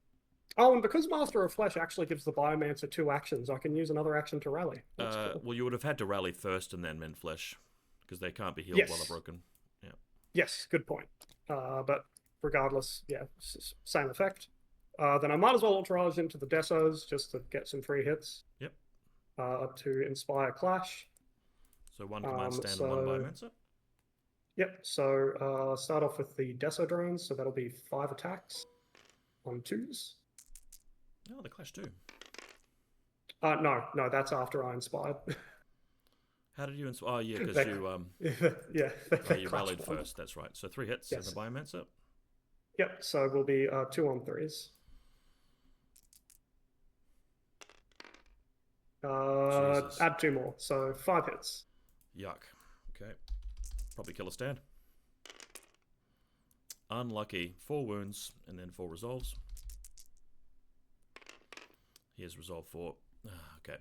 Oh, and because Master of Flesh actually gives the Biomancer 2 actions, I can use another action to rally. That's cool. Well, you would have had to rally first and then mend flesh, because they can't be healed while they're broken. Yeah. Yes, good point. But regardless, yeah, same effect. Then I might as well Ultrage into the Desos just to get some free hits. Yep. To inspire Clash. So 1 command stand and 1 Biomancer? Yep, so start off with the Deso drones, so that'll be 5 attacks on 2s. Oh, the Clash too. No, that's after I inspired. How did you inspire? Oh, yeah, because you yeah, you rallied first. That's right. So 3 hits and the Biomancer. Yep, so we'll be 2 on 3s. Add 2 more, so 5 hits. Yuck. Okay. Probably kill a stand. Unlucky. 4 wounds and then 4 resolves. Here's resolve 4. Okay.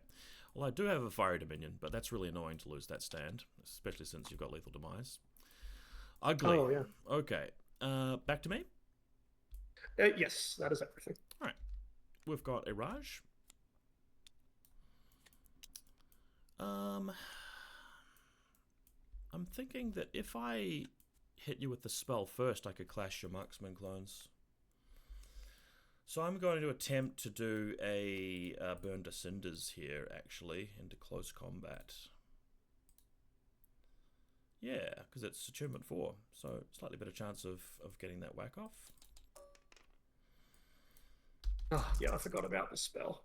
Well, I do have a Fiery Dominion, but that's really annoying to lose that stand, especially since you've got Lethal Demise. Ugly. Oh, yeah. Okay. Back to me? Yes, that is everything. All right. We've got a Raj. I'm thinking that if I hit you with the spell first, I could clash your marksman clones. So I'm going to attempt to do a Burn to Cinders here, actually, into close combat. Yeah, because it's Attunement 4, so slightly better chance of getting that whack off. Oh, yeah, I forgot about the spell.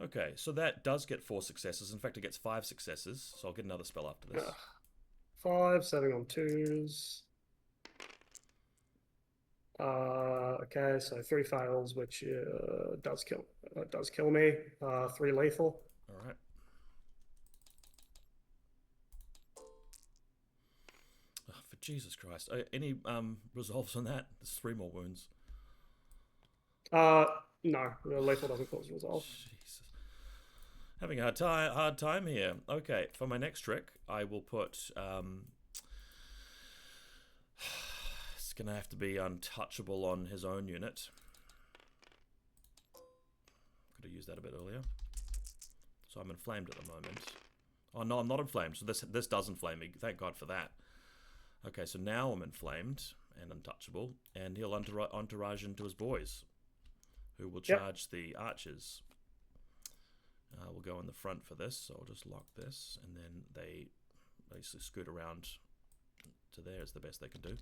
Okay, so that does get 4 successes. In fact, it gets 5 successes, so I'll get another spell after this. 5, 7 on 2s. Okay, so 3 fails, which does kill me. 3 lethal. All right. Oh, for Jesus Christ! Any resolves on that? There's 3 more wounds. No, the lethal doesn't cause resolve. Jesus. Having a hard time here. Okay, for my next trick, I will put... it's going to have to be untouchable on his own unit. Could have used that a bit earlier. So I'm inflamed at the moment. Oh, no, I'm not inflamed. So this does inflame me. Thank God for that. Okay, so now I'm inflamed and untouchable. And he'll entourage into his boys, who will charge the archers. We'll go in the front for this, so I'll just lock this, and then they basically scoot around to there is the best they can do.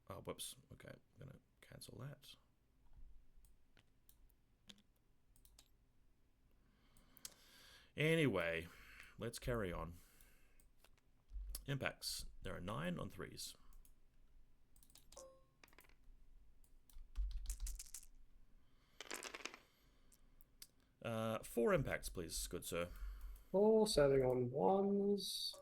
Oh, whoops. Okay, I'm going to cancel that. Anyway, let's carry on. Impacts. There are 9 on 3s. 4 impacts, please, good sir. 4, 7 on 1s.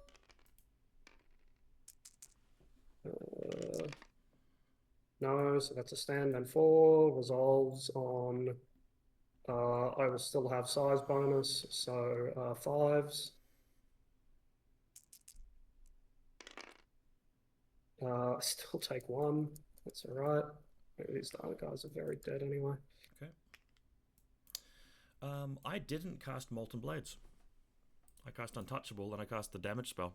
No, so that's a stand. Then 4 resolves on. I will still have size bonus, so 5s. Still take 1. That's all right. These other guys are very dead anyway. Okay. I didn't cast Molten Blades. I cast Untouchable and I cast the damage spell.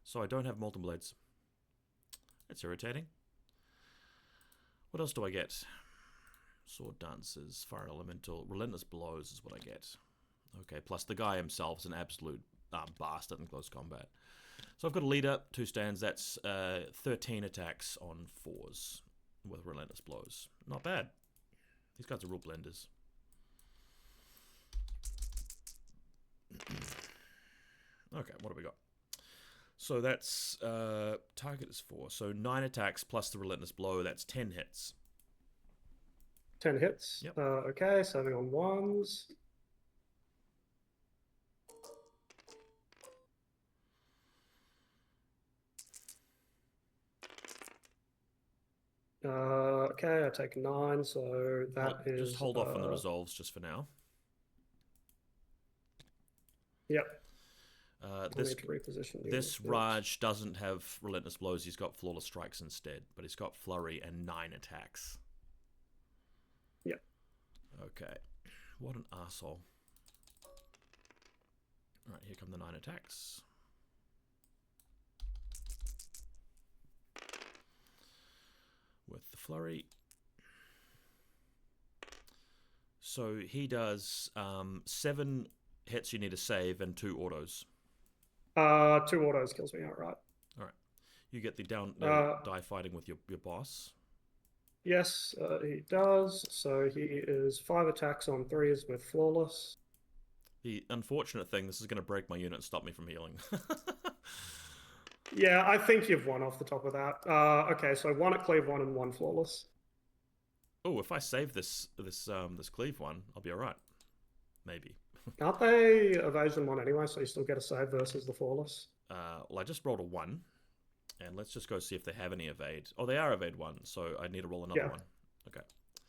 So I don't have Molten Blades. It's irritating. What else do I get? Sword Dances, Fire Elemental, Relentless Blows is what I get. Okay, plus the guy himself is an absolute bastard in close combat. So I've got a leader, 2 stands, that's 13 attacks on 4s with Relentless Blows. Not bad. These guys are real blenders. Okay, what have we got? So that's target is 4. So 9 attacks plus the Relentless Blow, that's 10 hits. 10 hits. Yep. Okay, saving on ones. Okay, I take 9, so that is... Just hold off on the resolves just for now. Yep. Uh, I need to reposition this Raj doesn't have Relentless Blows. He's got Flawless Strikes instead, but he's got Flurry and 9 attacks. Yep. Okay. What an arsehole. Alright, here come the 9 attacks. With the Flurry. So he does 7 hits you need to save and 2 autos. 2 autos kills me outright. Alright. You get the die fighting with your boss. Yes, he does. So he is 5 attacks on 3s with Flawless. The unfortunate thing, this is going to break my unit and stop me from healing. Yeah, I think you've won off the top of that. Okay, so 1 at Cleave 1 and 1 Flawless. Oh, if I save this Cleave one, I'll be alright. Maybe. Aren't they evasion 1 anyway, so you still get a save versus the Flawless? Well, I just rolled a 1. And let's just go see if they have any evade. Oh, they are evade 1, so I need to roll another one. Okay.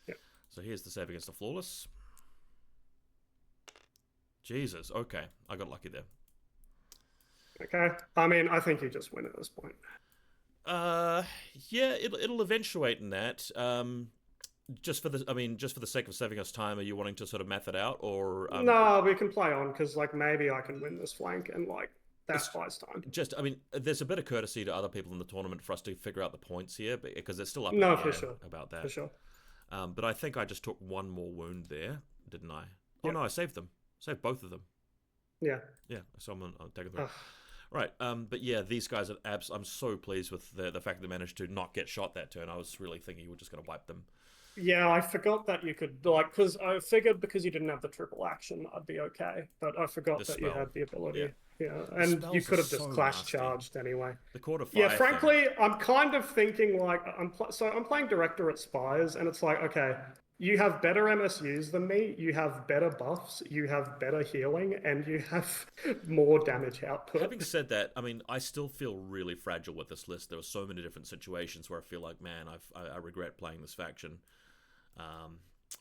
Yeah. So here's the save against the Flawless. Jesus, okay. I got lucky there. Okay. I mean, I think you just win at this point. Yeah, it'll eventuate in that. Just for the sake of saving us time, are you wanting to sort of math it out, or no, we can play on, because like maybe I can win this flank and like that buys time. Just, I mean, there's a bit of courtesy to other people in the tournament for us to figure out the points here, because it's still up in the air for sure. about that. For sure. But I think I just took 1 more wound there, didn't I? Oh Yep. no, I saved them. Saved both of them. Yeah. Yeah, so I'm taking them. Right, but yeah, these guys are I'm so pleased with the fact that they managed to not get shot that turn. I was really thinking you were just going to wipe them. Yeah, I forgot that you could, like, because I figured because you didn't have the triple action, I'd be okay. But I forgot that you had the ability. Yeah, and you could have just clash charged anyway. The quarter 5. Yeah, frankly, I'm kind of thinking like I'm playing Director at Spires, and it's like, okay, you have better MSUs than me, you have better buffs, you have better healing, and you have more damage output. Having said that, I mean, I still feel really fragile with this list. There were so many different situations where I feel like, man, I regret playing this faction.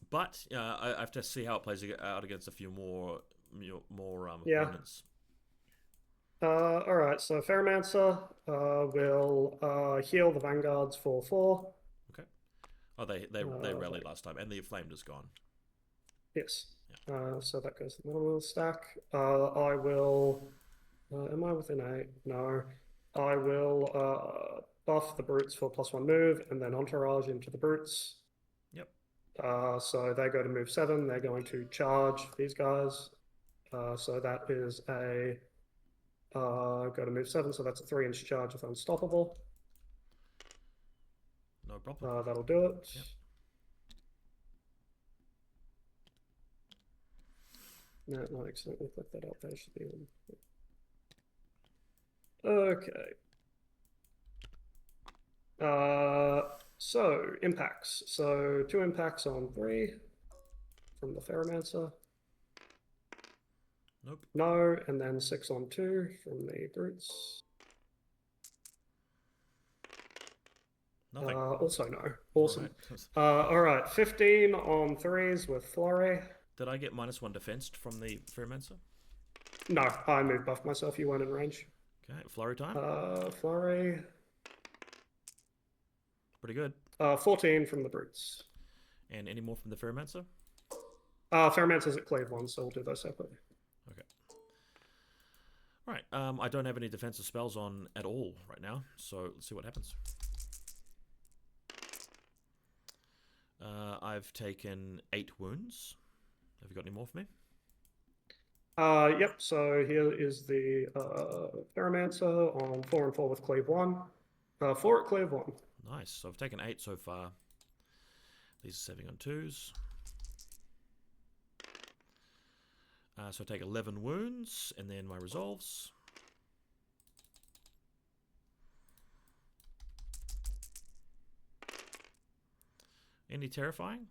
But I have to see how it plays out against a few more opponents. All right, so Ferromancer will heal the Vanguards for 4. Okay. Oh, they rallied last time, and the Flamed is gone. Yes. Yeah. So that goes to the middle of the stack. I will. Am I within 8? No. I will buff the Brutes for +1 move, and then Entourage into the Brutes. Yep. So they go to move 7. They're going to charge these guys. So that is a go to move 7. So that's a 3-inch charge of Unstoppable. No problem. That'll do it. Yep. No, I accidentally clicked that up. There should be one. Okay. So impacts. So 2 impacts on 3 from the Ferromancer. Nope. No, and then 6 on 2 from the Brutes. Nothing. Also no. Awesome. All right. 15 on 3s with Flurry. Did I get -1 defense from the Ferromancer? No, I moved buff myself. You weren't in range. Okay, Flurry time. Flurry. Pretty good. 14 from the Brutes. And any more from the Ferromancer? Ferromancer's at Cleave 1, so we'll do those separately. Okay. Right. I don't have any defensive spells on at all right now, so let's see what happens. I've taken 8 wounds. Have you got any more for me? Yep, so here is the Ferromancer on 4 and 4 with Cleave 1. 4 at Cleave 1. Nice. So I've taken 8 so far. These are 7 on 2s. So I take 11 wounds, and then my resolves. Any terrifying?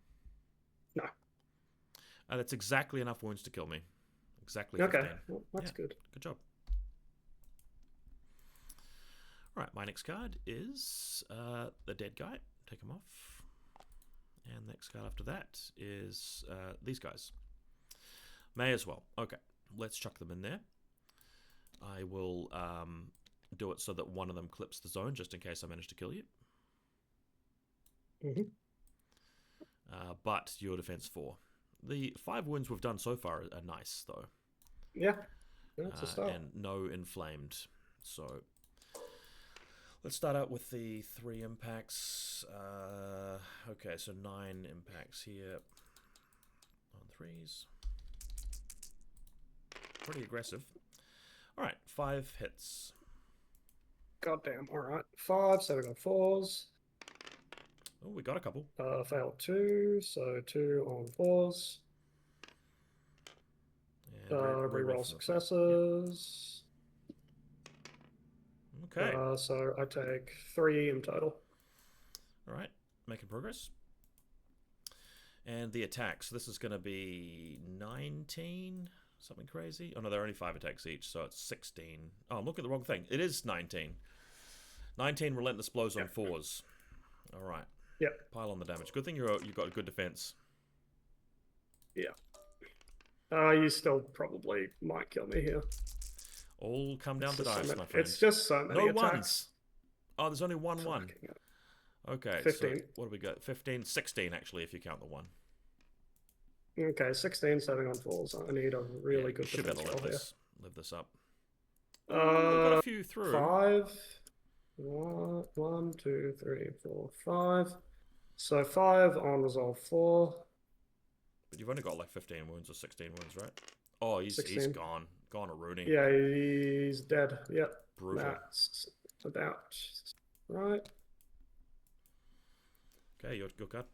That's exactly enough wounds to kill me. Exactly 15. Okay, well, that's good. Good job. Alright, my next card is the dead guy. Take him off. And the next card after that is these guys. May as well. Okay, let's chuck them in there. I will do it so that one of them clips the zone, just in case I manage to kill you. But your defense 4. The 5 wounds we've done so far are nice, though. Yeah, that's a start. And no inflamed. So let's start out with the 3 impacts. Okay, so 9 impacts here on 3s. Pretty aggressive. Alright, 5 hits. Goddamn, alright. 5, so we got 4s. Oh, we got a couple. Failed 2, so 2 on 4s. And Reroll successes. Yep. Okay. So I take 3 in total. Alright, making progress. And the attacks. This is going to be 19, something crazy. Oh no, there are only 5 attacks each, so it's 16. Oh, I'm looking at the wrong thing. It is 19. 19 relentless blows on 4s. Alright. Yep. Pile on the damage. Good thing you've got a good defense. Yeah. You still probably might kill me here. All come down to It's just dice, so my many- friend. It's just so many No attacks. ones. Oh, there's only one. Fucking hell. Okay, 15. so what do we got? 15, 16 actually, if you count the 1. Okay, 16, 7 on 4s. I need a really good should be defense able to roll here. live this up. We've got a few through. 5. 1, 2, 3, 4, 5. So 5 on resolve 4. But you've only got like 15 wounds or 16 wounds, right? Oh, he's 16. gone. Gone a Rooney. Yeah, he's dead. Yep. Brutal. That's about right. Okay, your card.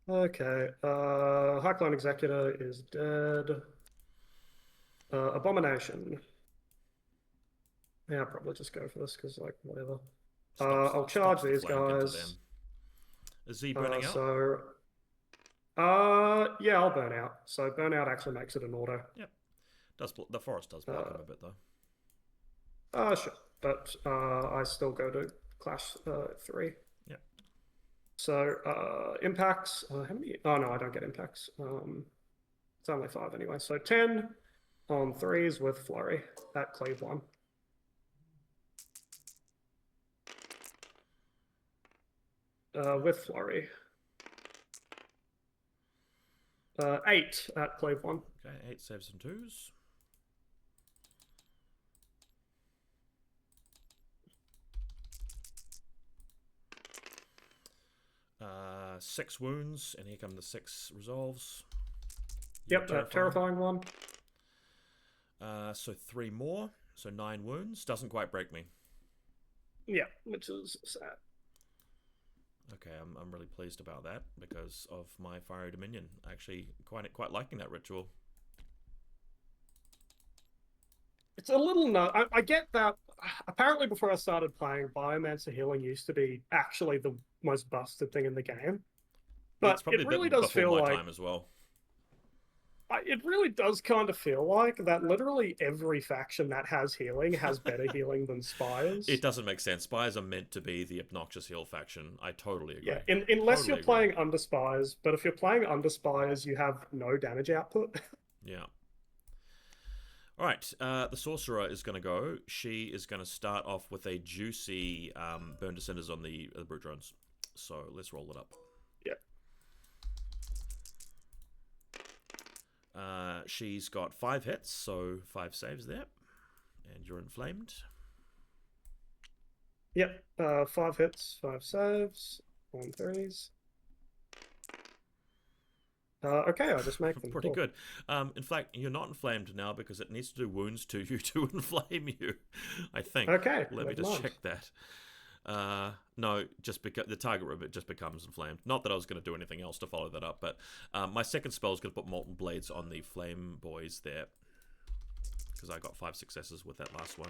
Okay. Highclone Executor is dead. Abomination. Yeah, I'll probably just go for this because, like, whatever. I'll charge the these flank into guys. them. Is he burning out? So, yeah, I'll burn out. So burnout actually makes it an auto. Yep. The forest does block him a bit though. Sure, but I still go to clash 3. Yep. So impacts. How many? Oh no, I don't get impacts. It's only 5 anyway. So 10 on 3s with flurry at cleave 1. With flurry. 8 at cleave 1. Okay, 8 saves and 2s. Uh, 6 wounds, and here come the 6 resolves. Yep, that terrifying one. So 3 more, so 9 wounds. Doesn't quite break me. Yeah, which is sad. Okay, I'm really pleased about that because of my Fiery Dominion. Actually, quite liking that ritual. It's a little I get that. Apparently, before I started playing, Biomancer healing used to be actually the most busted thing in the game. But it really does feel like time as well. It really does kind of feel like that literally every faction that has healing has better healing than Spires. It doesn't make sense. Spires are meant to be the obnoxious heal faction. I totally agree. Yeah, unless you're playing under Spires, but if you're playing under Spires, you have no damage output. Yeah. All right, the Sorcerer is going to go. She is going to start off with a juicy Burn to Cinders on the Brute Drones. So let's roll it up. Yep. She's got 5 hits, so 5 saves there. And you're inflamed. Yep, 5 hits, 5 saves, on 3s. Okay, I'll just make them. Pretty good. In fact, you're not inflamed now because it needs to do wounds to you to inflame you, I think. Okay, Let me just check that. No, just because the target ribbon just becomes inflamed. Not that I was going to do anything else to follow that up, but my second spell is going to put Molten Blades on the Flame Boys there because I got 5 successes with that last one.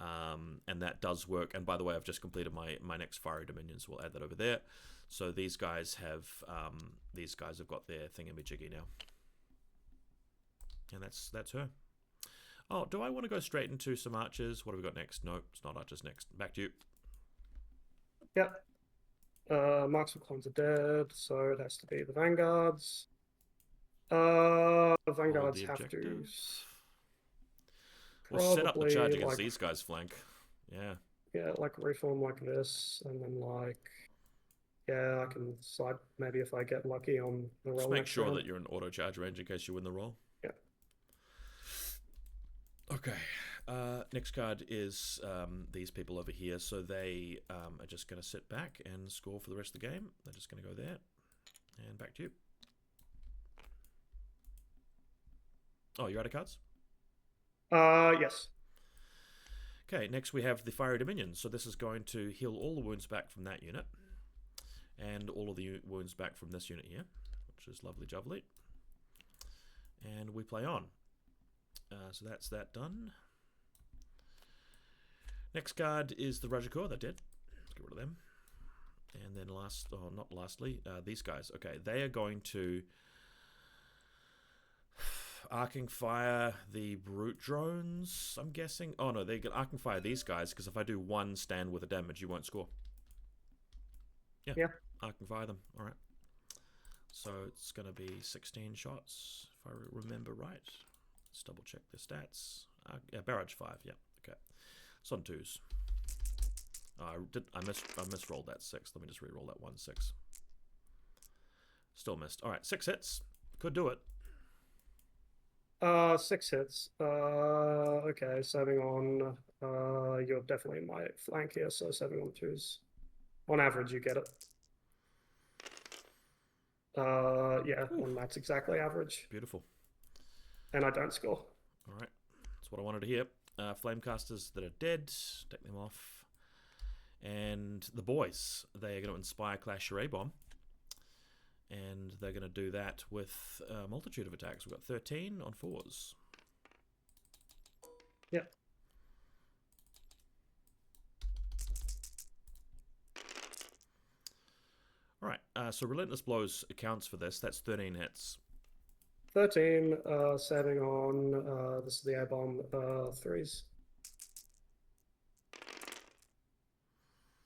and that does work. And by the way, I've just completed my next fiery dominions. We'll add that over there. So these guys have got their thingamajiggy now, and that's her. Oh, do I want to go straight into some archers? What have we got next? Nope, it's not archers next. Back to you. Yep. Marks of Clones are dead, so it has to be the Vanguards. Vanguards have to We'll set up the charge probably, against like, these guys' flank. Yeah. yeah, like reform like this, and then like, yeah, I can slide maybe if I get lucky on the roll Just make next sure round. that you're in auto charge range in case you win the roll. Yeah. Okay. Next card is these people over here. So they are just going to sit back and score for the rest of the game. They're just going to go there. And back to you. Oh, you're out of cards? Yes. Okay, next we have the Fiery Dominion. So this is going to heal all the wounds back from that unit. And all of the wounds back from this unit here. Which is lovely jubbly. And we play on. So that's that done. Next card is the Rajakor. They're dead. Let's get rid of them. And then not lastly, these guys. Okay, they are going to arcing fire the brute drones, I'm guessing. Oh no, they can arcing fire these guys because if I do one stand with a damage, you won't score. Yeah. Arcing fire them. All right. So it's going to be 16 shots if I remember right. Let's double check the stats. Yeah, barrage 5. Yeah. Okay. It's on 2s. I misrolled that 6. Let me just re-roll that 1 6. Still missed. All right, 6 hits. Could do it. 6 hits. Okay, serving on. You're definitely in my flank here, so serving on 2s. On average, you get it. Yeah, and that's exactly average. Beautiful. And I don't score. All right, that's what I wanted to hear. Flamecasters that are dead, take them off. And the boys, they are going to inspire Clash Array Bomb. And they're going to do that with a multitude of attacks. We've got 13 on 4s. Yep. All right, so Relentless Blows accounts for this. That's 13 hits. 13, saving on, this is the air bomb, 3s.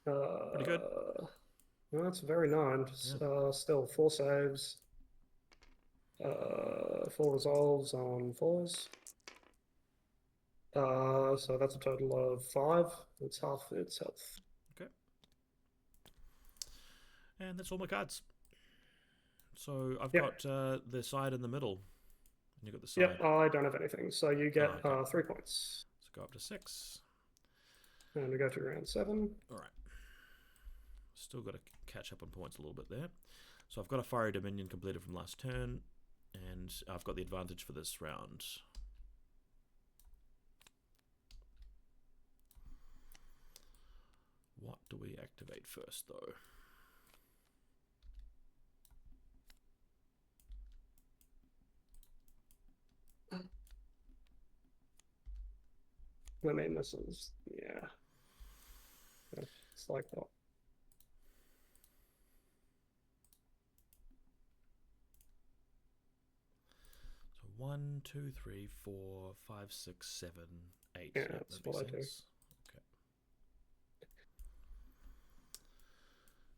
Pretty good. Well, that's very nine. Yeah. Still 4 saves. 4 resolves on 4s. So that's a total of 5. It's half its health. Okay. And that's all my cards. So I've got the side in the middle. And you've got the side. Yep, I don't have anything. So you get okay. 3 points. So go up to 6. And we go to round 7. All right. Still got to catch up on points a little bit there. So I've got a Fiery Dominion completed from last turn. And I've got the advantage for this round. What do we activate first, though? I mean, this is, yeah. It's like that. So 1, 2, 3, 4, 5, 6, 7, 8. Yeah, that's what I do. Okay.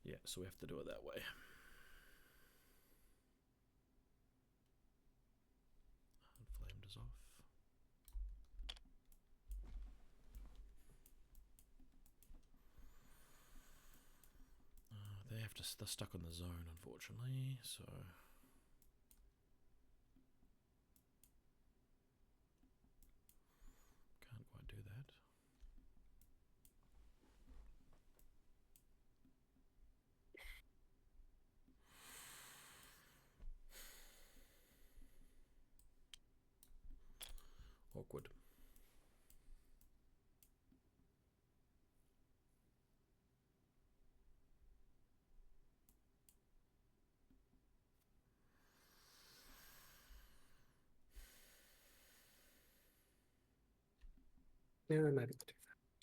Yeah, so we have to do it that way. Flame is off. They're stuck on the zone, unfortunately, so... Can't quite do that. Awkward. Yeah, maybe do that.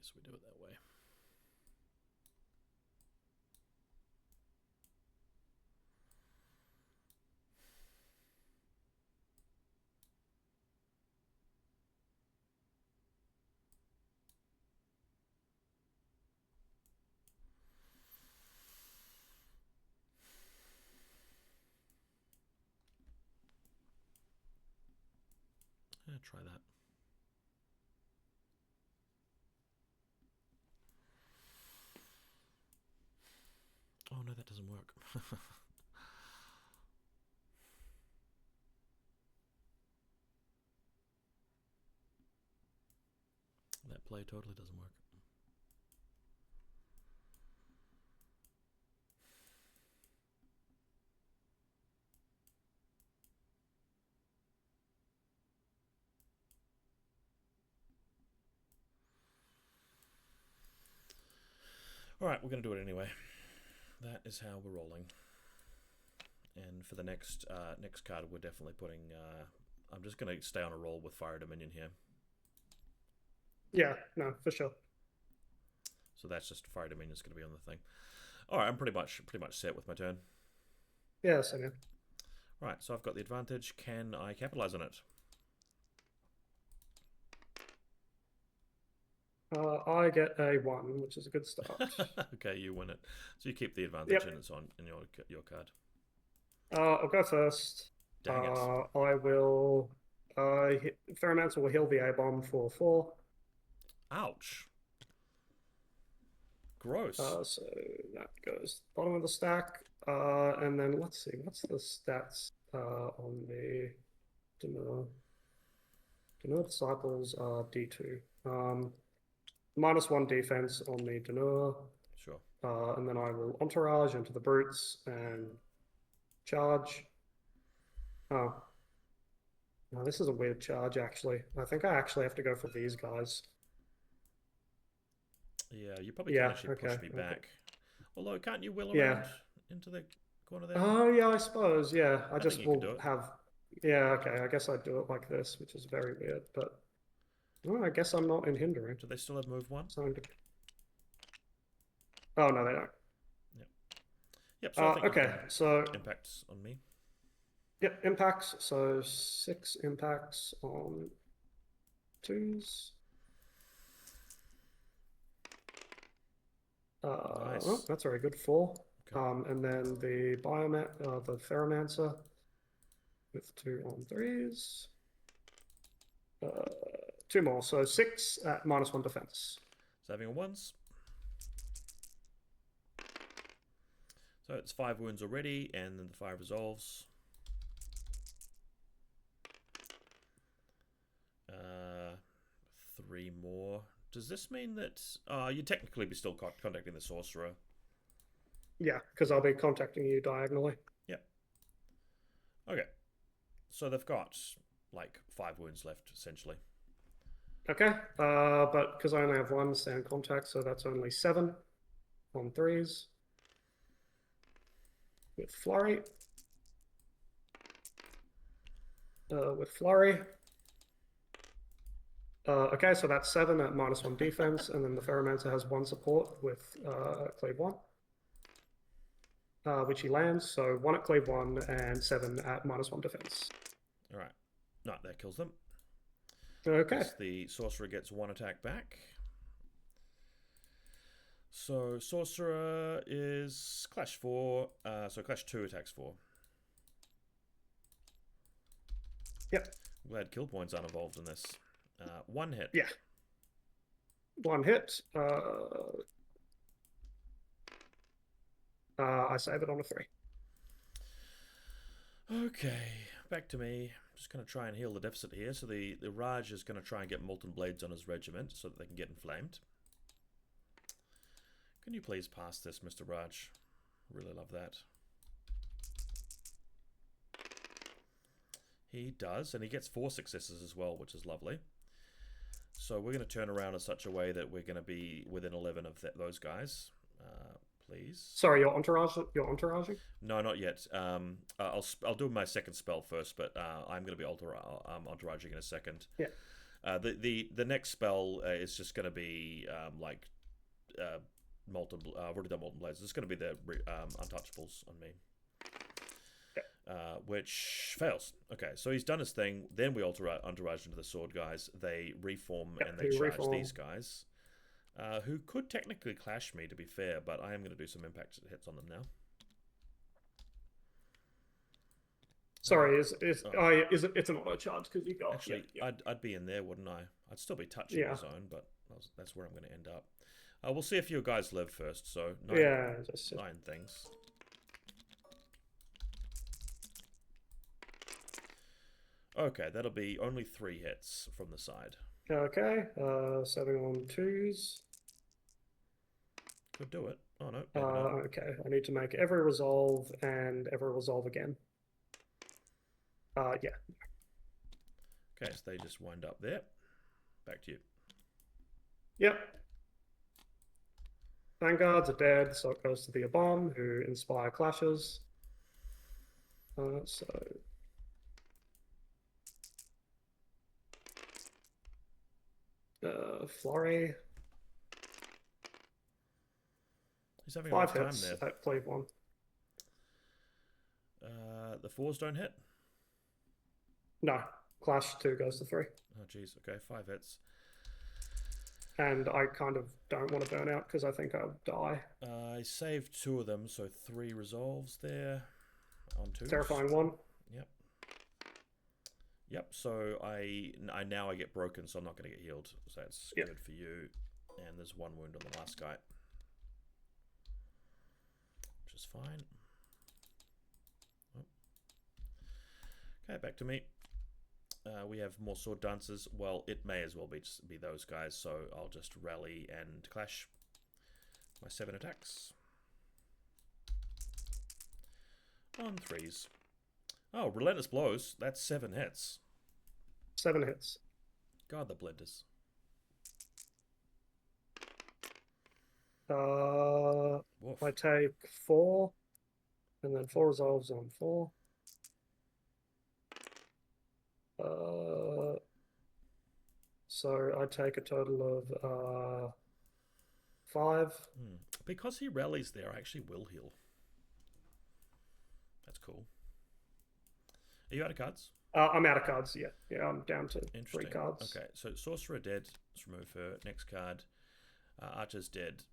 guess we do it that way. Yeah, try that. Oh no, that doesn't work. That play totally doesn't work. Alright, we're going to do it anyway. That is how we're rolling. And for the next next card, we're definitely putting... I'm just going to stay on a roll with Fire Dominion here. Yeah, no, for sure. So that's just Fire Dominion is going to be on the thing. Alright, I'm pretty much set with my turn. Yeah, same here. Right, so I've got the advantage. Can I capitalize on it? I get a 1, which is a good start. Okay, you win it. So you keep the advantage and it's on in your card. I'll go first. Dang it. I will... Ferromancer will heal the A-bomb for 4. Ouch. Gross. So that goes bottom of the stack. And then let's see, what's the stats on the Denour Disciples are D2. -1 defense on the Denour. Sure. And then I will entourage into the brutes and charge. Oh. No, this is a weird charge, actually. I think I actually have to go for these guys. Yeah, you probably can actually push me back. Although, can't you wheel around into the corner there? Oh, yeah, I suppose, yeah. I just think you can do will it. have... Yeah, okay, I guess I'd do it like this, which is very weird, but... Well, I guess I'm not in hindering. Do they still have move 1? Oh, no, they don't. Yep, so I think okay, so... impacts on me. Yep, impacts. So 6 impacts on 2s. Nice. Oh, that's very good. 4. Okay. And then the the Ferromancer with 2 on 3s. 2 more, so 6 at -1 defense. Saving on 1s. So it's 5 wounds already, and then the 5 resolves. 3 more. Does this mean that you'd technically be still contacting the sorcerer? Yeah, because I'll be contacting you diagonally. Yep. Okay. So they've got like 5 wounds left, essentially. Okay, but because I only have 1 stand contact, so that's only 7 on 3s. With Flurry. Okay, so that's 7 at -1 defense, and then the Ferromancer has 1 support with cleave 1. Which he lands, so 1 at cleave 1 and 7 at -1 defense. Alright. No, that kills them. Okay. The sorcerer gets 1 attack back. So sorcerer is clash 4, so clash 2 attacks 4. Yep. I'm glad kill points aren't involved in this. 1 hit. Yeah. 1 hit. I save it on a 3. Okay, back to me. I'm just going to try and heal the deficit here. So the Raj is going to try and get Molten Blades on his regiment so that they can get inflamed. Can you please pass this, Mr. Raj? Really love that. He does, and he gets 4 successes as well, which is lovely. So we're going to turn around in such a way that we're going to be within 11 of those guys. Please. Sorry, you're entouraging? No, not yet. I'll do my second spell first, but I'm going to be entouraging in a second. Yeah. The next spell is just going to be like molten. I've already done molten blades. It's going to be the untouchables on me, which fails. Okay, so he's done his thing. Then we entourage into the sword guys. They reform and they charge these guys, who could technically clash me, to be fair, but I am going to do some impact hits on them now. Sorry, it's an auto charge because you got. Actually, I'd be in there, wouldn't I? I'd still be touching the zone, but that's where I'm going to end up. We'll see if your guys live first. So 9 things. Okay, that'll be only 3 hits from the side. Okay, 7 on 2s. Could do it. Oh no. Okay, I need to make every resolve and every resolve again. Yeah. Okay, so they just wind up there. Back to you. Yep. Vanguards are dead, so it goes to the Abom, who inspire clashes. Flurry. He's having 5 a rough hits time there. at Cleve 1. The 4s don't hit? No. Clash 2 goes to 3. Oh, jeez. Okay, 5 hits. And I kind of don't want to burn out because I think I'll die. I saved 2 of them, so 3 resolves there on 2. Terrifying 1. Yep, so I now get broken, so I'm not going to get healed. So that's good for you. And there's 1 wound on the last guy, which is fine. Oh. Okay, back to me. We have more sword dancers. Well, it may as well be those guys, so I'll just rally and clash my 7 attacks. On 3s. Oh, Relentless Blows. That's 7 hits. 7 hits. God, the blenders. I take 4, and then 4 resolves on 4. So I take a total of 5. Because he rallies there, I actually will heal. That's cool. Are you out of cards? I'm out of cards, yeah. Yeah, I'm down to 3 cards. Okay, so Sorcerer dead. Let's remove her. Next card. Archer's dead.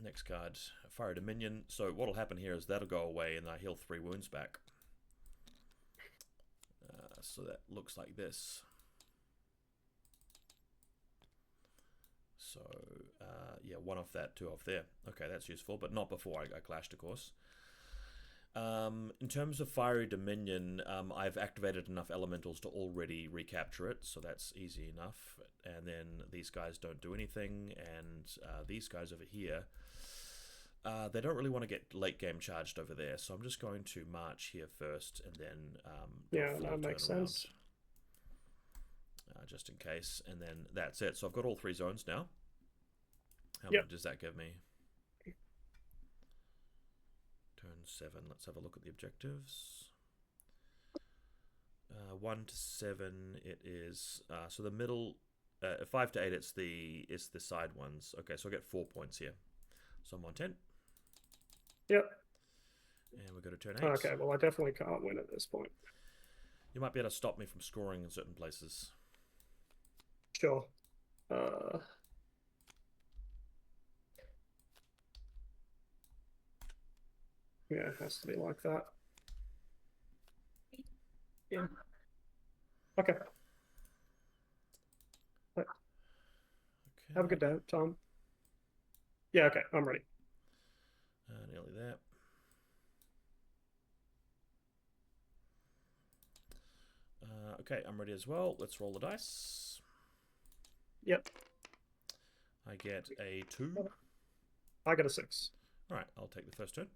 Next card. Fire Dominion. So what'll happen here is that'll go away and I heal 3 wounds back. So that looks like this. So, yeah, 1 off that, 2 off there. Okay, that's useful, but not before I clashed, of course. In terms of Fiery Dominion, I've activated enough elementals to already recapture it, so that's easy enough. And then these guys don't do anything, and these guys over here, they don't really want to get late game charged over there, so I'm just going to march here first, and then that makes sense. Just in case, and then that's it. So I've got all 3 zones now. How many does that give me? Turn 7. Let's have a look at the objectives. 1 to 7. It is so the middle. 5 to 8. It's the side ones. Okay, so I get 4 points here. So I'm on 10. Yep. And we go to turn 8. Okay, well I definitely can't win at this point. You might be able to stop me from scoring in certain places. Sure. Yeah, it has to be like that. Yeah. Okay. Right. Have a good day, Tom. Yeah, okay, I'm ready. Nearly there. Okay, I'm ready as well. Let's roll the dice. Yep. I get a 2. I get a 6. All right, I'll take the first turn.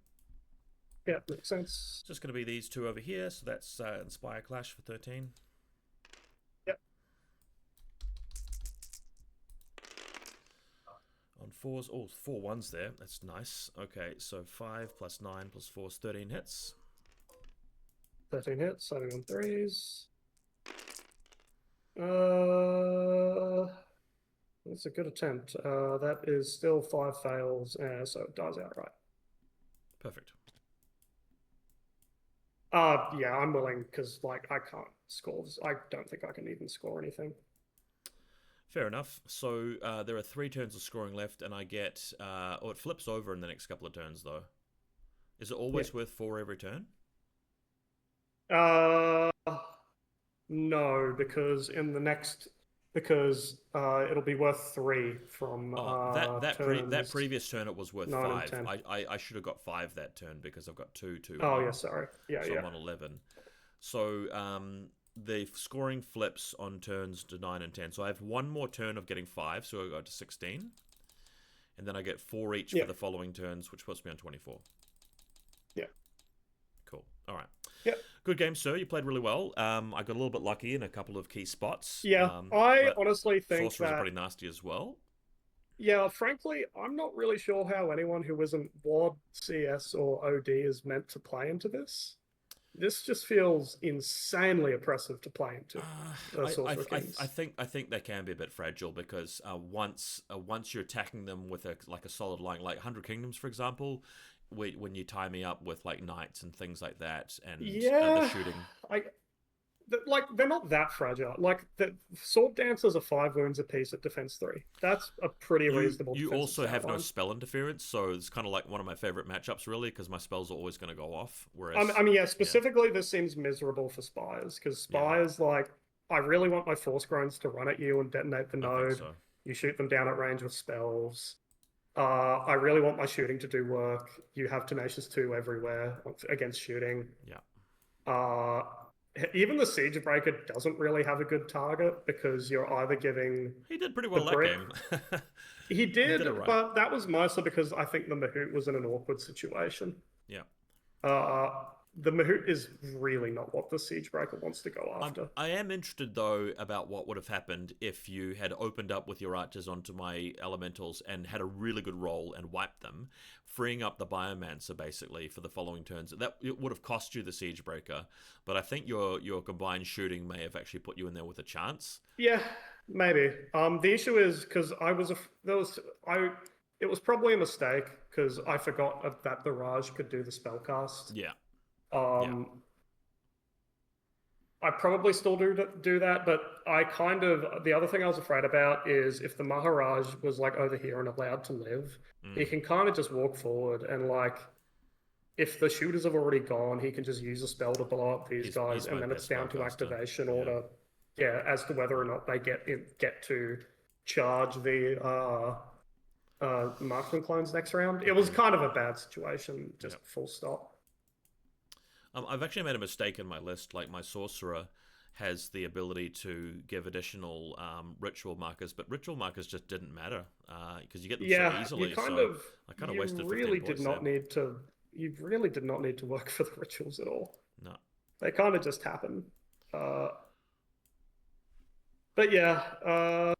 Yeah, makes sense. It's just going to be these 2 over here, so that's Inspire Clash for 13. Yep. On 4s, oh, 4 1s there. That's nice. Okay, so 5 plus 9 plus 4 is 13 hits. 13 hits, starting on 3s. That's a good attempt. That is still 5 fails, so it dies outright. Perfect. Yeah, I'm willing because like I can't score. I don't think I can even score anything. Fair enough. So there are 3 turns of scoring left, and I get. It flips over in the next couple of turns, though. Is it always worth 4 every turn? No, because in the next, it'll be worth 3 from that previous turn it was worth 9 and 5. 10. I should have got 5 that turn because I've got 2, 2, Oh 1. yeah, sorry. Yeah, So yeah. I'm on 11. So the scoring flips on turns to 9 and 10. So I have 1 more turn of getting 5, so I go to 16. And then I get 4 each for the following turns, which puts me on 24. Yeah. Cool. All right. Yeah. Good game, sir. You played really well. I got a little bit lucky in a couple of key spots. Yeah, I honestly think sorcerers that are pretty nasty as well. Yeah, frankly, I'm not really sure how anyone who isn't WoD, CS, or OD is meant to play into this. This just feels insanely oppressive to play into. Sorcerer Kings. I think they can be a bit fragile because once you're attacking them with a solid line, like 100 Kingdoms, for example, when you tie me up with like knights and things like that, and the shooting. They're not that fragile. Like the sword dancers are 5 wounds apiece at defense 3. That's a pretty reasonable. You also have no spell interference, so it's kind of like one of my favorite matchups, really, because my spells are always going to go off. Whereas, I mean, yeah, specifically, this seems miserable for Spires because Spires, like, I really want my Force Groans to run at you and detonate the node. So. You shoot them down at range with spells. I really want my shooting to do work. You have Tenacious 2 everywhere against shooting. Yeah. Even the Siege Breaker doesn't really have a good target because you're either giving. He did pretty well that game. He did, but that was mostly because I think the Mahout was in an awkward situation. Yeah. The Mahout is really not what the Siegebreaker wants to go after. I am interested, though, about what would have happened if you had opened up with your archers onto my elementals and had a really good roll and wiped them, freeing up the Biomancer, basically, for the following turns. It would have cost you the Siegebreaker, but I think your combined shooting may have actually put you in there with a chance. Yeah, maybe. The issue is, because it was probably a mistake, because I forgot that the Raj could do the spellcast. Yeah. I probably still do that, but the other thing I was afraid about is if the Maharaj was like over here and allowed to live, he can kind of just walk forward and like, if the shooters have already gone, he can just use a spell to blow up these guys, and then it's down to activation order. Yeah, as to whether or not they get to charge the Marksman clones next round. It was kind of a bad situation, just full stop. I've actually made a mistake in my list. Like, my Sorcerer has the ability to give additional ritual markers, but ritual markers just didn't matter because you get them so easily. I kind of wasted 15 really points did not there. need to. You really did not need to work for the rituals at all. No. They kind of just happen. But yeah. All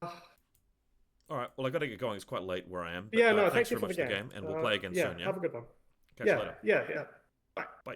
right. Well, I got to get going. It's quite late where I am. But, thanks very much for the game, and we'll play again soon. Yeah. Have a good one. Catch you later. Yeah. Bye.